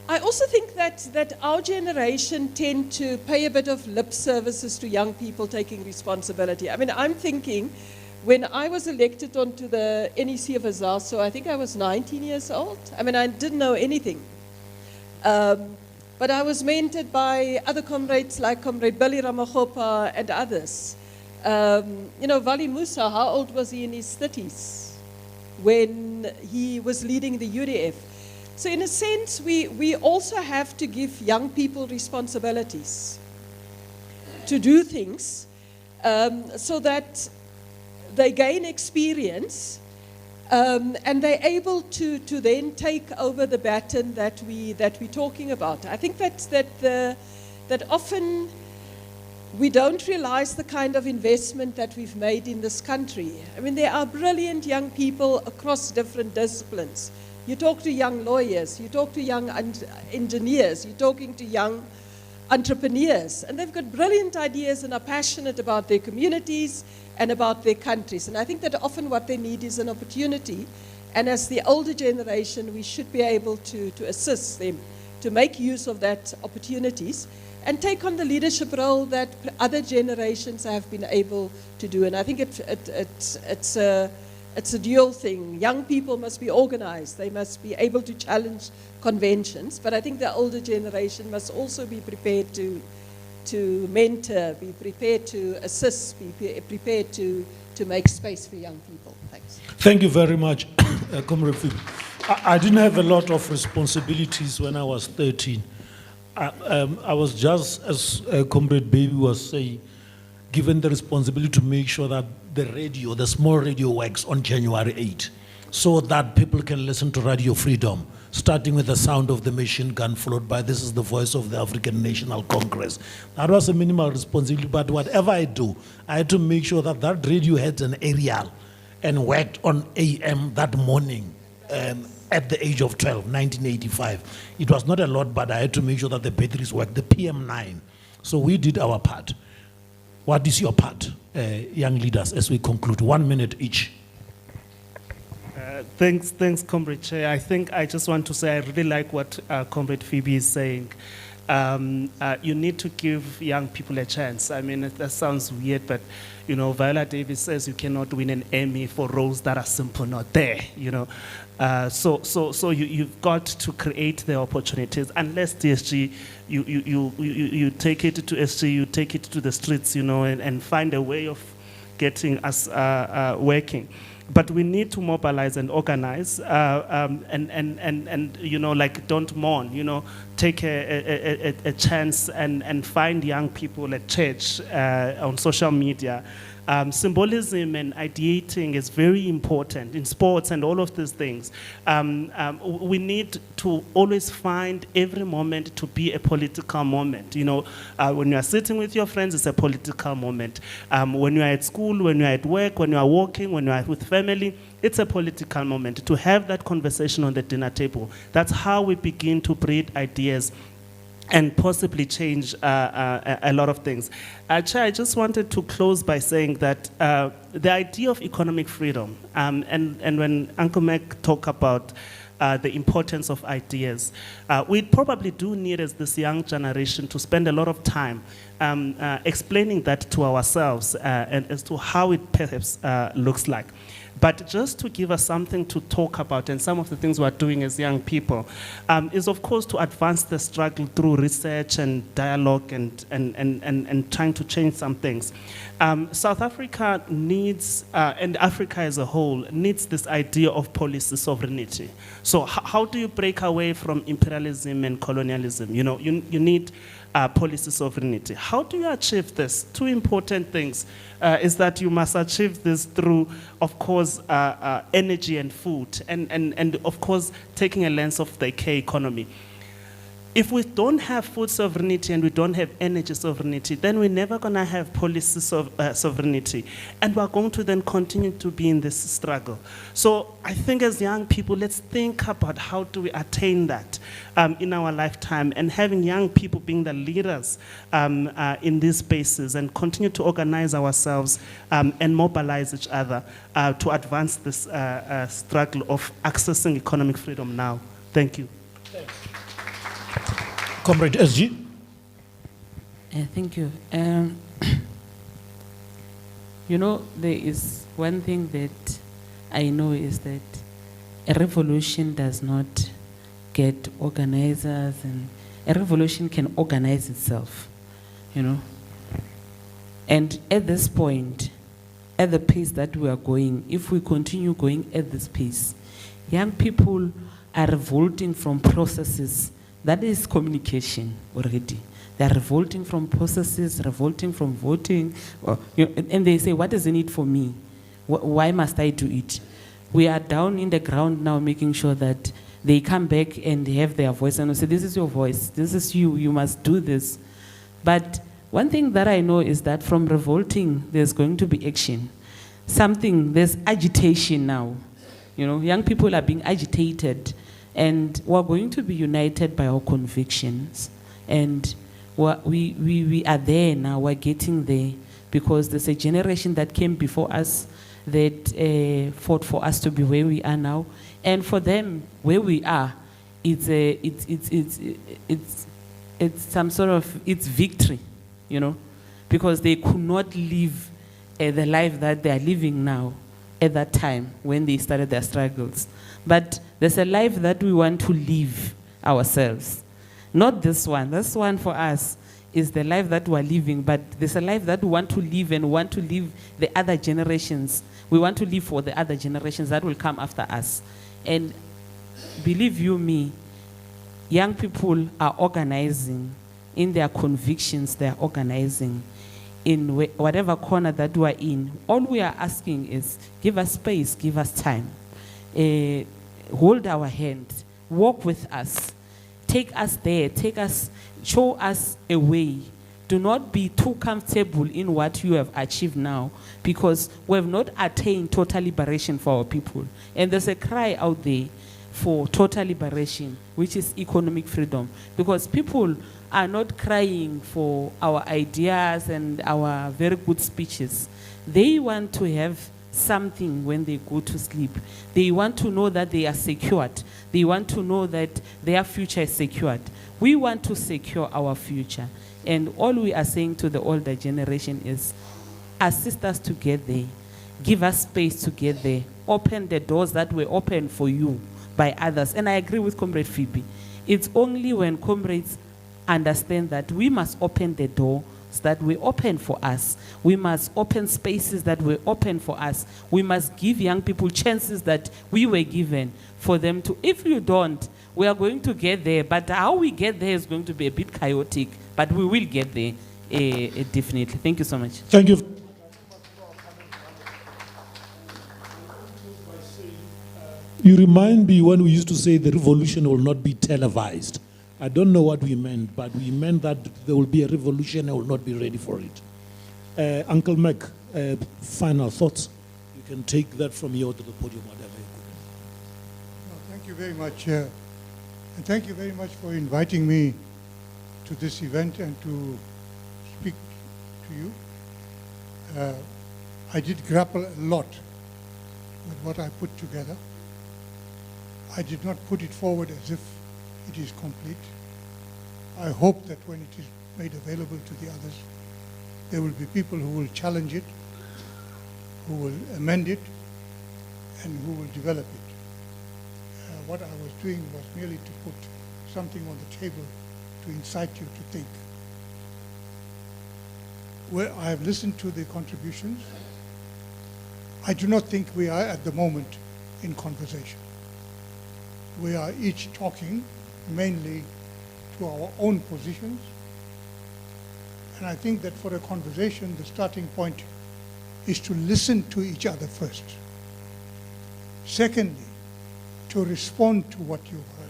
I also think that our generation tend to pay a bit of lip services to young people taking responsibility. I mean, I'm thinking, when I was elected onto the NEC of Azaso, I think I was 19 years old. I mean, I didn't know anything. But I was mentored by other comrades like Comrade Billy Ramagopa and others. Vali Musa, how old was he in his 30s when he was leading the UDF? So in a sense, we also have to give young people responsibilities to do things so that they gain experience and they're able to then take over the baton that we're talking about. I think that often we don't realize the kind of investment that we've made in this country. I mean, there are brilliant young people across different disciplines. You talk to young lawyers, you talk to young engineers, you're talking to young entrepreneurs, and they've got brilliant ideas and are passionate about their communities and about their countries. And I think that often what they need is an opportunity, and as the older generation, we should be able to assist them to make use of that opportunities and take on the leadership role that other generations have been able to do. And I think it's a dual thing. Young people must be organized. They must be able to challenge conventions. But I think the older generation must also be prepared to mentor, be prepared to assist, be prepared to make space for young people. Thanks. Thank you very much, Comrade Phoebe. I didn't have a lot of responsibilities when I was 13. I was just, as Comrade Baby was saying, given the responsibility to make sure that the small radio works on January 8, so that people can listen to Radio Freedom, starting with the sound of the machine gun, followed by "This is the voice of the African National Congress." That was a minimal responsibility, but whatever I do, I had to make sure that that radio had an aerial and worked on AM that morning at the age of 12, 1985. It was not a lot, but I had to make sure that the batteries worked, the PM9. So we did our part. What is your part, young leaders, as we conclude? 1 minute each. Thanks, Comrade Chair. I think I just want to say I really like what Comrade Phoebe is saying. You need to give young people a chance. I mean, that sounds weird, but Viola Davis says you cannot win an Emmy for roles that are simply not there. So you've got to create the opportunities. Unless DSG, you take it to SG, you take it to the streets, and find a way of getting us working. But we need to mobilize and organize, and don't mourn. Take a chance and find young people at church, on social media. Symbolism and ideating is very important in sports and all of these things. We need to always find every moment to be a political moment. When you are sitting with your friends, it's a political moment. When you are at school, when you are at work, when you are walking, when you are with family, it's a political moment. To have that conversation on the dinner table, that's how we begin to breed ideas and possibly change a lot of things. Chair, I just wanted to close by saying that the idea of economic freedom, and when Uncle Mac talked about the importance of ideas, we probably do need, as this young generation, to spend a lot of time explaining that to ourselves and as to how it perhaps looks like. But just to give us something to talk about, and some of the things we're doing as young people, is of course to advance the struggle through research and dialogue and trying to change some things. South Africa needs, and Africa as a whole, needs this idea of policy sovereignty. So how do you break away from imperialism and colonialism? You need policy sovereignty. How do you achieve this? Two important things is that you must achieve this through, of course, energy and food, and of course, taking a lens of the K economy. If we don't have food sovereignty and we don't have energy sovereignty, then we're never going to have policy sovereignty. And we're going to then continue to be in this struggle. So I think as young people, let's think about how do we attain that in our lifetime, and having young people being the leaders in these spaces, and continue to organize ourselves and mobilize each other to advance this struggle of accessing economic freedom now. Thank you. Comrade SG. Thank you. You know, there is one thing that I know is that a revolution does not get organizers, and a revolution can organize itself, you know. And at this point, at the pace that we are going, if we continue going at this pace, young people are revolting from processes. That is communication already. They are revolting from processes, revolting from voting, and they say, what is in it for me? Why must I do it? We are down in the ground now making sure that they come back and they have their voice and say, this is your voice, this is you must do this. But one thing that I know is that from revolting, there's going to be action. There's agitation now. You know, young people are being agitated, and we're going to be united by our convictions. And we are there now, we're getting there, because there's a generation that came before us that fought for us to be where we are now. And for them, where we are, it's some sort of, it's victory, you know, because they could not live the life that they are living now at that time when they started their struggles. But there's a life that we want to live ourselves. Not this one. This one for us is the life that we're living, but there's a life that we want to live, and want to live the other generations. We want to live for the other generations that will come after us. And believe you me, young people are organizing in their convictions. They are organizing in whatever corner that we are in. All we are asking is, give us space, give us time. Hold our hand, walk with us, take us there, show us a way. Do not be too comfortable in what you have achieved now, because we have not attained total liberation for our people. And there's a cry out there for total liberation, which is economic freedom, because people are not crying for our ideas and our very good speeches. They want to have something when they go to sleep. They want to know that they are secured. They want to know that their future is secured. We want to secure our future. And all we are saying to the older generation is, assist us to get there. Give us space to get there. Open the doors that were opened for you by others. And I agree with Comrade Phoebe. It's only when comrades understand that we must open the door that we open for us. We must open spaces that were open for us. We must give young people chances that we were given for them to. If you don't, we are going to get there, but how we get there is going to be a bit chaotic, but we will get there definitely. Thank you so much. Thank you. You remind me when we used to say the revolution will not be televised. I don't know what we meant, but we meant that there will be a revolution and will not be ready for it. Uncle Mac, final thoughts? You can take that from here to the podium, whatever you could. No, thank you very much. And thank you very much for inviting me to this event and to speak to you. I did grapple a lot with what I put together. I did not put it forward as if it is complete. I hope that when it is made available to the others, there will be people who will challenge it, who will amend it, and who will develop it. What I was doing was merely to put something on the table to incite you to think. Where I have listened to the contributions, I do not think we are at the moment in conversation. We are each talking mainly to our own positions. And I think that for a conversation, the starting point is to listen to each other first. Secondly, to respond to what you've heard,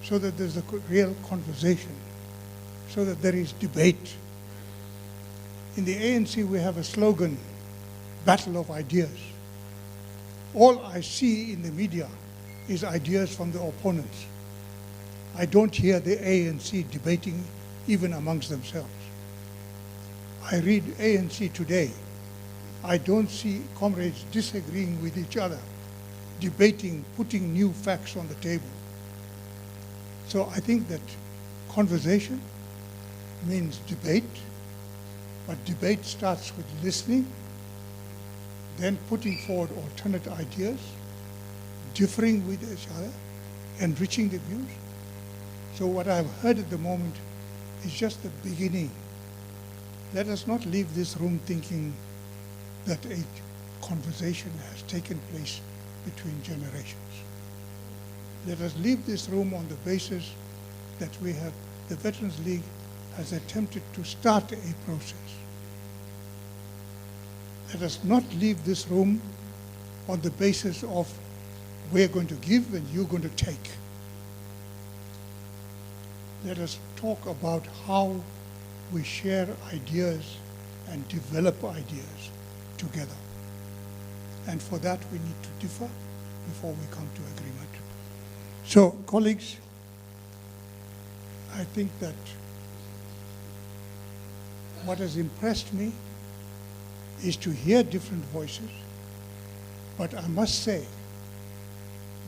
so that there's a real conversation, so that there is debate. In the ANC, we have a slogan, battle of ideas. All I see in the media is ideas from the opponents. I don't hear the ANC debating even amongst themselves. I read ANC Today. I don't see comrades disagreeing with each other, debating, putting new facts on the table. So I think that conversation means debate, but debate starts with listening, then putting forward alternate ideas, differing with each other, enriching the views. So what I've heard at the moment is just the beginning. Let us not leave this room thinking that a conversation has taken place between generations. Let us leave this room on the basis that we have, the Veterans League has attempted to start a process. Let us not leave this room on the basis of we're going to give and you're going to take. Let us talk about how we share ideas and develop ideas together. And for that, we need to differ before we come to agreement. So, colleagues, I think that what has impressed me is to hear different voices, but I must say,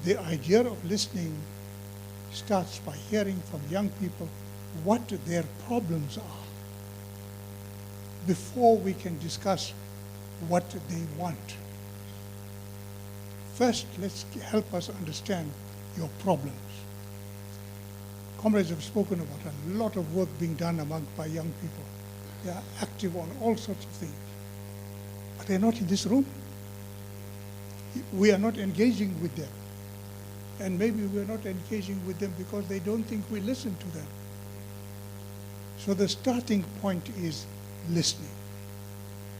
the idea of listening starts by hearing from young people what their problems are before we can discuss what they want. First, let's help us understand your problems. Comrades have spoken about a lot of work being done by young people. They are active on all sorts of things, but they're not in this room. We are not engaging with them. And maybe we're not engaging with them because they don't think we listen to them. So the starting point is listening.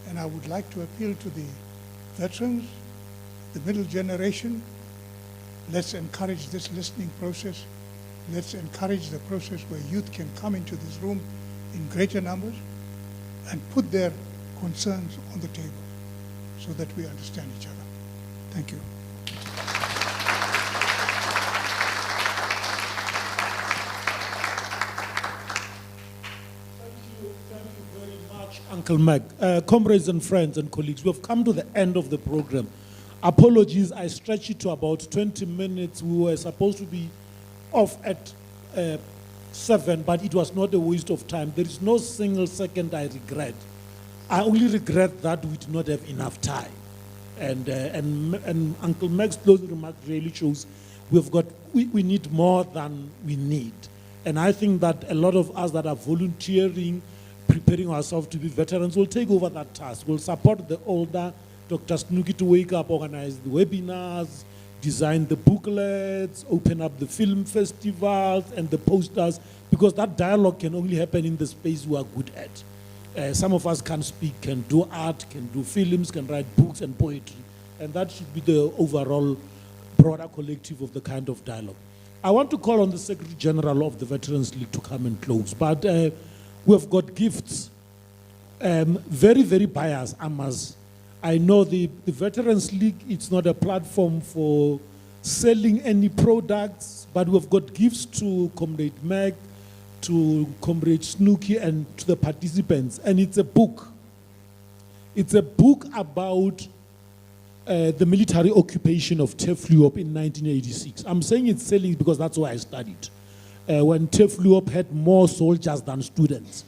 And I would like to appeal to the veterans, the middle generation. Let's encourage this listening process. Let's encourage the process where youth can come into this room in greater numbers and put their concerns on the table so that we understand each other. Thank you. Uncle Mac, comrades and friends and colleagues, we have come to the end of the program. Apologies, I stretched it to about 20 minutes. We were supposed to be off at 7, but it was not a waste of time. There is no single second I regret. I only regret that we did not have enough time. And Uncle Mac's closing remark really shows we need more than we need. And I think that a lot of us that are volunteering, preparing ourselves to be veterans, will take over that task. We'll support the older Dr. Snooki to wake up, organize the webinars, design the booklets, open up the film festivals and the posters, because that dialogue can only happen in the space we are good at. Some of us can speak, can do art, can do films, can write books and poetry. And that should be the overall broader collective of the kind of dialogue. I want to call on the Secretary General of the Veterans League to come and close, but we've got gifts. Very, very biased, I know the Veterans League, it's not a platform for selling any products, but we've got gifts to Comrade Meg, to Comrade Snooki, and to the participants. And it's a book. It's a book about the military occupation of Tefluop in 1986. I'm saying it's selling because that's where I studied. When Tefluop had more soldiers than students.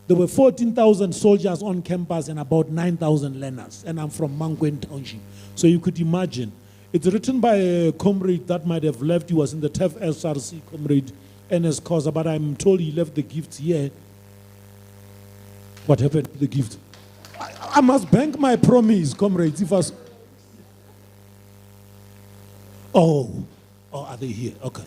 There were 14,000 soldiers on campus and about 9,000 learners. And I'm from Mangwen Township. So you could imagine. It's written by a comrade that might have left. He was in the TEF SRC, Comrade N.S. Kosa, but I'm told he left the gifts here. What happened to the gift? I must bank my promise, comrades. Are they here? Okay.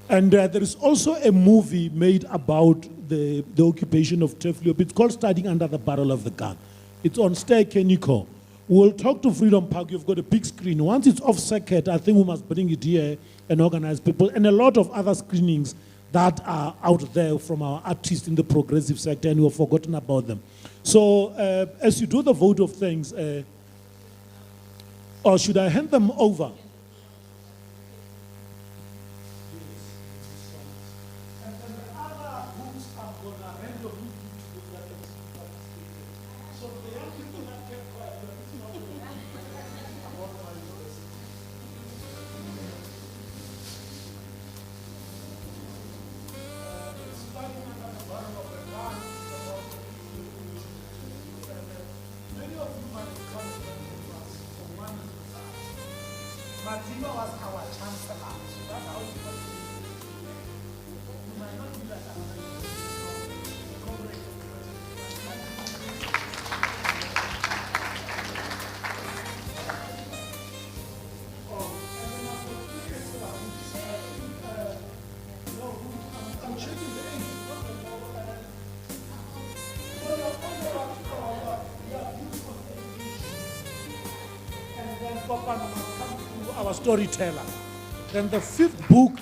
And there is also a movie made about the occupation of Tefluop. It's called Studying Under the Barrel of the Gun. It's on Stay Keniko. We'll talk to Freedom Park. You've got a big screen. Once it's off circuit, I think we must bring it here and organize people. And a lot of other screenings that are out there from our artists in the progressive sector, and we've forgotten about them. So as you do the vote of thanks, or should I hand them over? our storyteller. Then the fifth book,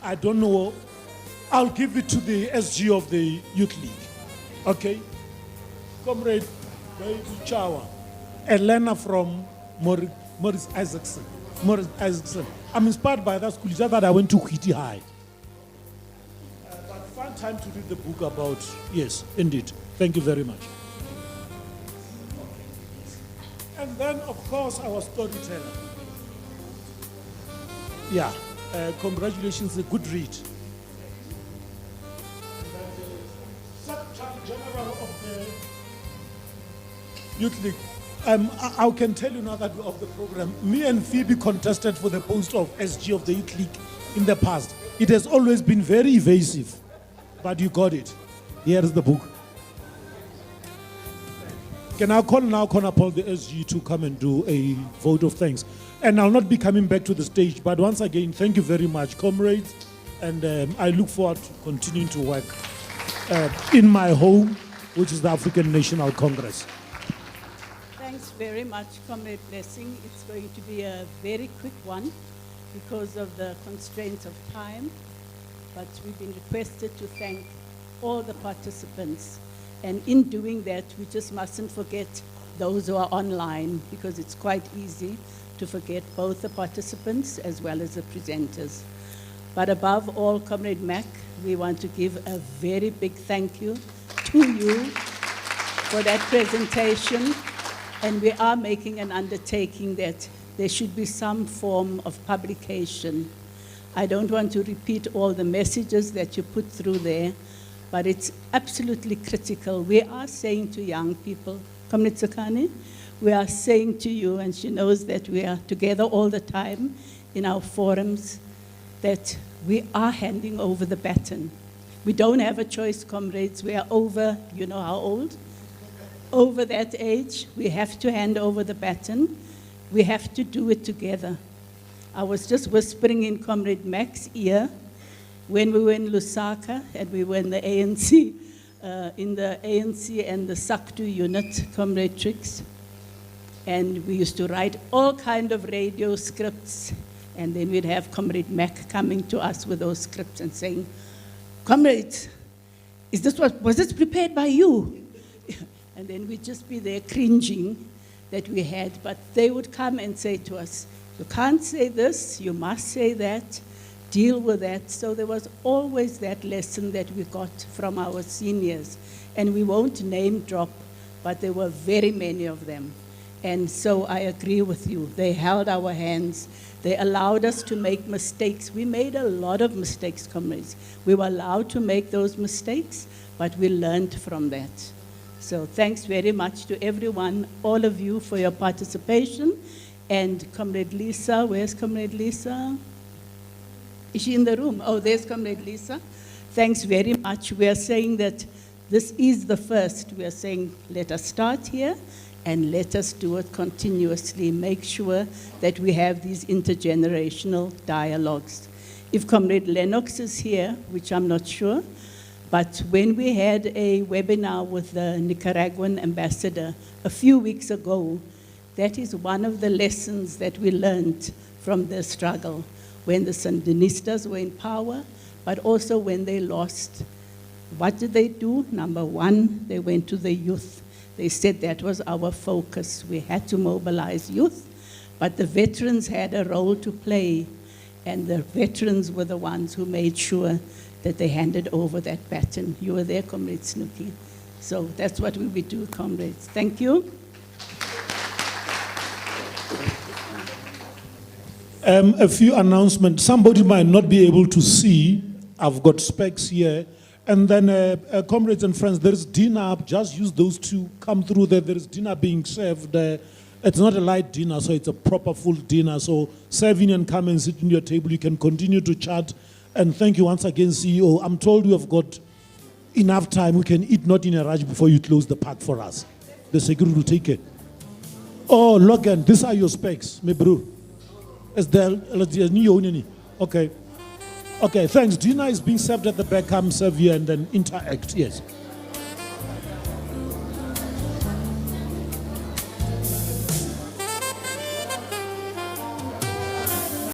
I don't know, I'll give it to the SG of the Youth League. Okay? Comrade Baby Chawa, Elena from Morris Isaacson. Morris Isaacson. I'm inspired by that school. It's just that I went to Whitty High. But find time to read the book about, yes, indeed. Thank you very much. And then, of course, our storyteller. Yeah, congratulations, a good read. Secretary General of the Youth League. I can tell you now that we're off the program. Me and Phoebe contested for the post of SG of the Youth League in the past. It has always been very evasive, but you got it. Here is the book. Can I call now Paul the SG to come and do a vote of thanks? And I'll not be coming back to the stage, but once again, thank you very much, comrades. And I look forward to continuing to work in my home, which is the African National Congress. Thanks very much, Comrade Blessing. It's going to be a very quick one because of the constraints of time. But we've been requested to thank all the participants. And in doing that, we just mustn't forget those who are online, because it's quite easy to forget both the participants as well as the presenters. But above all, Comrade Mack, we want to give a very big thank you to you for that presentation. And we are making an undertaking that there should be some form of publication. I don't want to repeat all the messages that you put through there, but it's absolutely critical. We are saying to young people, Comrade Tsakani, we are saying to you, and she knows that we are together all the time in our forums, that we are handing over the baton. We don't have a choice, comrades. We are over, you know how old? Over that age. We have to hand over the baton. We have to do it together. I was just whispering in Comrade Mack's ear when we were in Lusaka and we were in the ANC, and the SACTU unit, Comrade Trix. And we used to write all kind of radio scripts, and then we'd have Comrade Mack coming to us with those scripts and saying, comrades, was this prepared by you? And then we'd just be there cringing that we had, but they would come and say to us, you can't say this, you must say that, deal with that. So there was always that lesson that we got from our seniors. And we won't name drop, but there were very many of them. And so I agree with you. They held our hands. They allowed us to make mistakes. We made a lot of mistakes, comrades. We were allowed to make those mistakes, but we learned from that. So thanks very much to everyone, all of you, for your participation. And Comrade Lisa, where's Comrade Lisa? Is she in the room? Oh, there's Comrade Lisa. Thanks very much. We are saying that this is the first. We are saying, let us start here and let us do it continuously. Make sure that we have these intergenerational dialogues. If Comrade Lennox is here, which I'm not sure, but when we had a webinar with the Nicaraguan ambassador a few weeks ago, that is one of the lessons that we learned from the struggle when the Sandinistas were in power, but also when they lost. What did they do? Number one, they went to the youth. They said that was our focus. We had to mobilize youth, but the veterans had a role to play, and the veterans were the ones who made sure that they handed over that baton. You were there, Comrade Snooki. So that's what we will do, comrades. Thank you. A few announcements. Somebody might not be able to see. I've got specs here. And then, comrades and friends, there's dinner. Just use those two. Come through there. There is dinner being served. It's not a light dinner, so it's a proper full dinner. So serve in and come and sit in your table. You can continue to chat. And thank you once again, CEO. I'm told you have got enough time. We can eat not in a rush before you close the park for us. The security will take it. Oh, Logan, these are your specs, my bro. Is there okay. Okay, thanks. Dinner is being served at the back. Come serve here and then interact. Yes.